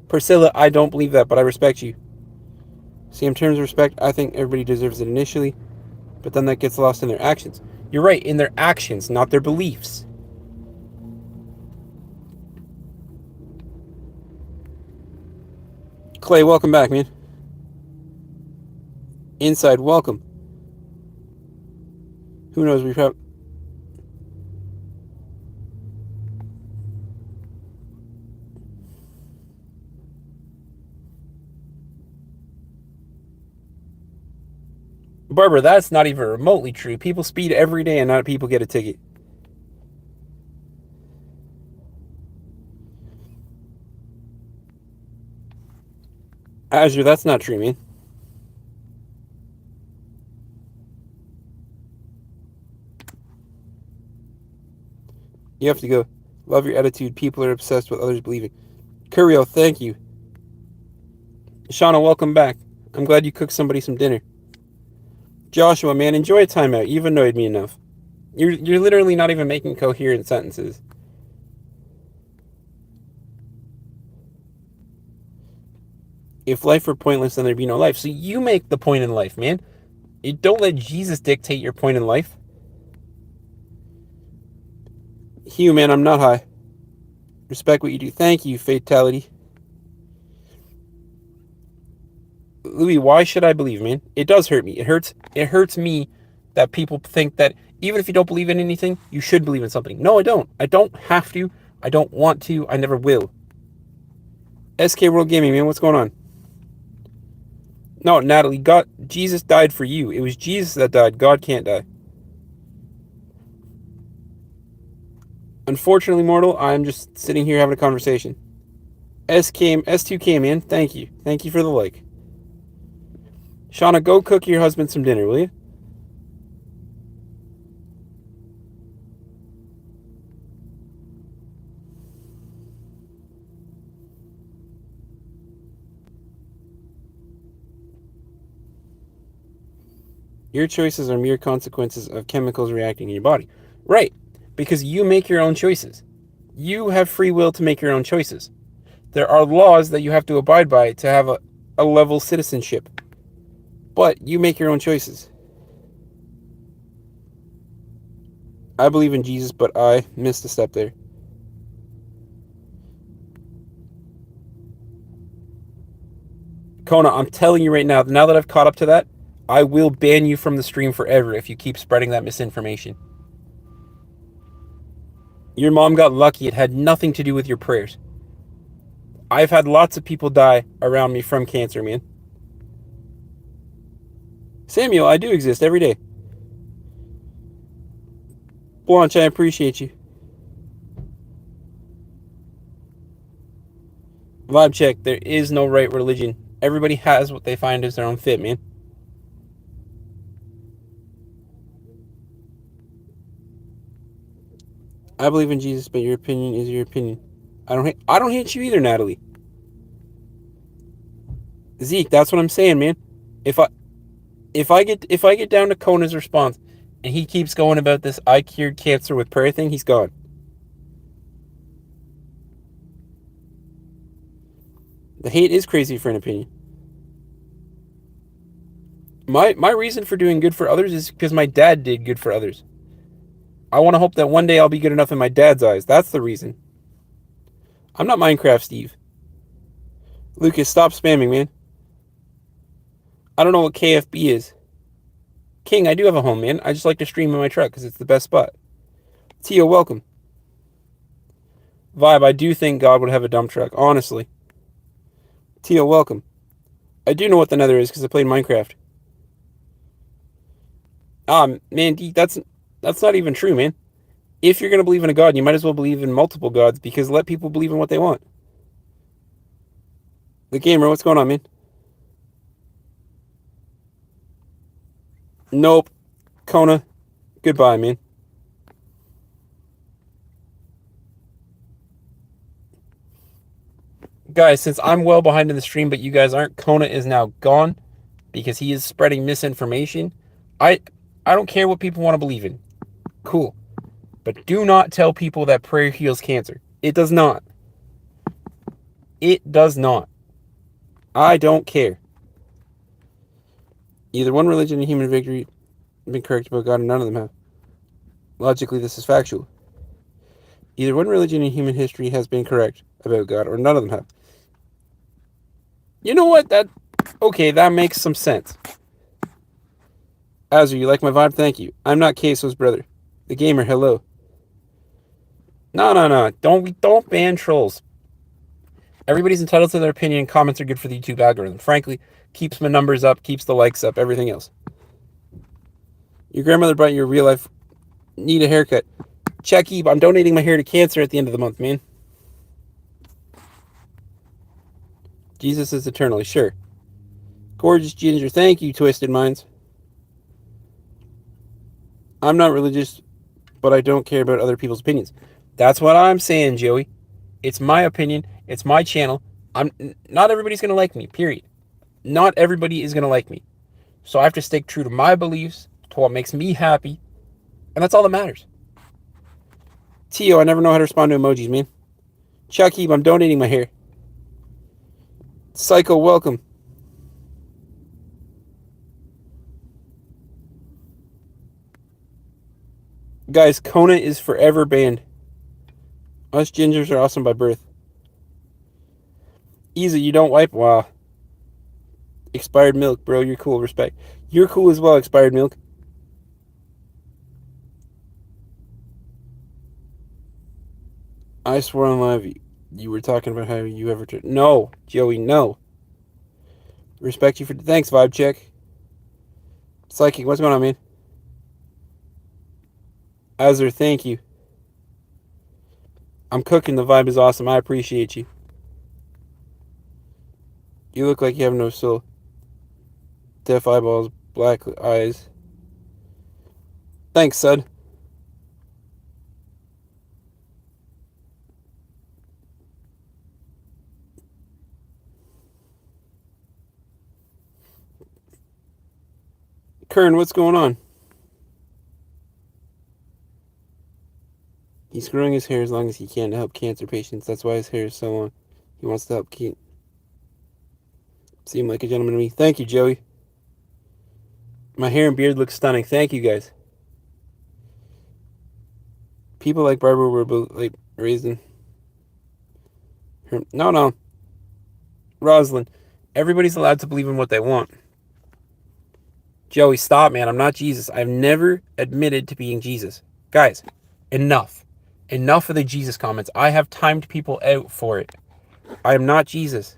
Priscilla, I don't believe that, but I respect you. See, in terms of respect, I think everybody deserves it initially, but then that gets lost in their actions. You're right, in their actions, not their beliefs. Clay, welcome back, man. Inside, welcome. Who knows, we probably... Barbara, that's not even remotely true. People speed every day and not people get a ticket. Azure, that's not true, man. You have to go. Love your attitude. People are obsessed with others believing. Curio, thank you. Shauna, welcome back. I'm glad you cooked somebody some dinner. Joshua, man, enjoy a timeout. You've annoyed me enough. You're literally not even making coherent sentences. If life were pointless, then there'd be no life. So you make the point in life, man. You don't let Jesus dictate your point in life. Hugh, man, I'm not high. Respect what you do. Thank you, Fatality. Louis, why should I believe, man? It does hurt me. It hurts me that people think that even if you don't believe in anything, you should believe in something. No, I don't. I don't have to. I don't want to. I never will. SK World Gaming, man, what's going on? No, Natalie, Jesus died for you. It was Jesus that died. God can't die. Unfortunately, mortal, I'm just sitting here having a conversation. S2K, man, thank you. Thank you for the like. Shauna, go cook your husband some dinner, will you? Your choices are mere consequences of chemicals reacting in your body. Right, because you make your own choices. You have free will to make your own choices. There are laws that you have to abide by to have a level citizenship. But you make your own choices. I believe in Jesus, but I missed a step there. Kona, I'm telling you right now that I've caught up to that, I will ban you from the stream forever if you keep spreading that misinformation. Your mom got lucky. It had nothing to do with your prayers. I've had lots of people die around me from cancer, man. Samuel, I do exist every day. Blanche, I appreciate you. Vibe check, there is no right religion. Everybody has what they find as their own fit, man. I believe in Jesus, but your opinion is your opinion. I don't hate you either, Natalie. Zeke, that's what I'm saying, man. If I get down to Kona's response and he keeps going about this I cured cancer with prayer thing, he's gone. The hate is crazy for an opinion. My reason for doing good for others is because my dad did good for others. I want to hope that one day I'll be good enough in my dad's eyes. That's the reason. I'm not Minecraft Steve. Lucas, stop spamming, man. I don't know what KFB is. King, I do have a home, man. I just like to stream in my truck because it's the best spot. Tio, welcome. Vibe, I do think God would have a dump truck, honestly. Tio, welcome. I do know what the Nether is because I played Minecraft. Man, that's not even true, man. If you're going to believe in a god, you might as well believe in multiple gods because let people believe in what they want. The gamer, what's going on, man? Nope. Kona, goodbye, man. Guys, since I'm well behind in the stream, but you guys aren't, Kona is now gone because he is spreading misinformation. I don't care what people want to believe in. Cool. But do not tell people that prayer heals cancer. It does not. It does not. I don't care. Either one religion and human victory have been correct about God, and none of them have. Logically, this is factual. Either one religion in human history has been correct about God, or none of them have. You know what? Okay, that makes some sense. Azur, you like my vibe? Thank you. I'm not Queso's brother. The gamer, hello. No. Don't ban trolls. Everybody's entitled to their opinion. Comments are good for the YouTube algorithm. Frankly, keeps my numbers up, keeps the likes up, everything else. Your grandmother brought you a real life need a haircut. Checky, I'm donating my hair to cancer at the end of the month, man. Jesus is eternally sure. Gorgeous Ginger, thank you, Twisted Minds. I'm not religious, but I don't care about other people's opinions. That's what I'm saying, Joey. It's my opinion. It's my channel. I'm not everybody's gonna like me. Period. Not everybody is gonna like me. So I have to stick true to my beliefs, to what makes me happy, and that's all that matters. Tio, I never know how to respond to emojis, man. Chucky, I'm donating my hair. Psycho, welcome. Guys, Kona is forever banned. Us gingers are awesome by birth. Easy, you don't wipe? Wow. Expired milk, bro. You're cool. Respect. You're cool as well, expired milk. I swear on live, you were talking about how you ever... No, Joey, no. Respect you for... Thanks, vibe check. Psychic, what's going on, man? Azur, thank you. I'm cooking. The vibe is awesome. I appreciate you. You look like you have no soul. Deaf eyeballs, black eyes. Thanks, Sud. Kern, what's going on? He's growing his hair as long as he can to help cancer patients. That's why his hair is so long. He wants to help keep... Seem like a gentleman to me. Thank you, Joey. My hair and beard look stunning. Thank you, guys. People like Barbara were like raised in... No. Rosalind. Everybody's allowed to believe in what they want. Joey, stop, man. I'm not Jesus. I've never admitted to being Jesus. Guys, enough. Enough of the Jesus comments. I have timed people out for it. I am not Jesus.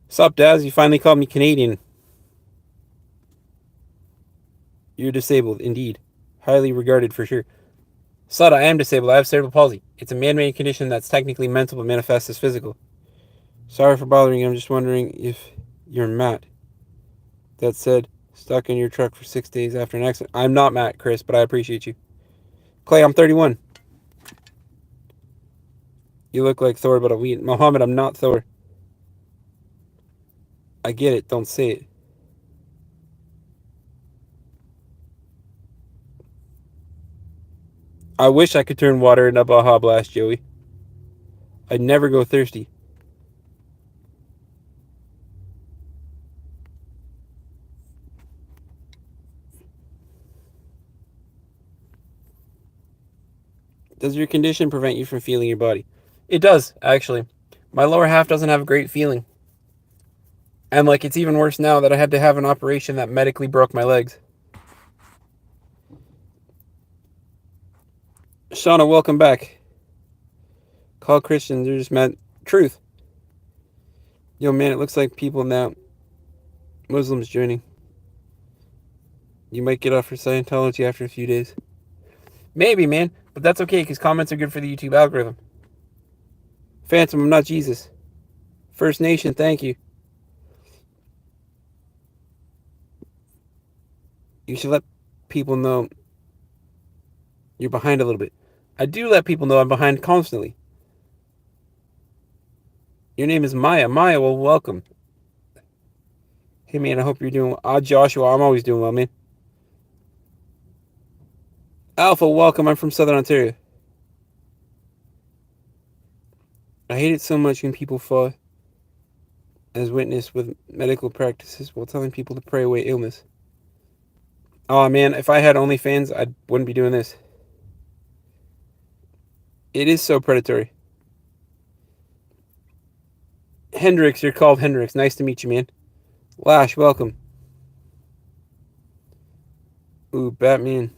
Sup, Daz? You finally called me Canadian. You're disabled, indeed. Highly regarded for sure. Sud, I am disabled. I have cerebral palsy. It's a man-made condition that's technically mental but manifests as physical. Sorry for bothering you. I'm just wondering if you're Matt. That said, stuck in your truck for 6 days after an accident. I'm not Matt, Chris, but I appreciate you. Clay, I'm 31. You look like Thor, but a weed. Mohammed, I'm not Thor. I get it. Don't say it. I wish I could turn water into Baja Blast, Joey. I'd never go thirsty. Does your condition prevent you from feeling your body? It does, actually. My lower half doesn't have a great feeling. And, like, it's even worse now that I had to have an operation that medically broke my legs. Shauna, welcome back. Call Christians, they're just mad. Truth. Yo, man, it looks like people now. Muslims joining. You might get off for Scientology after a few days. Maybe, man. But that's okay, because comments are good for the YouTube algorithm. Phantom, I'm not Jesus. First Nation, thank you. You should let people know you're behind a little bit. I do let people know I'm behind constantly. Your name is Maya. Maya, well, welcome. Hey, man, I hope you're doing well. Joshua, I'm always doing well, man. Alpha, welcome. I'm from Southern Ontario. I hate it so much when people fall as witness with medical practices while telling people to pray away illness. Oh, man, if I had OnlyFans, I wouldn't be doing this. It is so predatory. Hendrix, you're called Hendrix. Nice to meet you, man. Lash, welcome. Ooh, Batman.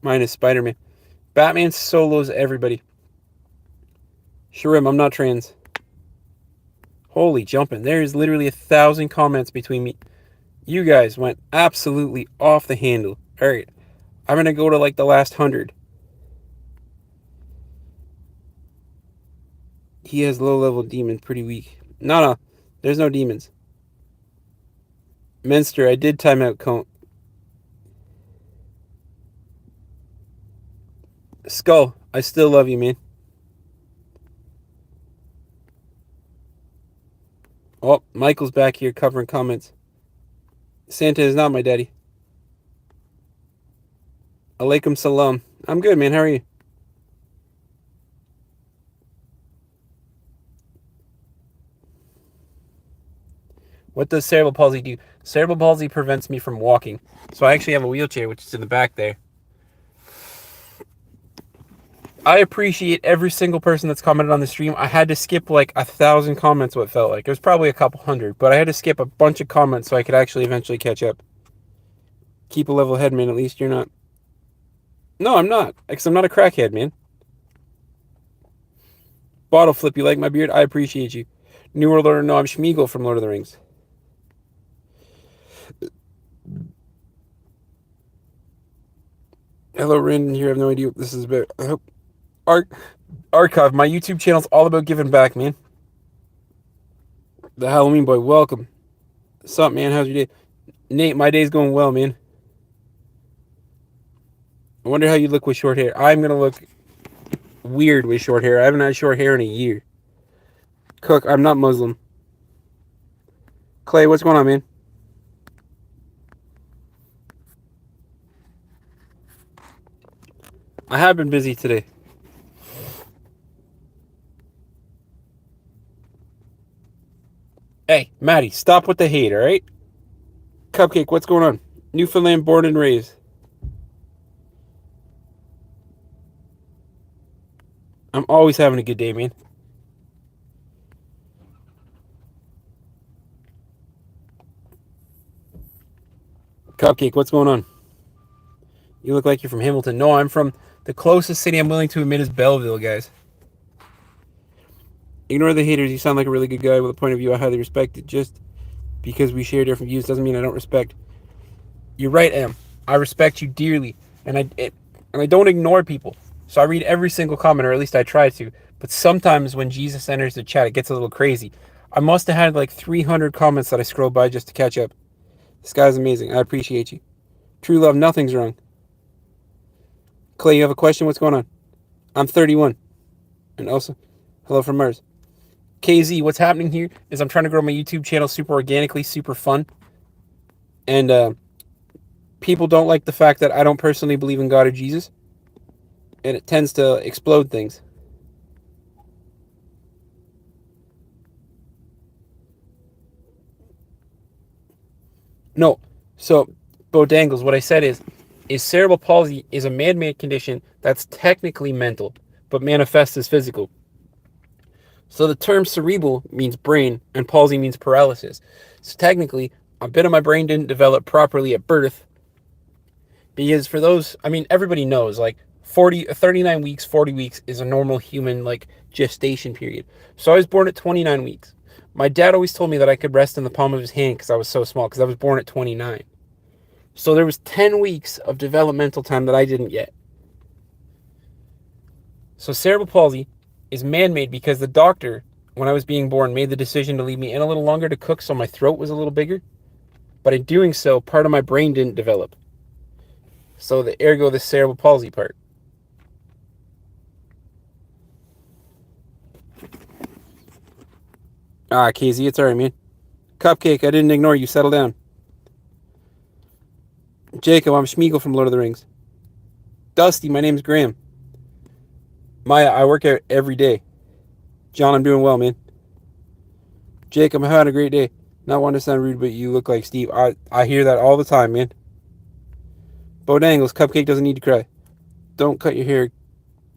Mine is Spider-Man. Batman solos everybody. Shrim, I'm not trans. Holy jumping. There's literally 1,000 comments between me. You guys went absolutely off the handle. Alright. I'm going to go to like the last 100. He has low-level demon. Pretty weak. No. There's no demons. Menster, I did time out Skull, I still love you, man. Oh, Michael's back here covering comments. Santa is not my daddy. Alaikum salam. I'm good, man. How are you? What does cerebral palsy do? Cerebral palsy prevents me from walking. So I actually have a wheelchair, which is in the back there. I appreciate every single person that's commented on the stream. I had to skip like 1,000 comments, what felt like. It was probably a couple hundred, but I had to skip a bunch of comments so I could actually eventually catch up. Keep a level head, man. At least you're not. No, I'm not. Because I'm not a crackhead, man. Bottle flip, you like my beard? I appreciate you. New World Order, no, I'm Schmeagol from Lord of the Rings. Hello, Randon here. I have no idea what this is about. I hope. Archive, my YouTube channel's all about giving back, man. The Halloween boy, welcome. What's up, man? How's your day? Nate, my day's going well, man. I wonder how you look with short hair. I'm going to look weird with short hair. I haven't had short hair in a year. Cook, I'm not Muslim. Clay, what's going on, man? I have been busy today. Hey, Maddie, stop with the hate, alright? Cupcake, what's going on? Newfoundland born and raised. I'm always having a good day, man. Cupcake, what's going on? You look like you're from Hamilton. No, I'm from the closest city I'm willing to admit is Belleville, guys. Ignore the haters. You sound like a really good guy with a point of view I highly respect. It just because we share different views doesn't mean I don't respect. You're right, Em. I respect you dearly, and I don't ignore people. So I read every single comment, or at least I try to. But sometimes when Jesus enters the chat, it gets a little crazy. I must have had like 300 comments that I scrolled by just to catch up. This guy's amazing. I appreciate you. True love, nothing's wrong. Clay, you have a question? What's going on? I'm 31. And also, hello from Mars. KZ, what's happening here is I'm trying to grow my YouTube channel super organically, super fun. And people don't like the fact that I don't personally believe in God or Jesus. And it tends to explode things. No. So, Bo Dangles, what I said is cerebral palsy is a man-made condition that's technically mental, but manifests as physical. So the term cerebral means brain, and palsy means paralysis. So technically, a bit of my brain didn't develop properly at birth, because for those, I mean, everybody knows, like 39 weeks, 40 weeks is a normal human, like, gestation period. So I was born at 29 weeks. My dad always told me that I could rest in the palm of his hand because I was so small, because I was born at 29. So there was 10 weeks of developmental time that I didn't get. So cerebral palsy is man-made because the doctor, when I was being born, made the decision to leave me in a little longer to cook so my throat was a little bigger. But in doing so, part of my brain didn't develop. So the ergo, the cerebral palsy part. Ah, KZ, it's alright, man. Cupcake, I didn't ignore you. Settle down. Jacob, I'm Schmeagol from Lord of the Rings. Dusty, my name's Graham. Maya, I work out every day. John, I'm doing well, man. Jacob, I'm having a great day. Not want to sound rude, but you look like Steve. I hear that all the time, man. Bo Dangles, Cupcake doesn't need to cry. Don't cut your hair.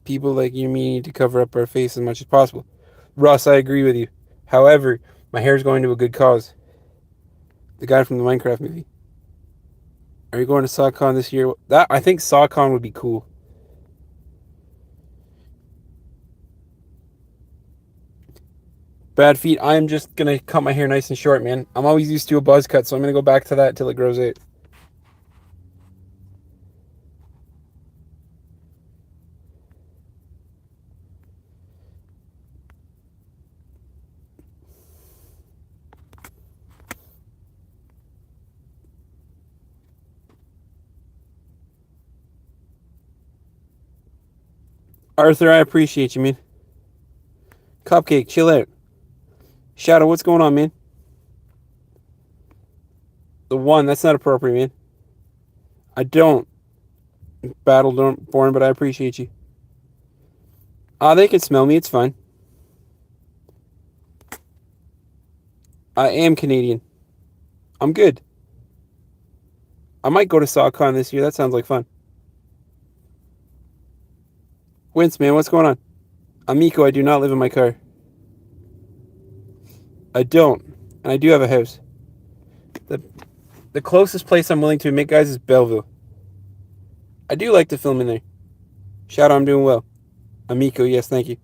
People like you and me need to cover up our face as much as possible. Russ, I agree with you. However, my hair's going to a good cause. The guy from the Minecraft movie. Are you going to SawCon this year? I think SawCon would be cool. Bad feet. I'm just gonna cut my hair nice and short, man. I'm always used to a buzz cut, so I'm gonna go back to that till it grows out. Arthur, I appreciate you, man. Cupcake, chill out. Shadow, what's going on, man? The one, that's not appropriate, man. I don't. Battle born, but I appreciate you. They can smell me, it's fine. I am Canadian. I'm good. I might go to SawCon this year, that sounds like fun. Wince, man, what's going on? Amico, I do not live in my car. I don't. And I do have a house. The closest place I'm willing to admit, guys, is Belleville. I do like to film in there. Shadow, I'm doing well. Amico, yes, thank you.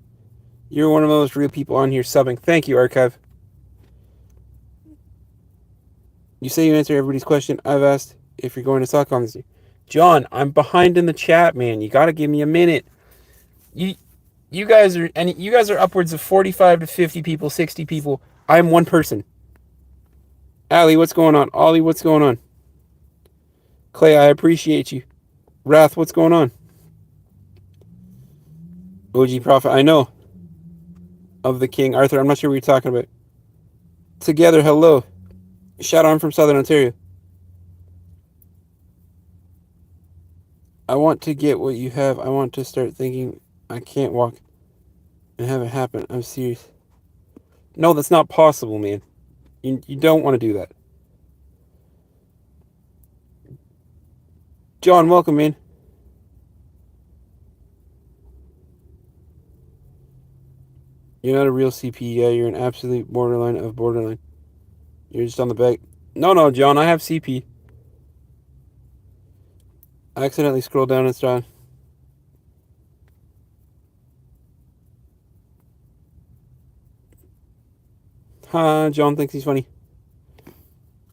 You're one of the most real people on here subbing. Thank you, Archive. You say you answer everybody's question. I've asked if you're going to SawCon this year. John, I'm behind in the chat, man. You gotta give me a minute. You guys are upwards of 45 to 50 people, 60 people. I'm one person. Allie, what's going on? Ollie, what's going on? Clay, I appreciate you. Wrath, what's going on? OG Prophet, I know. Of the King. Arthur, I'm not sure what you're talking about. Together, hello. Shadow, I'm from Southern Ontario. I want to get what you have. I want to start thinking I can't walk and have it happen. I'm serious. No, that's not possible, man. You don't want to do that. John, welcome, man. You're not a real CP. Yeah, you're an absolute borderline of borderline. You're just on the back. No, John, I have CP. I accidentally scrolled down and started. John thinks he's funny.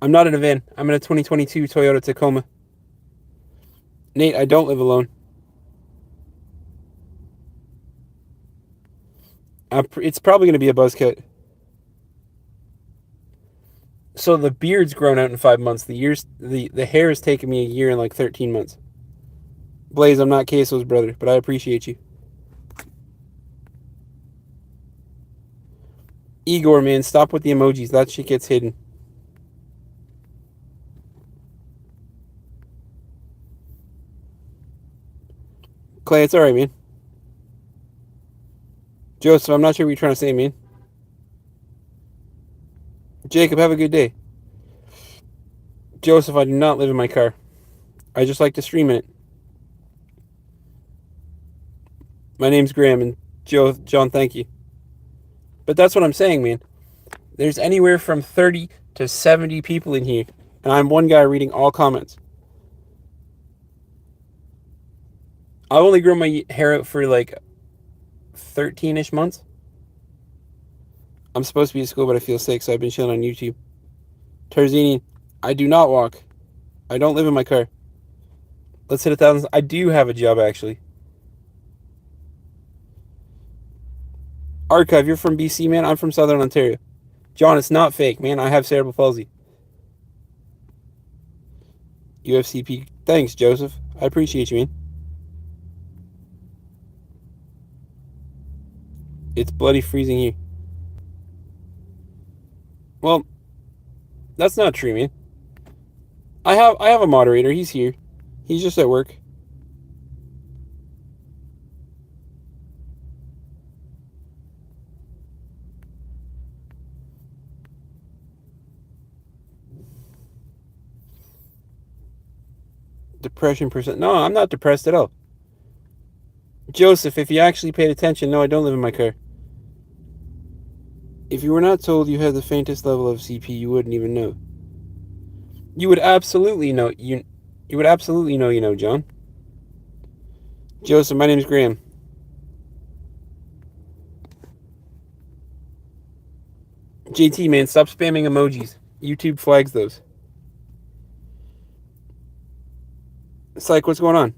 I'm not in a van. I'm in a 2022 Toyota Tacoma. Nate, I don't live alone. It's probably going to be a buzz cut. So the beard's grown out in 5 months. The hair has taken me a year and like 13 months. Blaze, I'm not Queso's brother, but I appreciate you. Igor, man, stop with the emojis. That shit gets hidden. Clay, it's alright, man. Joseph, I'm not sure what you're trying to say, man. Jacob, have a good day. Joseph, I do not live in my car. I just like to stream in it. My name's Graham, and John, thank you. But that's what I'm saying, man. There's anywhere from 30 to 70 people in here, and I'm one guy reading all comments. I've only grown my hair out for like 13-ish months. I'm supposed to be at school, but I feel sick, so I've been chilling on YouTube. Tarzini, I do not walk. I don't live in my car. Let's hit 1,000. I do have a job, actually. Archive, you're from BC, man. I'm from Southern Ontario. John, it's not fake, man. I have cerebral palsy. UFCP. Thanks, Joseph. I appreciate you, man. It's bloody freezing here. Well, that's not true, man. I have a moderator. He's here. He's just at work. Depression percent. No, I'm not depressed at all. Joseph, if you actually paid attention, no, I don't live in my car. If you were not told you had the faintest level of CP, you wouldn't even know. You would absolutely know. You would absolutely know, John. Joseph, my name's Graham. JT, man, stop spamming emojis. YouTube flags those. Psych, what's going on?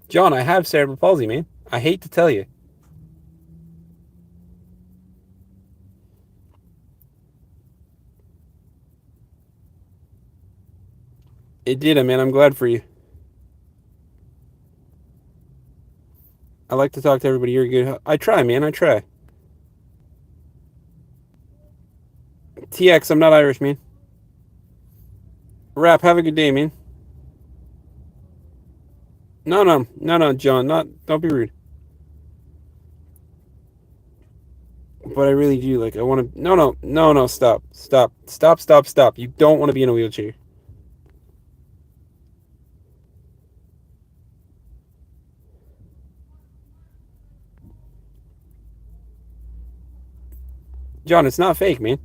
John, I have cerebral palsy, man. I hate to tell you. It did, man. I'm glad for you. I like to talk to everybody. You're a good. I try, man. I try. TX, I'm not Irish, man. Rap, have a good day, man. No, John. Don't be rude. But I really do. Like, I want to. No. Stop. You don't want to be in a wheelchair. John, it's not fake, man.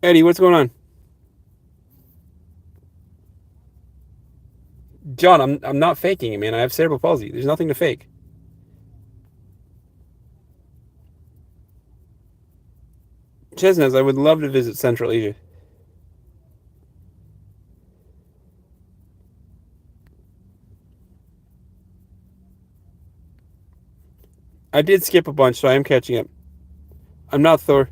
Eddie, what's going on? John, I'm not faking it, man. I have cerebral palsy. There's nothing to fake. Chesnez, I would love to visit Central Asia. I did skip a bunch, so I am catching up. I'm not Thor.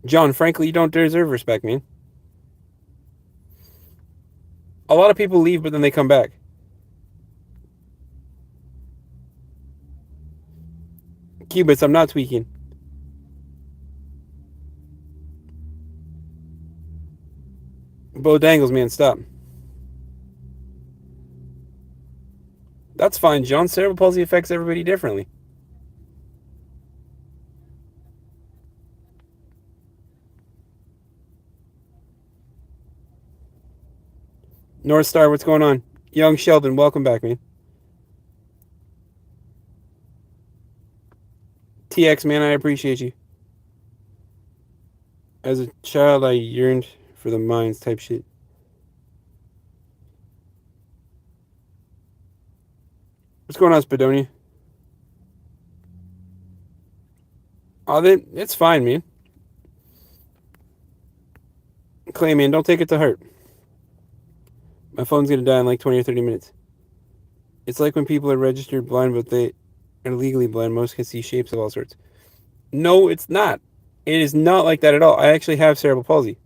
John, frankly, you don't deserve respect, man. A lot of people leave, but then they come back. Cubits, I'm not tweaking. Bo Dangles, man, stop. That's fine, John. Cerebral palsy affects everybody differently. North Star, what's going on? Young Sheldon, welcome back, man. TX, man, I appreciate you. As a child, I yearned for the mines type shit. What's going on, Spadonia? Oh, it's fine, man. Clay, man, don't take it to heart. My phone's gonna die in like 20 or 30 minutes. It's like when people are registered blind, but they are legally blind. Most can see shapes of all sorts. No, it's not. It is not like that at all. I actually have cerebral palsy.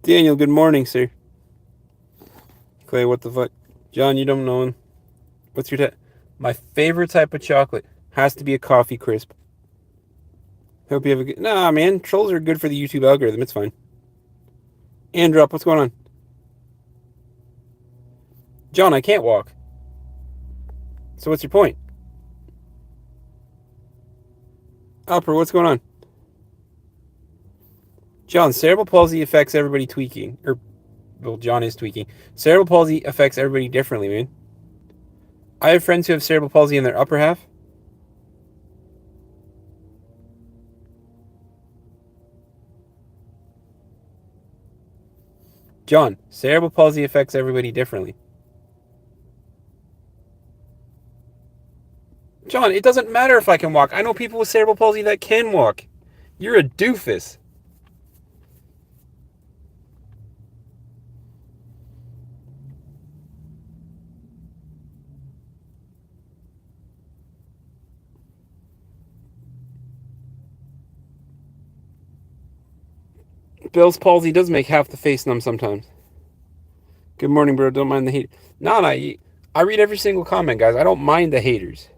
Daniel, good morning, sir. Clay, what the fuck? John, you don't know him. What's your type? My favorite type of chocolate has to be a coffee crisp. Hope you have a good. Nah, man. Trolls are good for the YouTube algorithm. It's fine. Androp, what's going on? John, I can't walk. So what's your point? Alper, what's going on? John, cerebral palsy affects everybody tweaking. Well, John is tweaking. Cerebral palsy affects everybody differently, man. I have friends who have cerebral palsy in their upper half. John, cerebral palsy affects everybody differently. John, it doesn't matter if I can walk. I know people with cerebral palsy that can walk. You're a doofus. Bill's palsy does make half the face numb sometimes. Good morning, bro. Don't mind the hate. No. I read every single comment, guys. I don't mind the haters.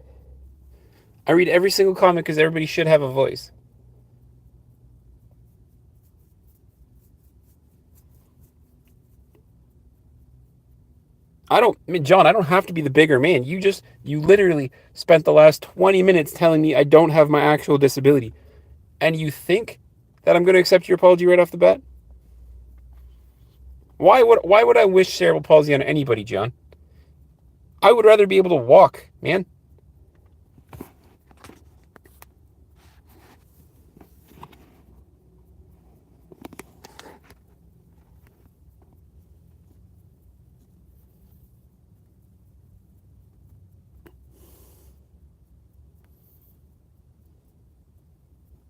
I read every single comment because everybody should have a voice. John, I don't have to be the bigger man. You literally spent the last 20 minutes telling me I don't have my actual disability. And you think that I'm going to accept your apology right off the bat? Why would I wish cerebral palsy on anybody, John? I would rather be able to walk, man.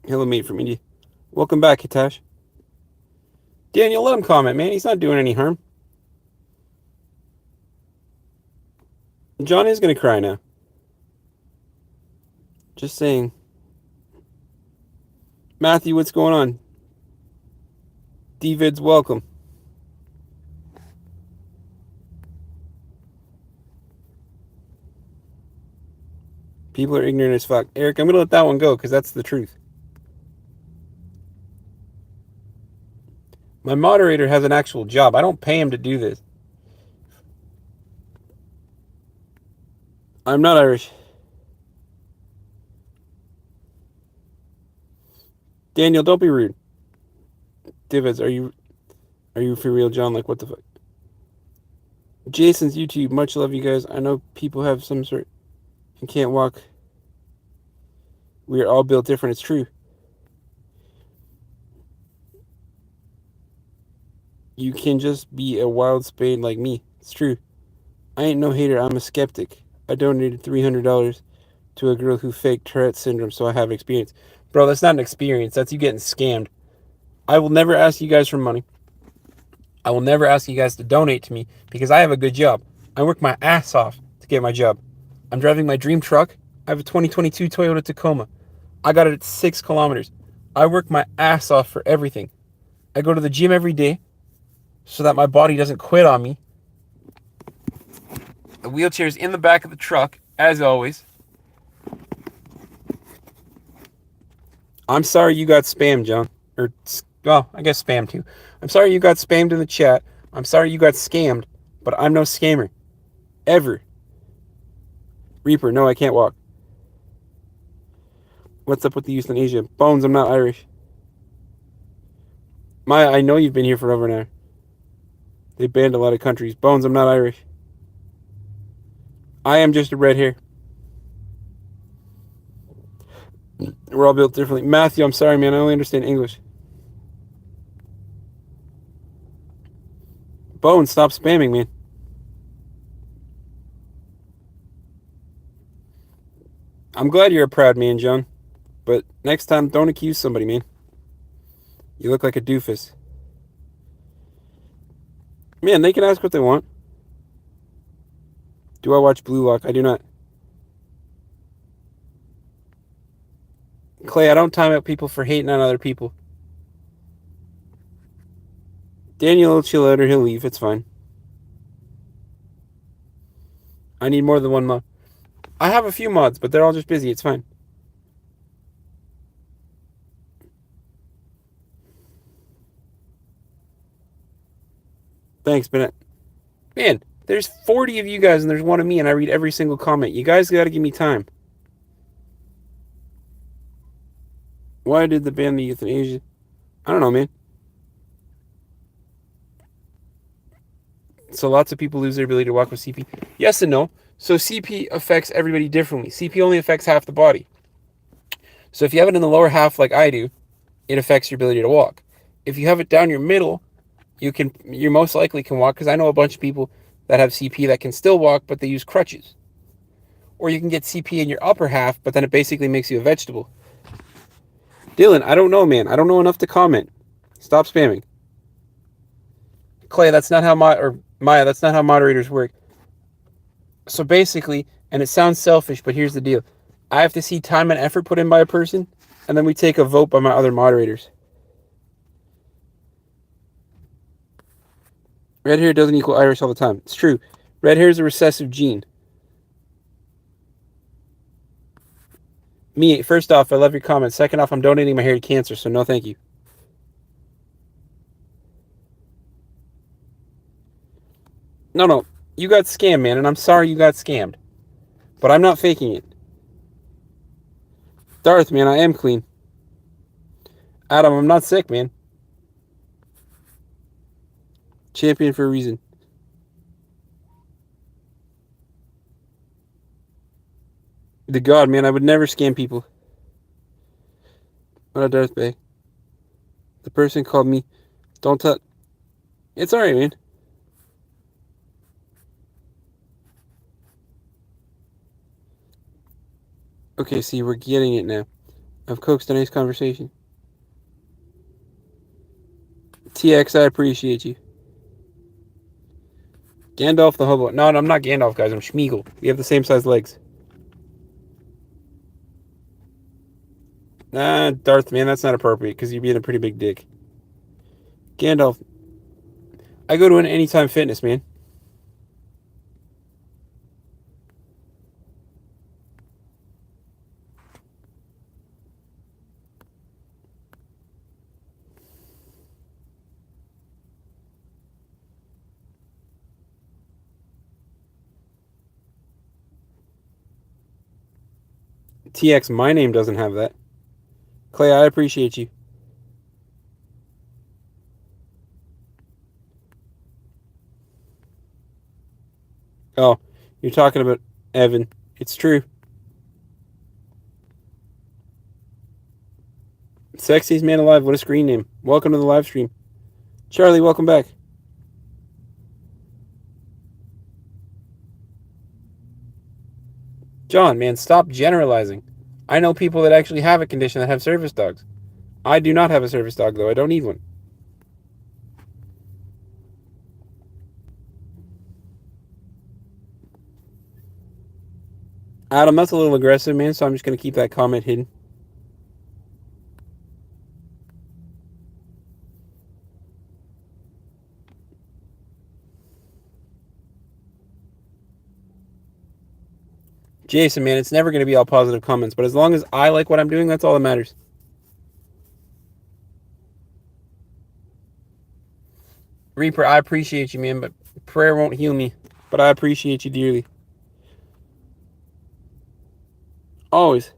Hello, mate from India. Welcome back, Hitash. Daniel, let him comment, man. He's not doing any harm. John is gonna cry now. Just saying. Matthew, what's going on? David's welcome. People are ignorant as fuck. Eric, I'm gonna let that one go because that's the truth. My moderator has an actual job. I don't pay him to do this. I'm not Irish. Daniel, don't be rude. Divots, are you for real, John? Like, what the fuck? Jason's YouTube. Much love, you guys. I know people have some sort and can't walk. We are all built different. It's true. You can just be a wild spade like me. It's true. I ain't no hater. I'm a skeptic. I donated $300 to a girl who faked Tourette syndrome, so I have experience. Bro, that's not an experience. That's you getting scammed. I will never ask you guys for money. I will never ask you guys to donate to me because I have a good job. I work my ass off to get my job. I'm driving my dream truck. I have a 2022 Toyota Tacoma. I got it at 6 kilometers. I work my ass off for everything. I go to the gym every day so that my body doesn't quit on me. The wheelchair's in the back of the truck, as always. I'm sorry you got spammed, John. Well, I guess spam too. I'm sorry you got spammed in the chat. I'm sorry you got scammed, but I'm no scammer. Ever. Reaper, no, I can't walk. What's up with the youth in Asia? Bones, I'm not Irish. Maya, I know you've been here for over an hour. They banned a lot of countries. Bones, I'm not Irish. I am just a red hair. We're all built differently. Matthew, I'm sorry, man. I only understand English. Bones, stop spamming, man. I'm glad you're a proud man, John. But next time, don't accuse somebody, man. You look like a doofus. Man, they can ask what they want. Do I watch Blue Lock? I do not. Clay, I don't time out people for hating on other people. Daniel will chill out or he'll leave. It's fine. I need more than one mod. I have a few mods, but they're all just busy. It's fine. Thanks, Bennett. Man, there's 40 of you guys and there's one of me, and I read every single comment. You guys gotta give me time. Why did they ban the euthanasia? I don't know, man. So lots of people lose their ability to walk with CP. Yes and no. So CP affects everybody differently. CP only affects half the body. So if you have it in the lower half like I do, it affects your ability to walk. If you have it down your middle, you most likely can walk, because I know a bunch of people that have CP that can still walk, but they use crutches. Or you can get CP in your upper half, but then it basically makes you a vegetable. Dylan, I don't know, man. I don't know enough to comment. Stop spamming. Clay, that's not how Maya, that's not how moderators work. So basically, and it sounds selfish, but here's the deal. I have to see time and effort put in by a person, and then we take a vote by my other moderators. Red hair doesn't equal Irish all the time. It's true. Red hair is a recessive gene. Me, first off, I love your comment. Second off, I'm donating my hair to cancer, so no thank you. No. You got scammed, man, and I'm sorry you got scammed. But I'm not faking it. Darth, man, I am clean. Adam, I'm not sick, man. Champion for a reason. The God, man, I would never scam people. What a Darth Bay. The person called me. Don't tell. It's alright, man. Okay, see, we're getting it now. I've coaxed a nice conversation. TX, I appreciate you. Gandalf the hobo. No, I'm not Gandalf, guys. I'm Schmeagol. We have the same size legs. Nah, Darth, man, that's not appropriate because you're being a pretty big dick. Gandalf. I go to an Anytime Fitness, man. TX, my name doesn't have that. Clay, I appreciate you. Oh, you're talking about Evan. It's true. Sexiest man alive. What a screen name. Welcome to the live stream. Charlie, welcome back. John, man, stop generalizing. I know people that actually have a condition that have service dogs. I do not have a service dog, though. I don't need one. Adam, that's a little aggressive, man, so I'm just going to keep that comment hidden. Jason, man, it's never going to be all positive comments, but as long as I like what I'm doing, that's all that matters. Reaper, I appreciate you, man, but prayer won't heal me. But I appreciate you dearly. Always.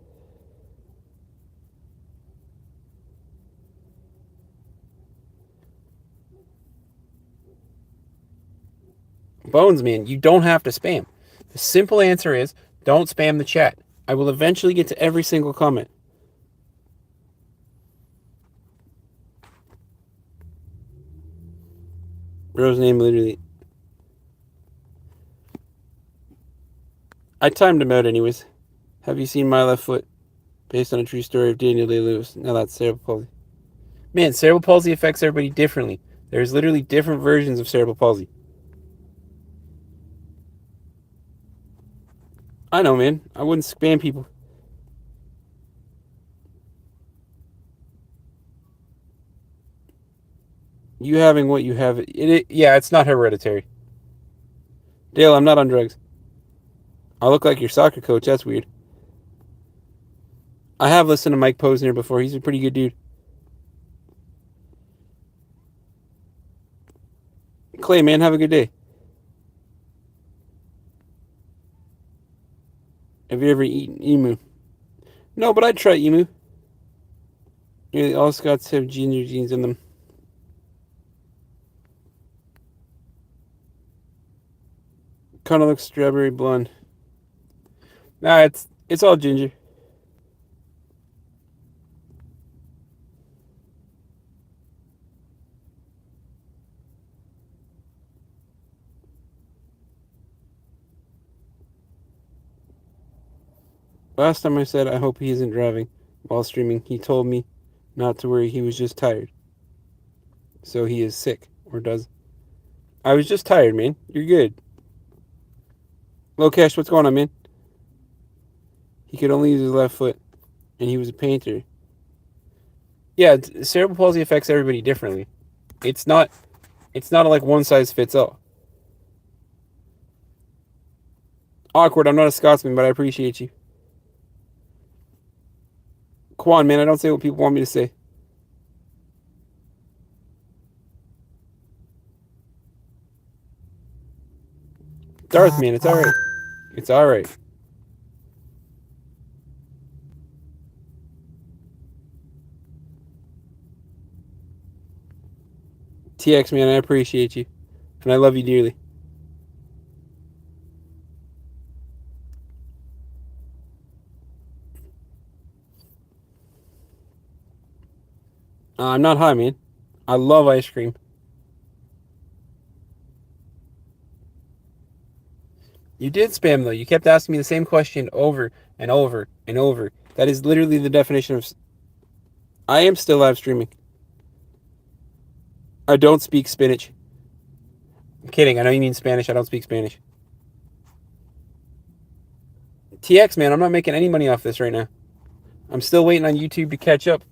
Bones, man, you don't have to spam. The simple answer is don't spam the chat. I will eventually get to every single comment. Bro's name literally. I timed him out anyways. Have you seen My Left Foot? Based on a true story of Daniel Day-Lewis. Now that's cerebral palsy. Man, cerebral palsy affects everybody differently. There's literally different versions of cerebral palsy. I know, man. I wouldn't spam people. You having what you have, yeah, it's not hereditary. Dale, I'm not on drugs. I look like your soccer coach. That's weird. I have listened to Mike Posner before. He's a pretty good dude. Clay, man, have a good day. Have you ever eaten emu? No, but I'd try emu. Nearly all Scots have ginger genes in them. Kind of looks strawberry blonde. Nah, it's all ginger. Last time I said I hope he isn't driving while streaming, he told me not to worry, he was just tired. So he is sick, or does. I was just tired, man. You're good. Lokesh, what's going on, man? He could only use his left foot, and he was a painter. Yeah, cerebral palsy affects everybody differently. It's not like one size fits all. Awkward, I'm not a Scotsman, but I appreciate you. Quan, man, I don't say what people want me to say. Darth, man, it's alright. It's alright. TX, man, I appreciate you. And I love you dearly. I'm not high, man. I love ice cream. You did spam, though. You kept asking me the same question over and over and over. That is literally the definition of. I am still live streaming. I don't speak spinach. I'm kidding. I know you mean Spanish. I don't speak Spanish. TX, man, I'm not making any money off this right now. I'm still waiting on YouTube to catch up.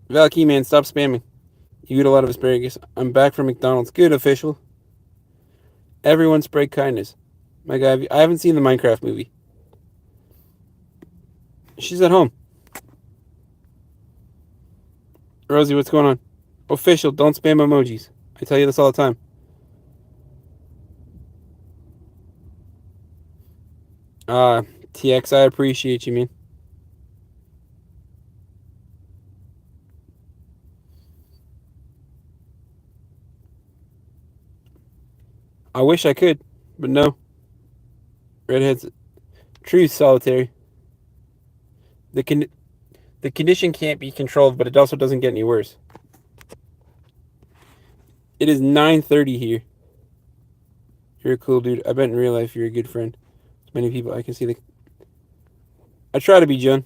Valky, man, stop spamming. You eat a lot of asparagus. I'm back from McDonald's. Good, official. Everyone spread kindness. My guy, I haven't seen the Minecraft movie. She's at home. Rosie, what's going on? Official, don't spam emojis. I tell you this all the time. TX, I appreciate you, man. I wish I could, but no. Redhead's truth, solitary. The condition can't be controlled, but it also doesn't get any worse. It is 9:30 here. You're a cool dude. I bet in real life you're a good friend. As many people I can see I try to be, John.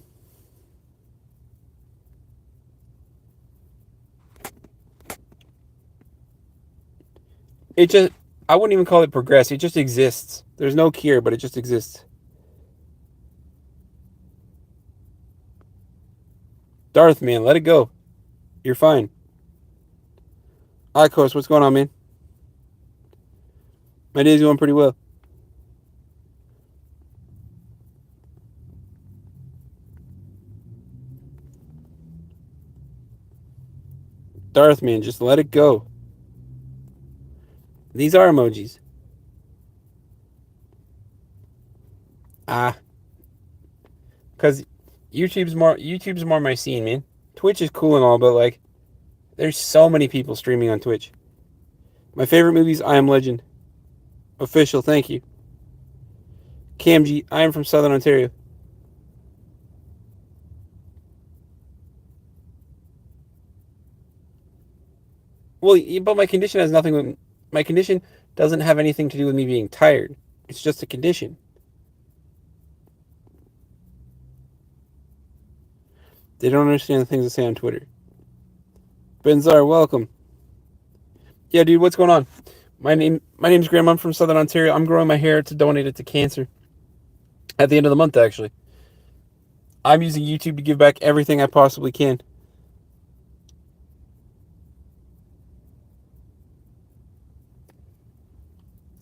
It just, I wouldn't even call it progress. It just exists. There's no cure, but it just exists. Darth, man, let it go. You're fine. Icos, what's going on, man? My day's going pretty well. Darth, man, just let it go. These are emojis. Because YouTube's more my scene, man. Twitch is cool and all, but like, there's so many people streaming on Twitch. My favorite movies, I Am Legend. Official, thank you. Camg, I am from Southern Ontario. Well, but my condition has nothing with... My condition doesn't have anything to do with me being tired. It's just a condition. They don't understand the things I say on Twitter. Benzar, welcome. Yeah, dude, what's going on? My name's Graham. I'm from Southern Ontario. I'm growing my hair to donate it to cancer. At the end of the month, actually. I'm using YouTube to give back everything I possibly can.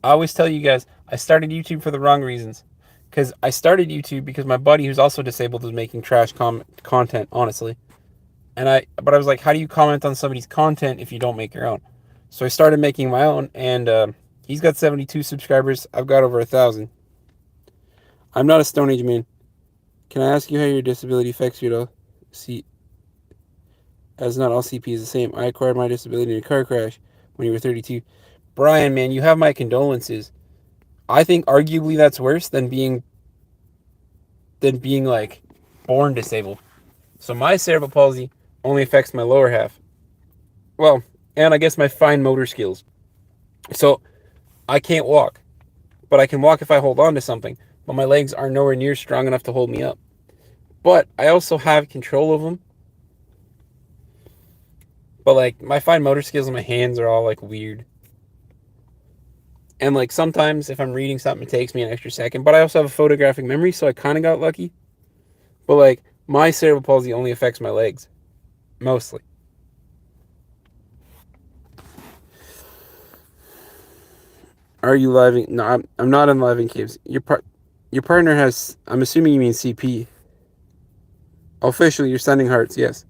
I always tell you guys, I started YouTube for the wrong reasons. Because I started YouTube because my buddy who's also disabled was making trash content, honestly. But I was like, how do you comment on somebody's content if you don't make your own? So I started making my own, and he's got 72 subscribers. I've got over 1,000. I'm not a Stone Age man. Can I ask you how your disability affects you at all? See, as not all CP is the same. I acquired my disability in a car crash when you were 32. Brian, man, you have my condolences. I think arguably that's worse than being like born disabled. So my cerebral palsy only affects my lower half. Well, and I guess my fine motor skills. So I can't walk, but I can walk if I hold on to something. But my legs are nowhere near strong enough to hold me up. But I also have control of them. But like my fine motor skills and my hands are all like weird. And like sometimes if I'm reading something, it takes me an extra second. But I also have a photographic memory, so I kind of got lucky. But like my cerebral palsy only affects my legs, mostly. Are you living? No, I'm not in living caves. Your partner has. I'm assuming you mean CP. Officially, you're sending hearts. Yes.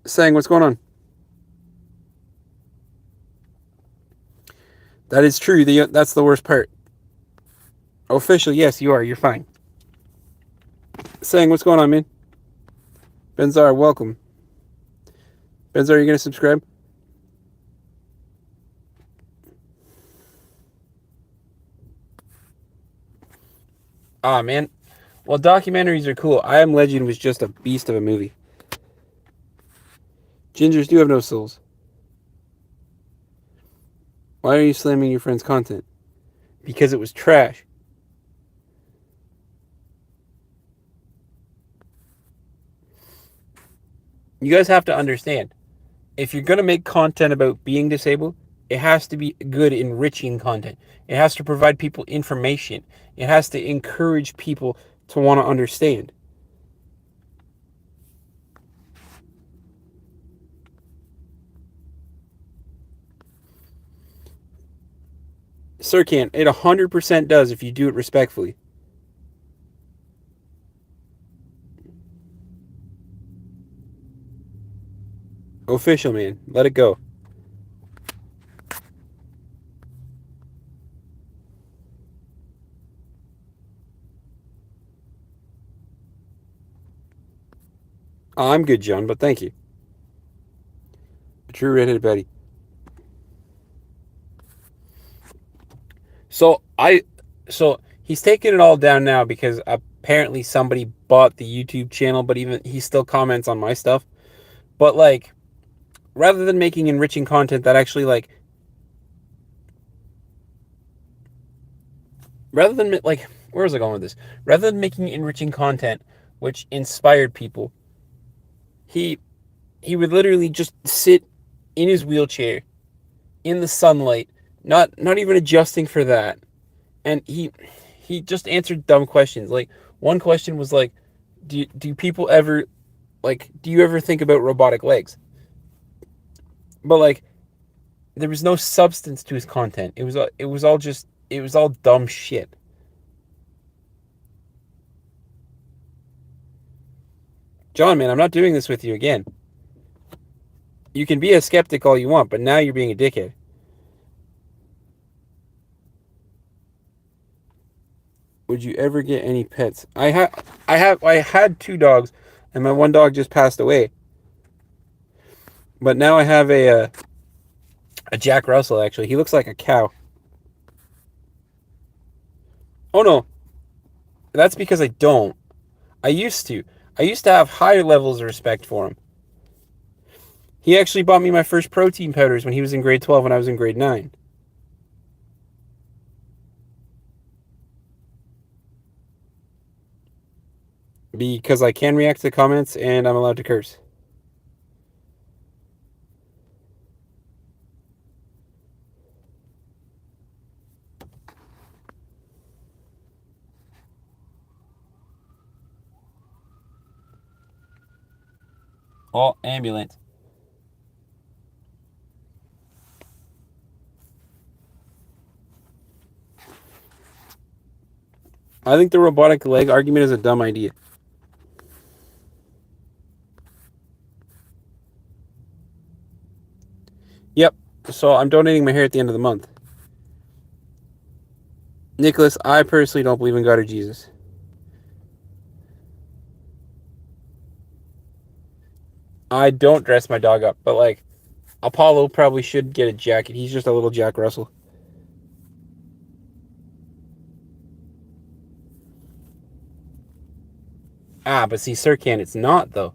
Saying what's going on? That is true. That's the worst part. Officially, yes, you are. You're fine. Saying what's going on, man? Benzar, welcome. Benzar, you gonna subscribe? Ah, man. Well, documentaries are cool. I Am Legend was just a beast of a movie. Gingers do have no souls. Why are you slamming your friend's content? Because it was trash. You guys have to understand, if you're going to make content about being disabled, it has to be good, enriching content. It has to provide people information. It has to encourage people to want to understand. Sircan, it 100% does if you do it respectfully. Official, man. Let it go. I'm good, John, but thank you. A true redheaded Betty. So he's taking it all down now because apparently somebody bought the YouTube channel, but even he still comments on my stuff. But like, rather than making enriching content that actually where was I going with this? Rather than making enriching content which inspired people, he would literally just sit in his wheelchair in the sunlight, not even adjusting for that. And he just answered dumb questions. Like, one question was like, do people ever, like, do you ever think about robotic legs? But like, there was no substance to his content. It was all dumb shit. John, man, I'm not doing this with you again. You can be a skeptic all you want, but now you're being a dickhead. Would you ever get any pets? I had 2 dogs, and my one dog just passed away. But now I have a Jack Russell. Actually, he looks like a cow. Oh no, that's because I don't. I used to. I used to have higher levels of respect for him. He actually bought me my first protein powders when he was in grade 12 and I was in grade 9. Because I can react to comments and I'm allowed to curse. Oh, ambulance. I think the robotic leg argument is a dumb idea. Yep. So I'm donating my hair at the end of the month. Nicholas, I personally don't believe in God or Jesus. I don't dress my dog up, but like, Apollo probably should get a jacket. He's just a little Jack Russell. Ah, but see, Sircan, it's not, though.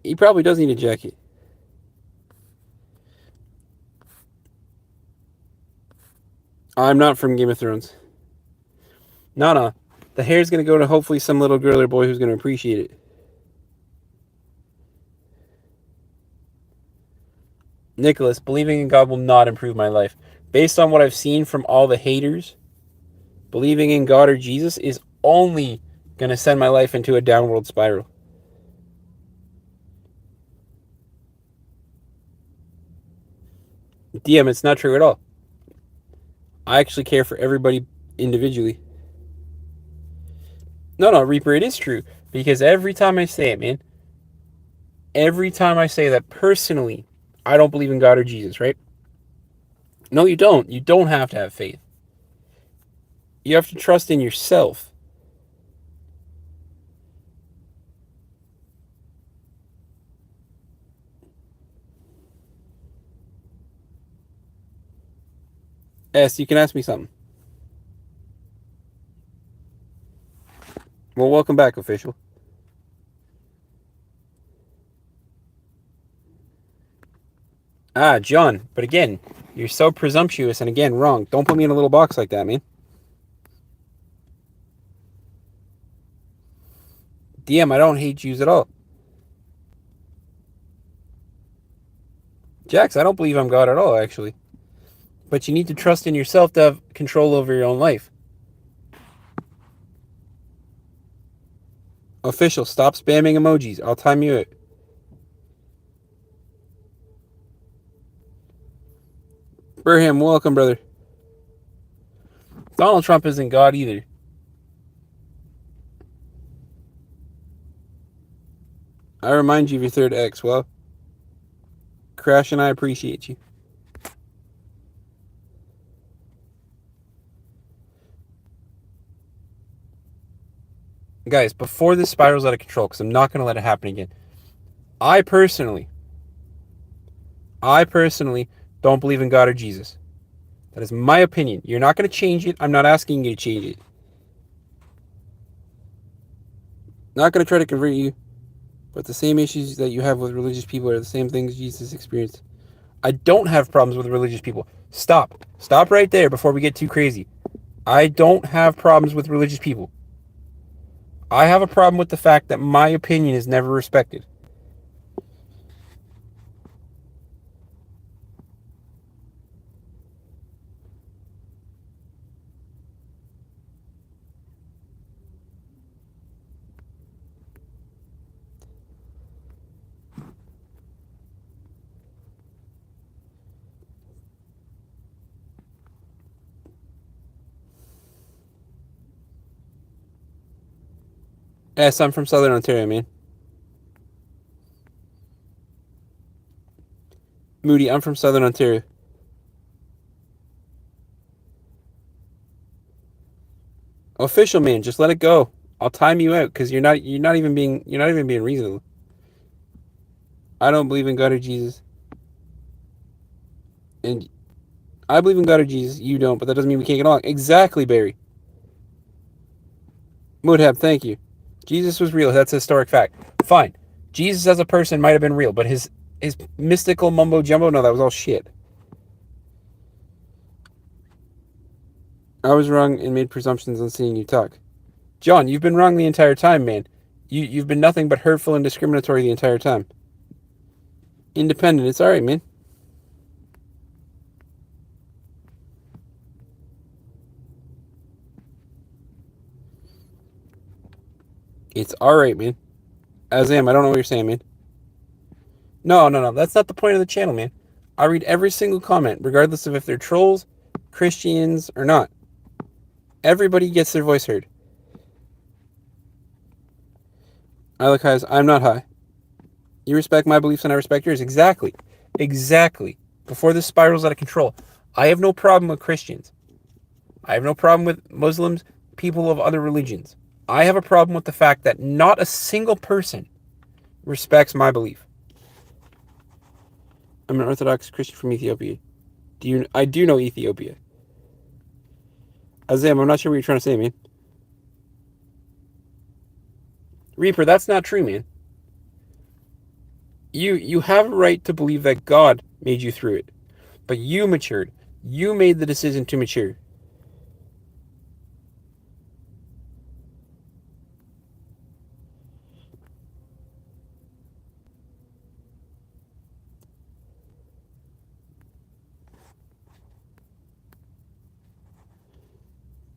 He probably does need a jacket. I'm not from Game of Thrones. No. The hair's going to go to hopefully some little girl or boy who's going to appreciate it. Nicholas, believing in God will not improve my life. Based on what I've seen from all the haters, believing in God or Jesus is only going to send my life into a downward spiral. DM, it's not true at all. I actually care for everybody individually. No, Reaper, it is true. Because every time I say it, man, every time I say that personally, I don't believe in God or Jesus, right? No, you don't. You don't have to have faith. You have to trust in yourself. S, you can ask me something. Well, welcome back, official. Ah, John. But again, you're so presumptuous and again wrong. Don't put me in a little box like that, man. DM, I don't hate Jews at all. Jax, I don't believe I'm God at all, actually. But you need to trust in yourself to have control over your own life. Official, stop spamming emojis. I'll time you it. Burham, welcome, brother. Donald Trump isn't God either. I remind you of your third ex. Well, Crash and I appreciate you. Guys, before this spirals out of control, because I'm not going to let it happen again, I personally don't believe in God or Jesus. That is my opinion. You're not going to change it. I'm not asking you to change it. Not going to try to convert you, but the same issues that you have with religious people are the same things Jesus experienced. I don't have problems with religious people. Stop. Stop right there before we get too crazy. I don't have problems with religious people. I have a problem with the fact that my opinion is never respected. Yes, I'm from Southern Ontario, man. Moody, I'm from Southern Ontario. Official man, just let it go. I'll time you out because you're not even being reasonable. I don't believe in God or Jesus, and I believe in God or Jesus. You don't, but that doesn't mean we can't get along. Exactly, Barry. Mudhab, thank you. Jesus was real. That's a historic fact. Fine. Jesus as a person might have been real, but his mystical mumbo jumbo, no, that was all shit. I was wrong and made presumptions on seeing you talk. John, you've been wrong the entire time, man. You've been nothing but hurtful and discriminatory the entire time. Independent, it's alright, man. It's alright, man. Azam, I don't know what you're saying, man. No. That's not the point of the channel, man. I read every single comment, regardless of if they're trolls, Christians, or not. Everybody gets their voice heard. I look high as I'm not high. You respect my beliefs and I respect yours. Exactly. Before this spirals out of control. I have no problem with Christians. I have no problem with Muslims, people of other religions. I have a problem with the fact that not a single person respects my belief. I'm an Orthodox Christian from Ethiopia. I do know Ethiopia. Azam, I'm not sure what you're trying to say, man. Reaper, that's not true, man. You have a right to believe that God made you through it. But you matured. You made the decision to mature.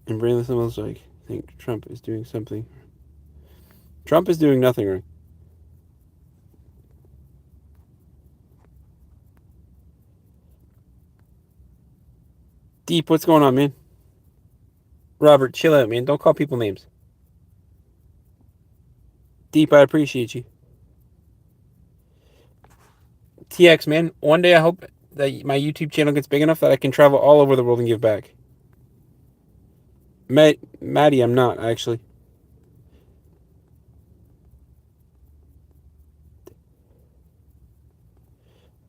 And brainless else like think Trump is doing something. Trump is doing nothing wrong. Deep, what's going on, man? Robert, chill out, man. Don't call people names. Deep, I appreciate you. TX, man, one day I hope that my YouTube channel gets big enough that I can travel all over the world and give back. Maddie, I'm not, actually.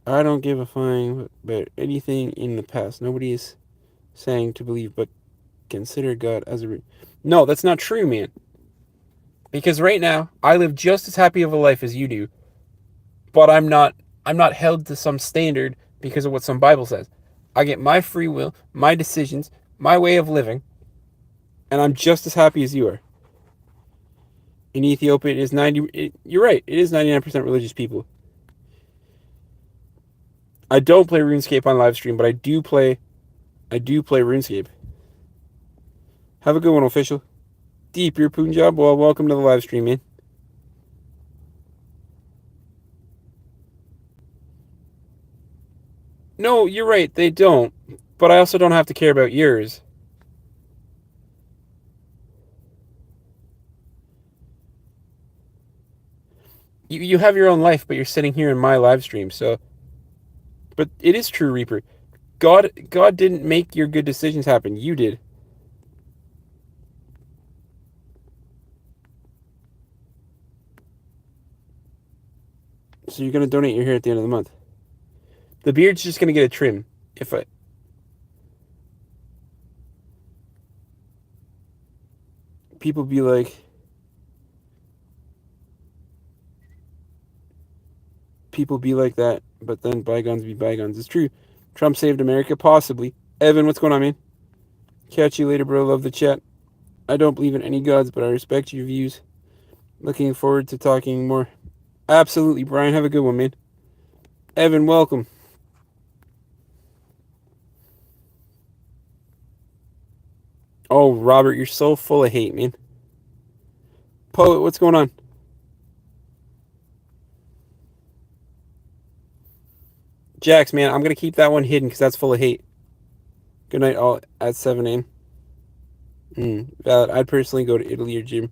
I don't give a flying about anything in the past. Nobody is saying to believe, but consider God as a... No, that's not true, man. Because right now, I live just as happy of a life as you do, but I'm not held to some standard because of what some Bible says. I get my free will, my decisions, my way of living, and I'm just as happy as you are. In Ethiopia, it is 90. You're right. It is 99% religious people. I don't play RuneScape on live stream, but I do play. I do play RuneScape. Have a good one, official. Deep, your Punjab. Well, welcome to the live stream, man. No, you're right. They don't. But I also don't have to care about yours. You have your own life, but you're sitting here in my live stream. So, but it is true, Reaper. God didn't make your good decisions happen. You did. So you're gonna donate your hair at the end of the month. The beard's just gonna get a trim. If I... People be like... People be like that, but then bygones be bygones. It's true. Trump saved America, possibly. Evan, what's going on, man? Catch you later, bro. Love the chat. I don't believe in any gods, but I respect your views. Looking forward to talking more. Absolutely, Brian. Have a good one, man. Evan, welcome. Oh, Robert, you're so full of hate, man. Poet, what's going on? Jax, man, I'm going to keep that one hidden because that's full of hate. Good night, all at 7 a.m. Valid. I'd personally go to Italy or gym.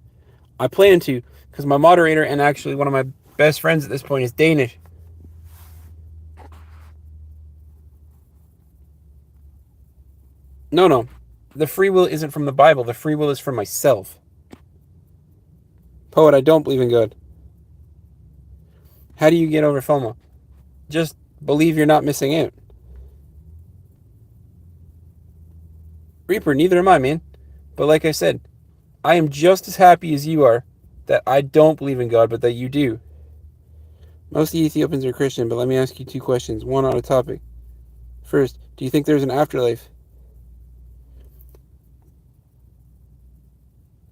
I plan to because my moderator and actually one of my best friends at this point is Danish. No. The free will isn't from the Bible. The free will is from myself. Poet, I don't believe in God. How do you get over FOMO? Just believe you're not missing out. Reaper, neither am I, man. But like I said, I am just as happy as you are that I don't believe in God, but that you do. Most Ethiopians are Christian, but let me ask you two questions, one on a topic. First, do you think there's an afterlife?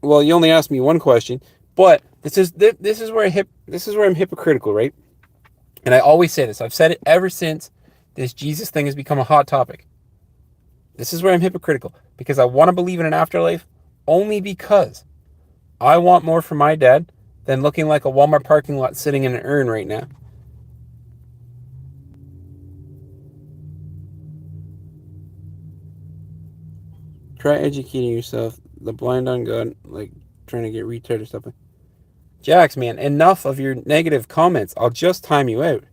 Well, you only asked me one question, but this is where I'm hypocritical, right? And I always say this. I've said it ever since this Jesus thing has become a hot topic. This is where I'm hypocritical because I want to believe in an afterlife only because I want more for my dad than looking like a Walmart parking lot sitting in an urn right now. Try educating yourself. The blind on God, like trying to get retarded or something. Jax, man, enough of your negative comments. I'll just time you out.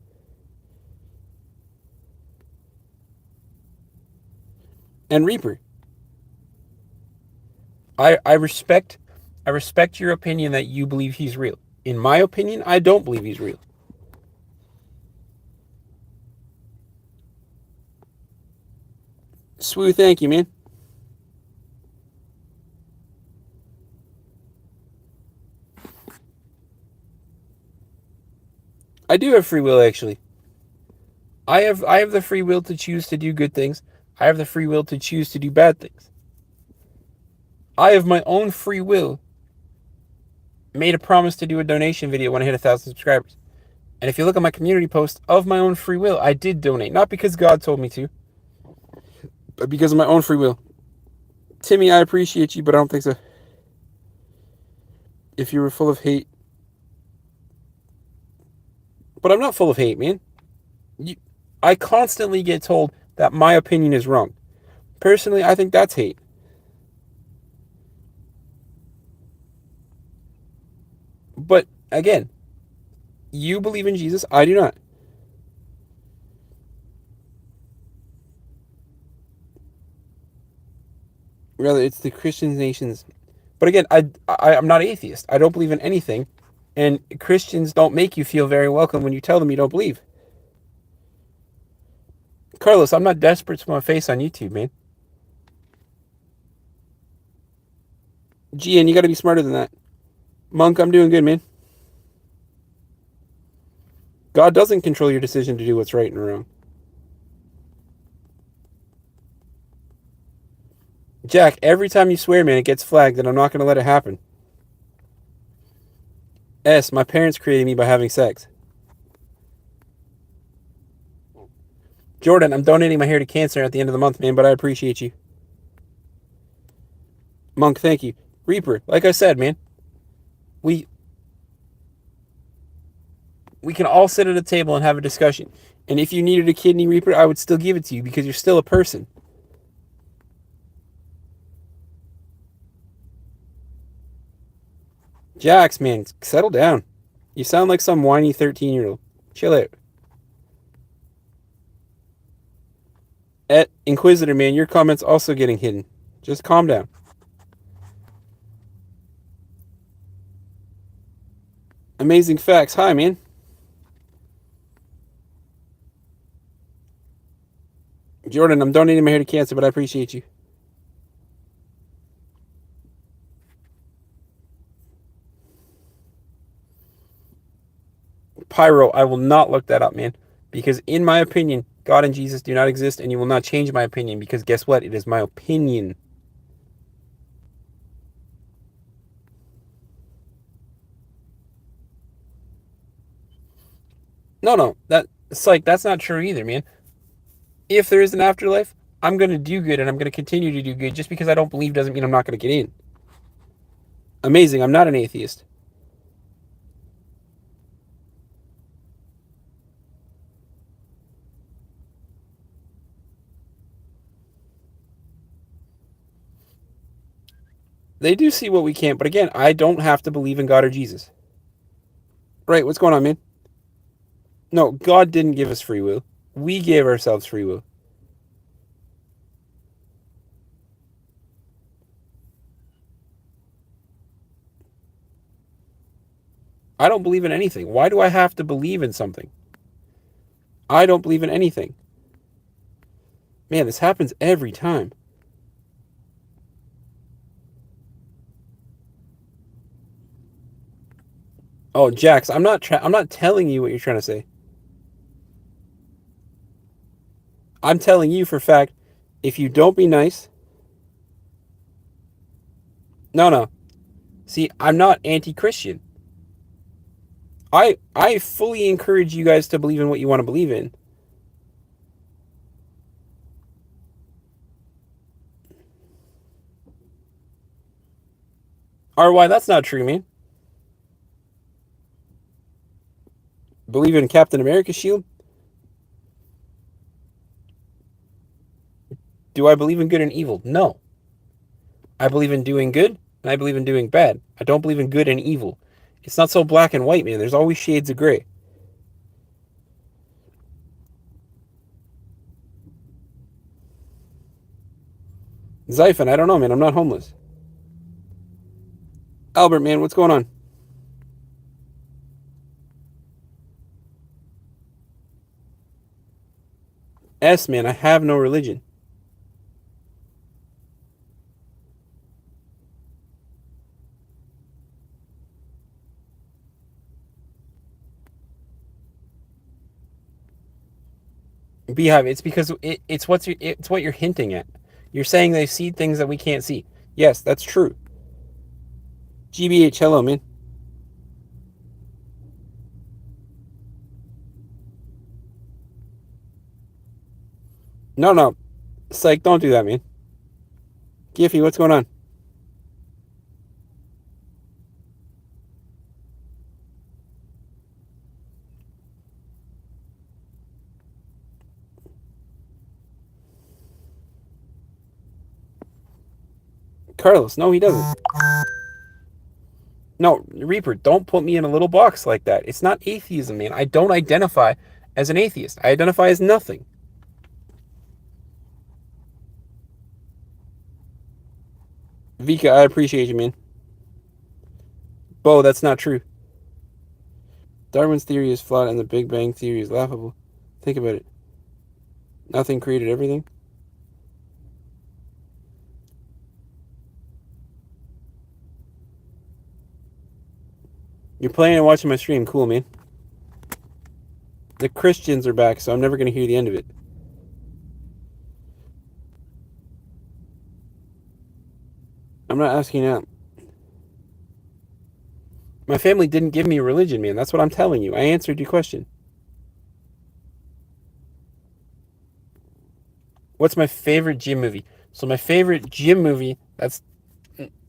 And Reaper, I respect your opinion that you believe he's real. In my opinion, I don't believe he's real. Swoo, thank you, man. I do have free will, actually. I have the free will to choose to do good things. I have the free will to choose to do bad things. I have my own free will made a promise to do a donation video when I hit 1,000 subscribers. And if you look at my community post, of my own free will, I did donate. Not because God told me to, but because of my own free will. Timmy, I appreciate you, but I don't think so. If you were full of hate. But I'm not full of hate, man. I constantly get told that my opinion is wrong. Personally, I think that's hate. But again, you believe in Jesus, I do not. Rather, it's the Christian nations. But again, I'm not atheist. I don't believe in anything. And Christians don't make you feel very welcome when you tell them you don't believe. Carlos, I'm not desperate to put my face on YouTube, man. GN, you gotta be smarter than that. Monk, I'm doing good, man. God doesn't control your decision to do what's right and wrong. Jack, every time you swear, man, it gets flagged, and I'm not gonna let it happen. S, my parents created me by having sex. Jordan, I'm donating my hair to cancer at the end of the month, man, but I appreciate you. Monk, thank you. Reaper, like I said, man, we we can all sit at a table and have a discussion. And if you needed a kidney, Reaper, I would still give it to you because you're still a person. Jax, man, settle down. You sound like some whiny 13-year-old. Chill out. Inquisitor, man, your comments also getting hidden. Just calm down. Amazing facts. Hi, man. Jordan, I'm donating my hair to cancer, but I appreciate you. Pyro, I will not look that up, man. Because in my opinion, God and Jesus do not exist, and you will not change my opinion, because guess what? It is my opinion. No. That's not true either, man. If there is an afterlife, I'm gonna do good and I'm gonna continue to do good. Just because I don't believe doesn't mean I'm not gonna get in. Amazing, I'm not an atheist. They do see what we can't, but again, I don't have to believe in God or Jesus. Right, what's going on, man? No, God didn't give us free will. We gave ourselves free will. I don't believe in anything. Why do I have to believe in something? I don't believe in anything. Man, this happens every time. Oh, Jax, I'm not telling you what you're trying to say. I'm telling you for a fact, if you don't be nice. No. See, I'm not anti-Christian. I fully encourage you guys to believe in what you want to believe in. RY, that's not true, man. Believe in Captain America's shield? Do I believe in good and evil? No. I believe in doing good, and I believe in doing bad. I don't believe in good and evil. It's not so black and white, man. There's always shades of gray. Zyphon, I don't know, man. I'm not homeless. Albert, man, what's going on? S, man, I have no religion. Beehive, it's because it's what you're hinting at. You're saying they see things that we can't see. Yes, that's true. GBH, hello, man. No. Psych, don't do that, man. Giffy, what's going on? Carlos, no, he doesn't. No, Reaper, don't put me in a little box like that. It's not atheism, man. I don't identify as an atheist. I identify as nothing. Vika, I appreciate you, man. Bo, that's not true. Darwin's theory is flawed and the Big Bang theory is laughable. Think about it. Nothing created everything. You're planning on watching my stream. Cool, man. The Christians are back, so I'm never going to hear the end of it. I'm not asking out. My family didn't give me a religion, man. That's what I'm telling you. I answered your question. What's my favorite gym movie? So my favorite gym movie,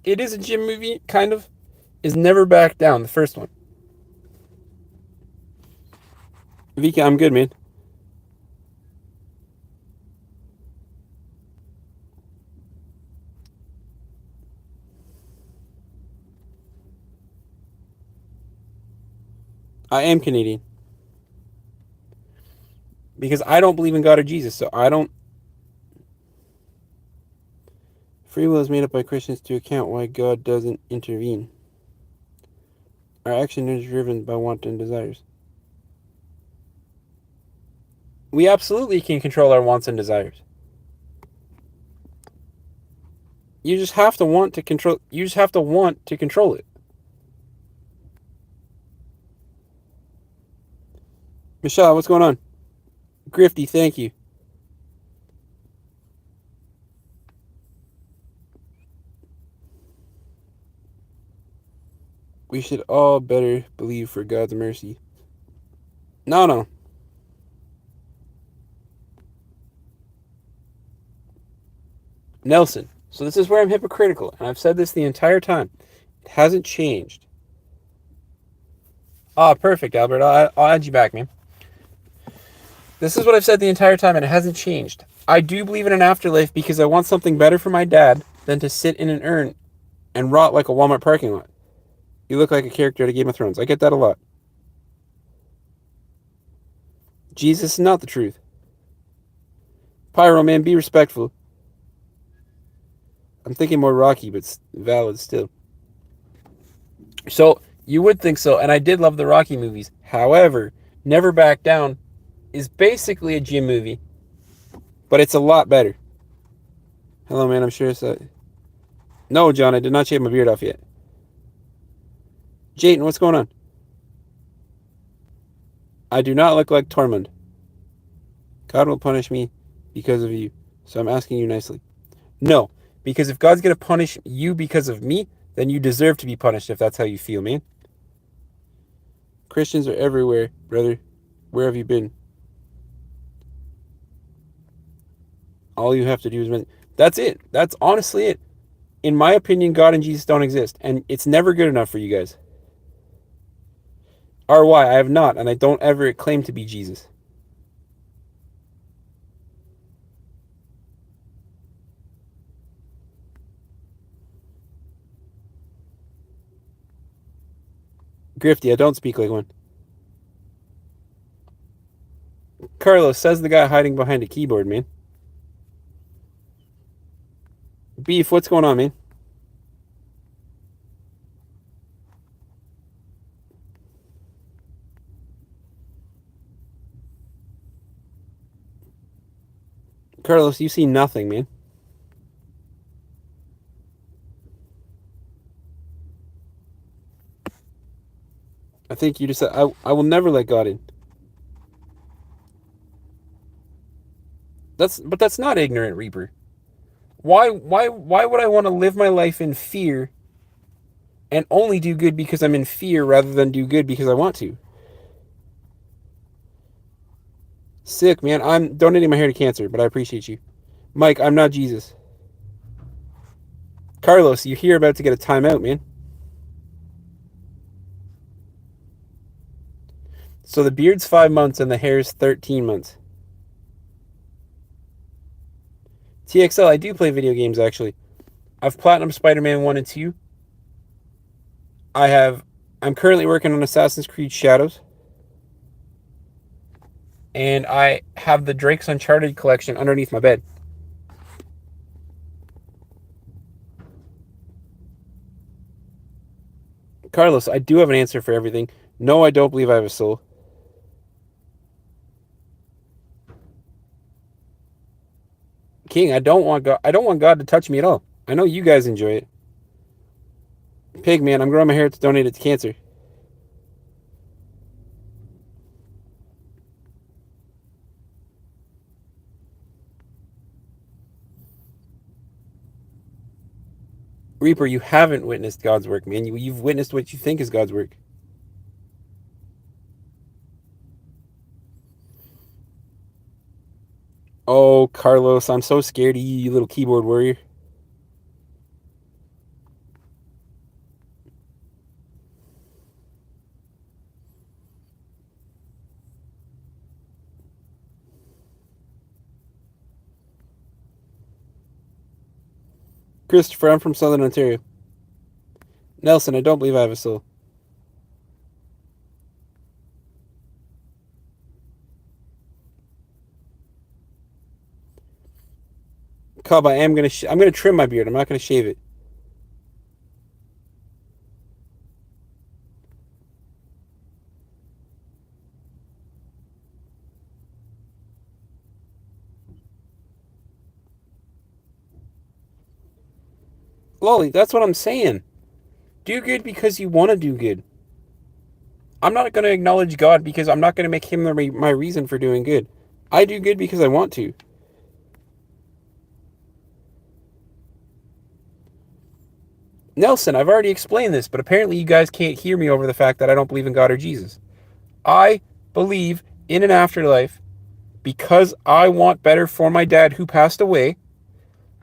it is a gym movie, kind of, is Never Back Down, the first one. Vika, I'm good, man. I am Canadian. Because I don't believe in God or Jesus, so I don't. Free will is made up by Christians to account why God doesn't intervene. Our action is driven by want and desires. We absolutely can control our wants and desires. You just have to want to control. You just have to want to control it. Michelle, what's going on? Grifty, thank you. We should all better believe for God's mercy. No. Nelson. So this is where I'm hypocritical, and I've said this the entire time. It hasn't changed. Ah, perfect, Albert. I'll add you back, man. This is what I've said the entire time, and it hasn't changed. I do believe in an afterlife because I want something better for my dad than to sit in an urn and rot like a Walmart parking lot. You look like a character out of Game of Thrones. I get that a lot. Jesus is not the truth. Pyro, man, be respectful. I'm thinking more Rocky, but valid still. So, you would think so, and I did love the Rocky movies. However, Never Back Down is basically a gym movie, but it's a lot better. Hello, man, I'm sure it's No, John, I did not shave my beard off yet. Jayden, what's going on? I do not look like Tormund. God will punish me because of you, so I'm asking you nicely. No, because if God's going to punish you because of me, then you deserve to be punished if that's how you feel, man. Christians are everywhere, brother. Where have you been? All you have to do is... That's it. That's honestly it. In my opinion, God and Jesus don't exist, and it's never good enough for you guys. RY, I have not, and I don't ever claim to be Jesus. Grifty, I don't speak like one. Carlos, says the guy hiding behind a keyboard, man. Beef, what's going on, man? Carlos, you see nothing, man. I think you just said, I will never let God in. But that's not ignorant, Reaper. Why would I want to live my life in fear and only do good because I'm in fear rather than do good because I want to? Sick, man. I'm donating my hair to cancer, but I appreciate you. Mike, I'm not Jesus. Carlos, you're here about to get a timeout, man. So the beard's 5 months and the hair's 13 months. TXL, I do play video games, actually. I've platinum Spider-Man 1 and 2. I'm currently working on Assassin's Creed Shadows. And I have the Drake's Uncharted collection underneath my bed. Carlos, I do have an answer for everything. No, I don't believe I have a soul. King, I don't want God to touch me at all. I know you guys enjoy it. Pig, man, I'm growing my hair to donate it to cancer. Reaper, you haven't witnessed God's work, man. You've witnessed what you think is God's work. Oh, Carlos, I'm so scared of you, you little keyboard warrior. Christopher, I'm from Southern Ontario. Nelson, I don't believe I have a soul. Cub, I'm gonna trim my beard. I'm not gonna shave it. Lolly, that's what I'm saying. Do good because you want to do good. I'm not gonna acknowledge God because I'm not gonna make him my reason for doing good. I do good because I want to. Nelson, I've already explained this, but apparently you guys can't hear me over the fact that I don't believe in God or Jesus. I believe in an afterlife because I want better for my dad who passed away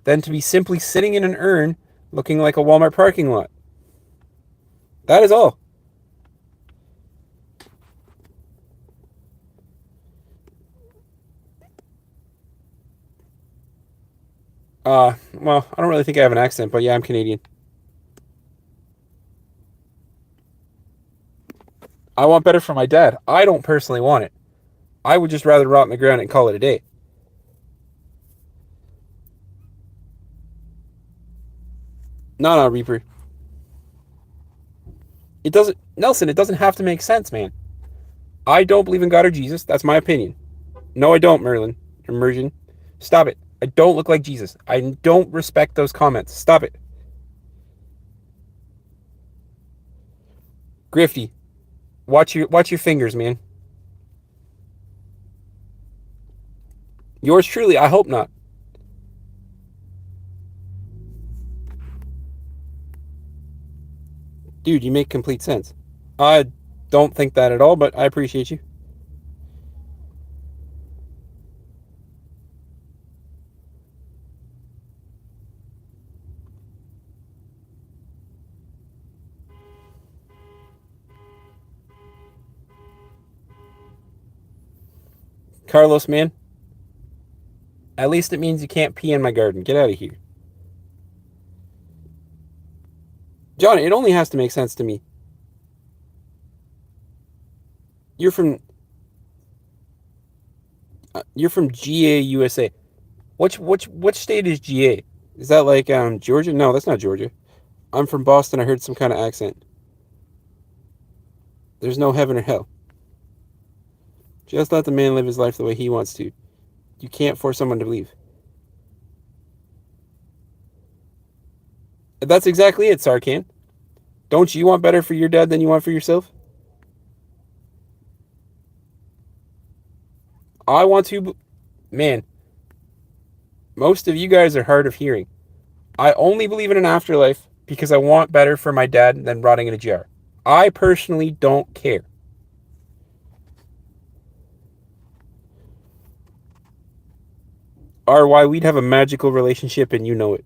than to be simply sitting in an urn looking like a Walmart parking lot. That is all. Well, I don't really think I have an accent, but yeah, I'm Canadian. I want better for my dad. I don't personally want it. I would just rather rot in the ground and call it a day. No, Reaper. It doesn't, Nelson, it doesn't have to make sense, man. I don't believe in God or Jesus. That's my opinion. No, I don't, Merlin. Immersion. Stop it. I don't look like Jesus. I don't respect those comments. Stop it. Grifty, watch your fingers, man. Yours truly, I hope not. Dude, you make complete sense. I don't think that at all, but I appreciate you. Carlos, man, at least it means you can't pee in my garden. Get out of here. John, it only has to make sense to me. You're from you're from GA USA. Which state is GA? Is that like Georgia? No, that's not Georgia. I'm from Boston. I heard some kind of accent. There's no heaven or hell. Just let the man live his life the way he wants to. You can't force someone to believe. That's exactly it, Sarkhan. Don't you want better for your dad than you want for yourself? I want to. Man, most of you guys are hard of hearing. I only believe in an afterlife because I want better for my dad than rotting in a jar. I personally don't care. Or why we'd have a magical relationship and you know it.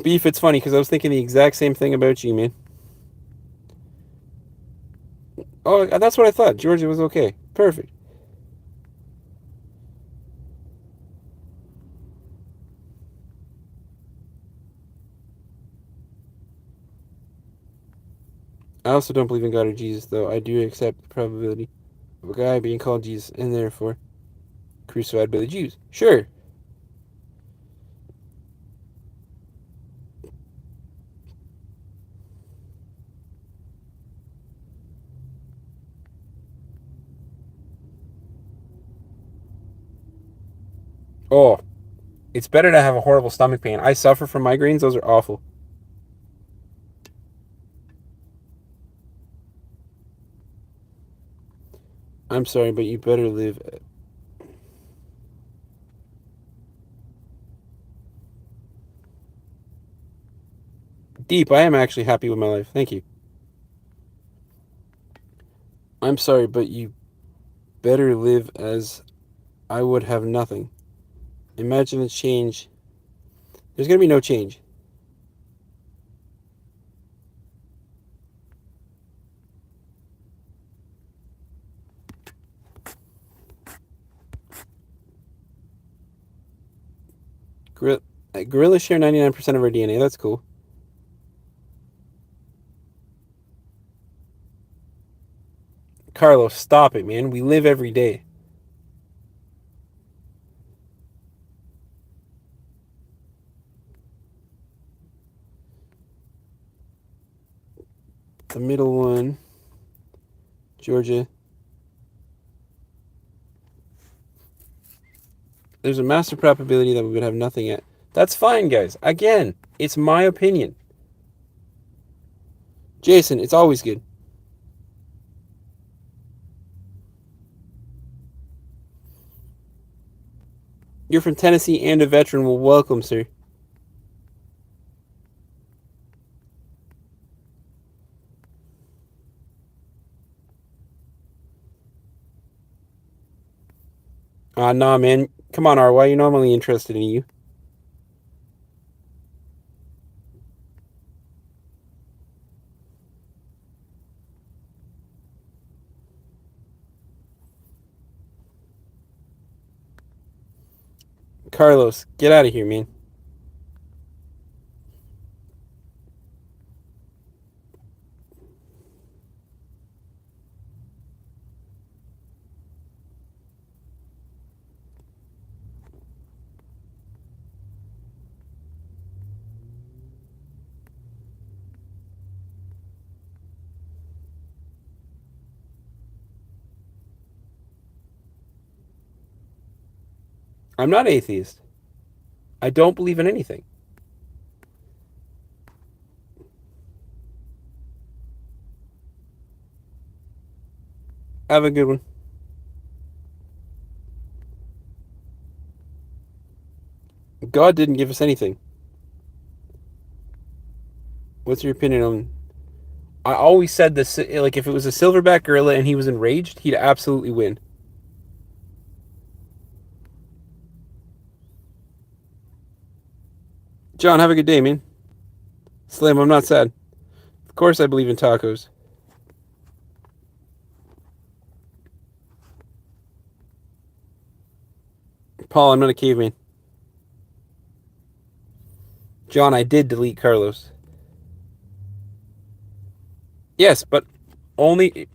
Beef, it's funny because I was thinking the exact same thing about you, man. Oh, that's what I thought. Georgia was okay. Perfect. I also don't believe in God or Jesus, though. I do accept the probability of a guy being called Jesus and therefore crucified by the Jews. Sure. Oh, it's better to have a horrible stomach pain. I suffer from migraines. Those are awful. I'm sorry, but you better live. Deep, I am actually happy with my life. Thank you. I'm sorry, but you better live as I would have nothing. Imagine the change. There's gonna be no change. Gorillas share 99% of our DNA. That's cool. Carlos, stop it, man. We live every day. The middle one, Georgia. There's a massive probability that we would have nothing yet. That's fine, guys. Again, it's my opinion. Jason, it's always good. You're from Tennessee and a veteran. Well, welcome, sir. Nah, man. Come on, R. Why are you normally interested in you? Carlos, get out of here, man. I'm not atheist. I don't believe in anything. Have a good one. God didn't give us anything. What's your opinion on? I always said this. Like, if it was a silverback gorilla and he was enraged, he'd absolutely win. John, have a good day, man. Slim, I'm not sad. Of course, I believe in tacos. Paul, I'm not a caveman. John, I did delete Carlos. Yes, but only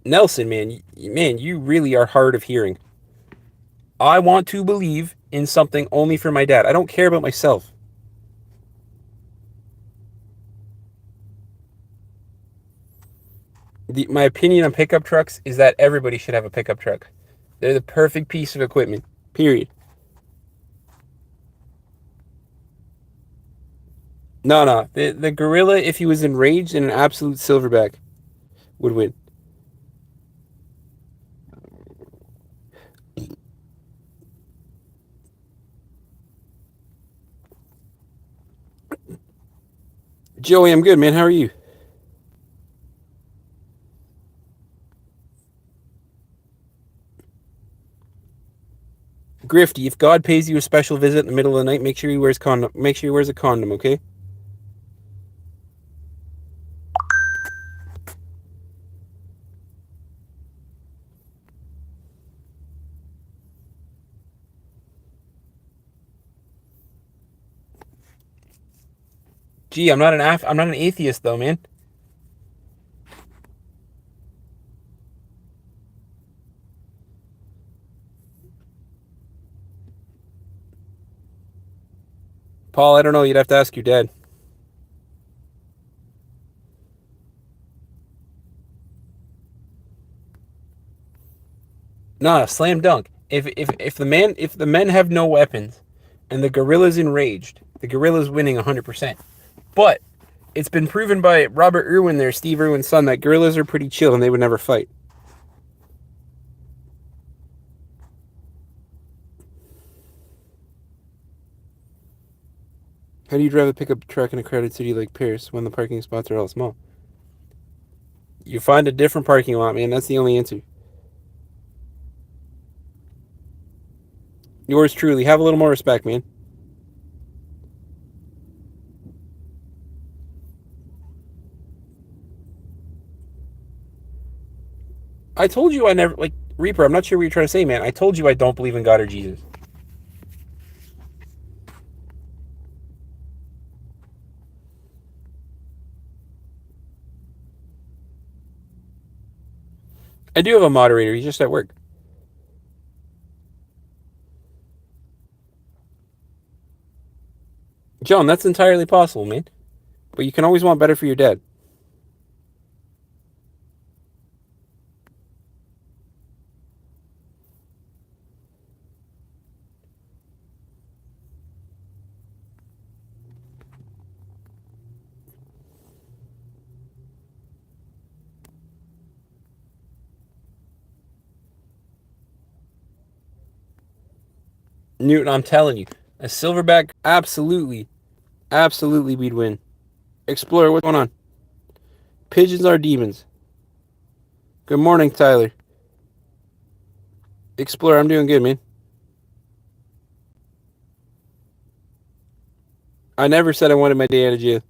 Nelson, man, you really are hard of hearing. I want to believe in something only for my dad. I don't care about myself. My opinion on pickup trucks is that everybody should have a pickup truck. They're the perfect piece of equipment. Period. No. The gorilla, if he was enraged in an absolute silverback, would win. Joey, I'm good, man. How are you? Grifty, if God pays you a special visit in the middle of the night, make sure he wears condom. Make sure he wears a condom, okay? Gee, I'm not an atheist though, man. Paul, I don't know. You'd have to ask your dad. Nah, slam dunk. If the men have no weapons, and the gorilla's enraged, the gorilla's winning 100%. But it's been proven by Robert Irwin there, Steve Irwin's son, that gorillas are pretty chill and they would never fight. How do you drive a pickup truck in a crowded city like Paris when the parking spots are all small? You find a different parking lot, man. That's the only answer. Yours truly. Have a little more respect, man. I told you I never, like, Reaper, I'm not sure what you're trying to say, man. I told you I don't believe in God or Jesus. I do have a moderator. He's just at work. John, that's entirely possible, man. But you can always want better for your dad. Newton, I'm telling you. A silverback, absolutely. Absolutely, we'd win. Explorer, what's going on? Pigeons are demons. Good morning, Tyler. Explorer, I'm doing good, man. I never said I wanted my day out of jail.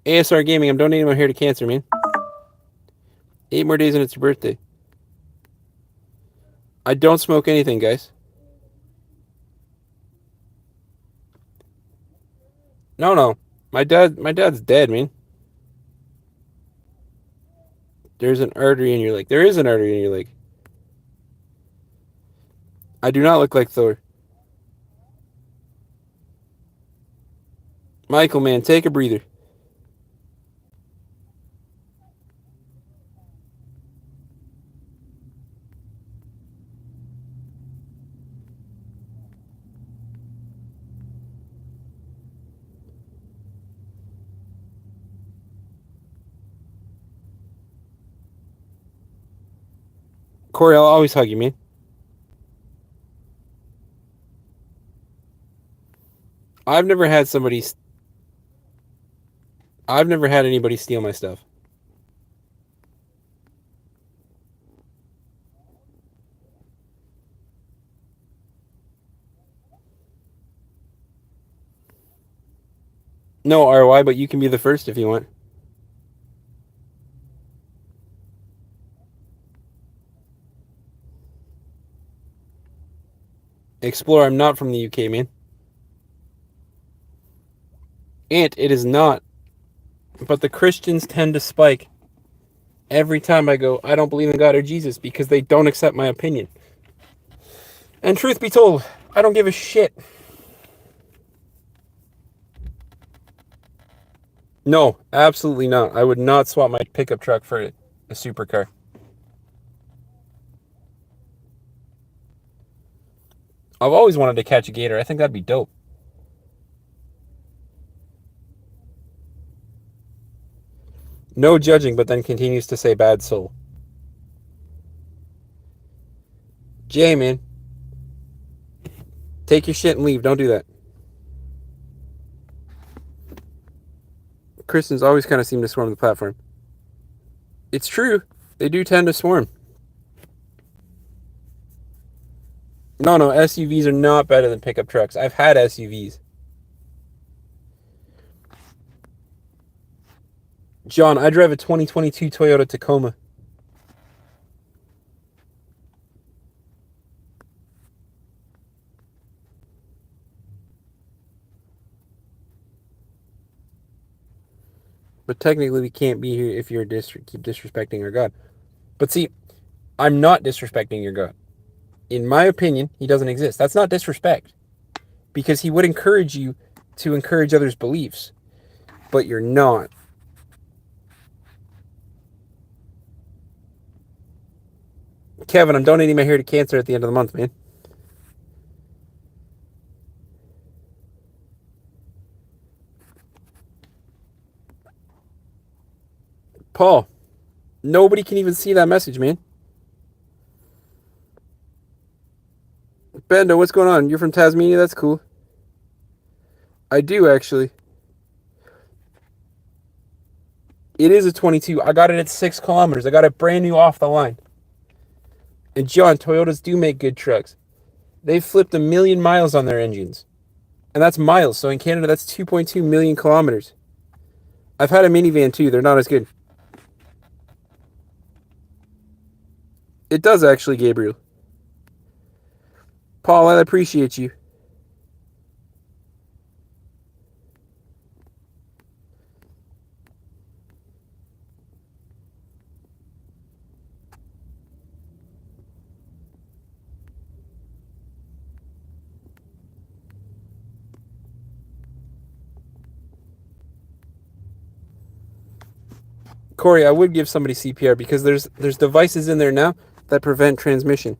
ASR Gaming, I'm donating my hair to cancer, man. 8 more days and it's your birthday. I don't smoke anything, guys. No. My dad's dead, man. There's an artery in your leg. There is an artery in your leg. I do not look like Thor. Michael, man, take a breather. Corey, I'll always hug you, man. I've never had anybody steal my stuff. No, RY, but you can be the first if you want. Explorer, I'm not from the UK, man. Ant, it is not. But the Christians tend to spike every time I go, I don't believe in God or Jesus, because they don't accept my opinion. And truth be told, I don't give a shit. No, absolutely not. I would not swap my pickup truck for a supercar. I've always wanted to catch a gator. I think that'd be dope. No judging, but then continues to say bad soul. Jay, man. Take your shit and leave. Don't do that. Christians always kind of seem to swarm the platform. It's true. They do tend to swarm. No, SUVs are not better than pickup trucks. I've had SUVs. John, I drive a 2022 Toyota Tacoma. But technically we can't be here if you're keep disrespecting our God. But see, I'm not disrespecting your God. In my opinion, he doesn't exist. That's not disrespect. Because he would encourage you to encourage others' beliefs. But you're not. Kevin, I'm donating my hair to cancer at the end of the month, man. Paul, nobody can even see that message, man. Bendo, what's going on? You're from Tasmania? That's cool. I do actually. It is a 22. I got it at 6 kilometers. I got it brand new off the line. And John, Toyotas do make good trucks. They've flipped 1,000,000 miles on their engines. And that's miles. So in Canada, that's 2.2 million kilometers. I've had a minivan too. They're not as good. It does actually, Gabriel. Paul, I appreciate you. Corey, I would give somebody CPR because there's devices in there now that prevent transmission.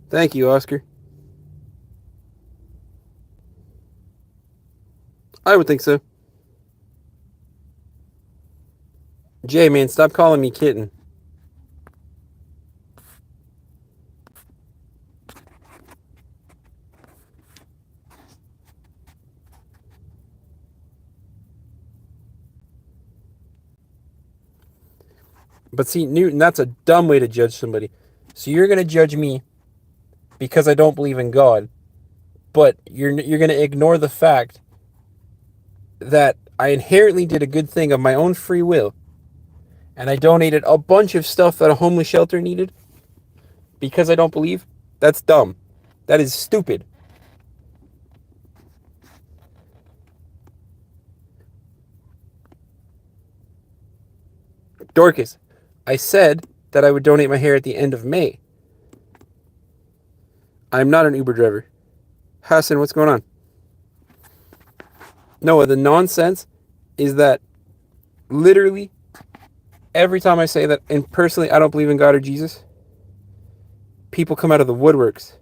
Thank you, Oscar. I would think so. Jay, man, stop calling me kitten. But see, Newton, that's a dumb way to judge somebody. So you're going to judge me because I don't believe in God, but you're going to ignore the fact that I inherently did a good thing of my own free will, and I donated a bunch of stuff that a homeless shelter needed because I don't believe. That's dumb. That is stupid. Dorcas, I said that I would donate my hair at the end of May. I'm not an Uber driver. Hassan, what's going on? No, the nonsense is that literally every time I say that, and personally I don't believe in God or Jesus, people come out of the woodworks.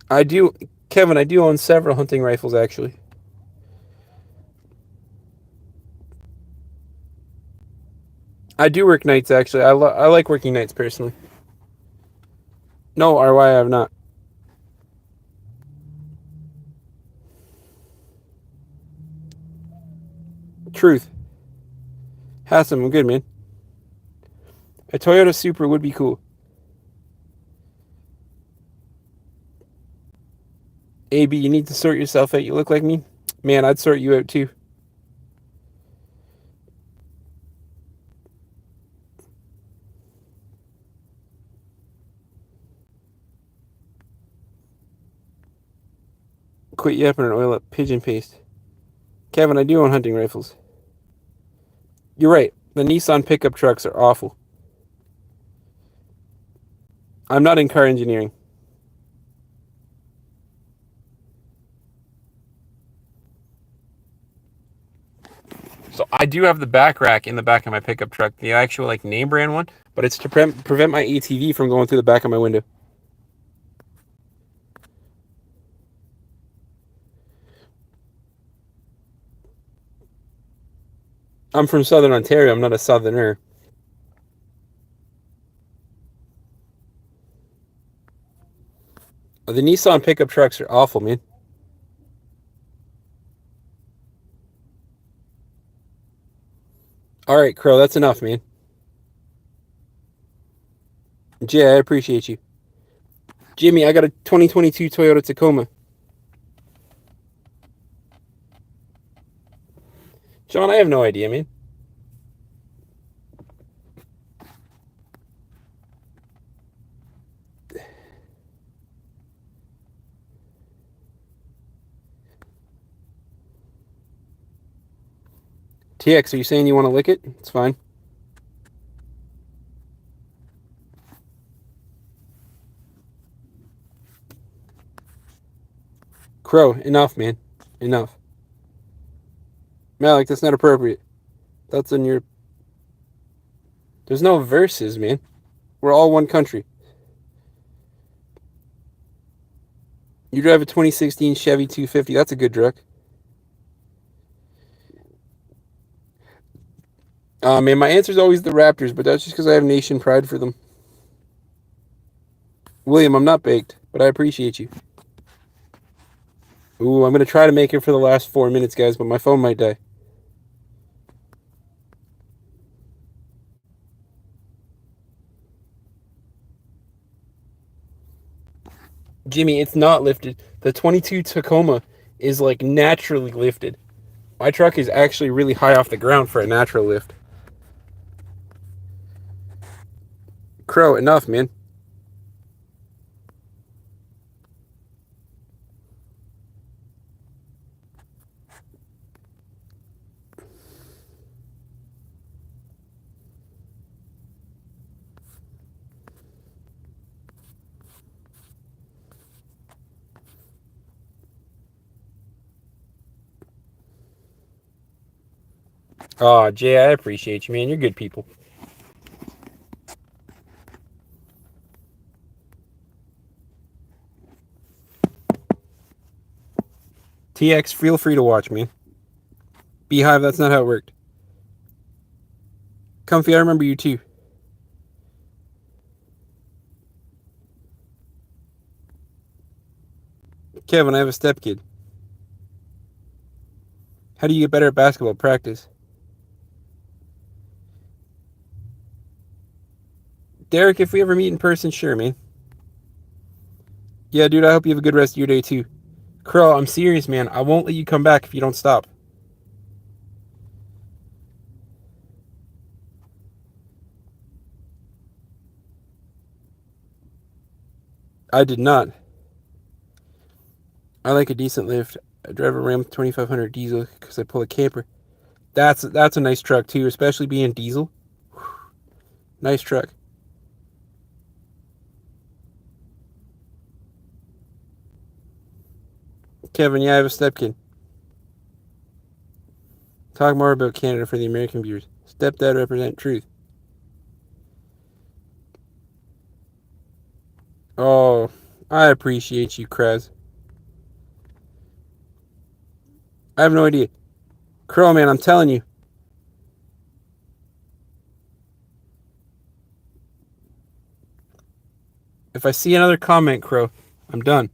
I do, Kevin, I do own several hunting rifles actually. I do work nights actually. I like working nights personally. No, RY, I have not. Truth. Hassan, I'm good, man. A Toyota Supra would be cool. AB, you need to sort yourself out. You look like me. Man, I'd sort you out too. Quit yapping and oil up pigeon paste. Kevin, I do own hunting rifles. You're right. The Nissan pickup trucks are awful. I'm not in car engineering. So I do have the back rack in the back of my pickup truck, the actual like name brand one, but it's to prevent my ATV from going through the back of my window. I'm from Southern Ontario. I'm not a Southerner. The Nissan pickup trucks are awful, man. All right, Crow, that's enough, man. Jay, I appreciate you. Jimmy, I got a 2022 Toyota Tacoma. John, I have no idea, man. TX, are you saying you want to lick it? It's fine. Crow, enough, man. Enough. Malik, that's not appropriate. That's in your... There's no verses, man. We're all one country. You drive a 2016 Chevy 250. That's a good truck. Man, my answer is always the Raptors, but that's just because I have nation pride for them. William, I'm not baked, but I appreciate you. Ooh, I'm going to try to make it for the last 4 minutes, guys, but my phone might die. Jimmy, it's not lifted. The 22 Tacoma is like naturally lifted. My truck is actually really high off the ground for a natural lift. Crow, enough, man. Aw, Jay, I appreciate you, man. You're good people. TX, feel free to watch me. Beehive, that's not how it worked. Comfy, I remember you too. Kevin, I have a stepkid. How do you get better at basketball practice? Derek, if we ever meet in person, sure, man. Yeah, dude, I hope you have a good rest of your day too. Crow, I'm serious, man. I won't let you come back if you don't stop. I did not. I like a decent lift. I drive a Ram 2500 diesel because I pull a camper. That's a nice truck too, especially being diesel. Nice truck. Kevin, yeah, I have a stepkid. Talk more about Canada for the American viewers. Stepdad represent truth. Oh, I appreciate you, Krez. I have no idea. Crow, man, I'm telling you. If I see another comment, Crow, I'm done.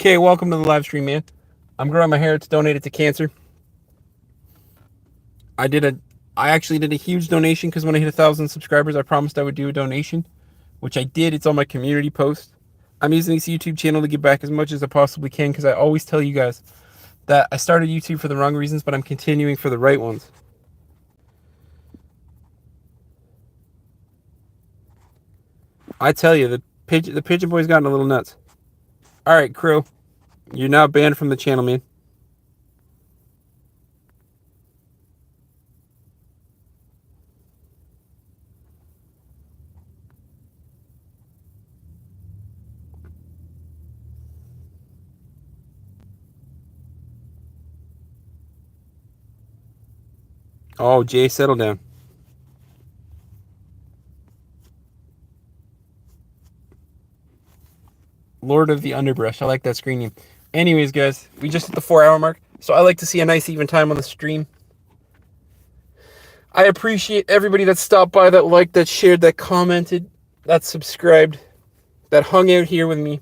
Okay, welcome to the live stream, man. I'm growing my hair. It's donated to cancer. I actually did a huge donation because when I hit 1,000 subscribers, I promised I would do a donation, which I did. It's on my community post. I'm using this YouTube channel to give back as much as I possibly can because I always tell you guys that I started YouTube for the wrong reasons, but I'm continuing for the right ones. I tell you, the pigeon boy's gotten a little nuts. All right, Crow, you're now banned from the channel, man. Oh, Jay, settle down. Lord of the Underbrush. I like that screen name. Anyways, guys, we just hit the 4-hour mark, so I like to see a nice even time on the stream. I appreciate everybody that stopped by, that liked, that shared, that commented, that subscribed, that hung out here with me.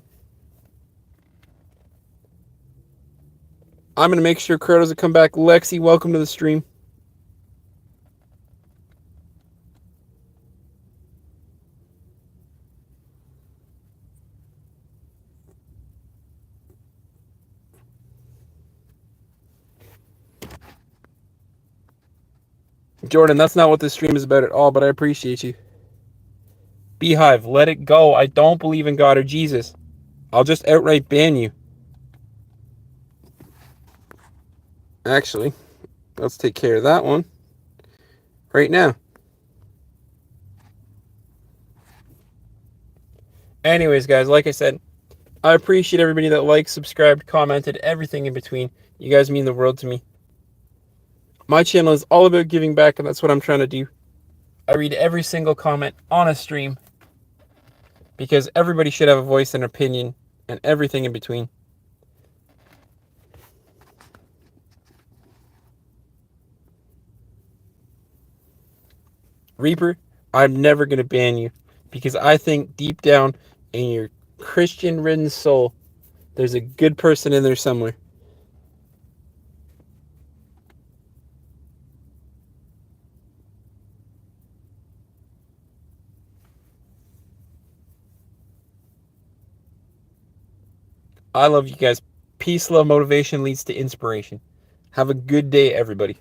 I'm going to make sure Crow doesn't come back. Lexi, welcome to the stream. Jordan, that's not what this stream is about at all, but I appreciate you. Beehive, let it go. I don't believe in God or Jesus. I'll just outright ban you. Actually, let's take care of that one right now. Anyways, guys, like I said, I appreciate everybody that liked, subscribed, commented, everything in between. You guys mean the world to me. My channel is all about giving back, and that's what I'm trying to do. I read every single comment on a stream because everybody should have a voice and opinion and everything in between. Reaper, I'm never going to ban you because I think deep down in your Christian ridden soul, there's a good person in there somewhere. I love you guys. Peace, love, motivation leads to inspiration. Have a good day, everybody.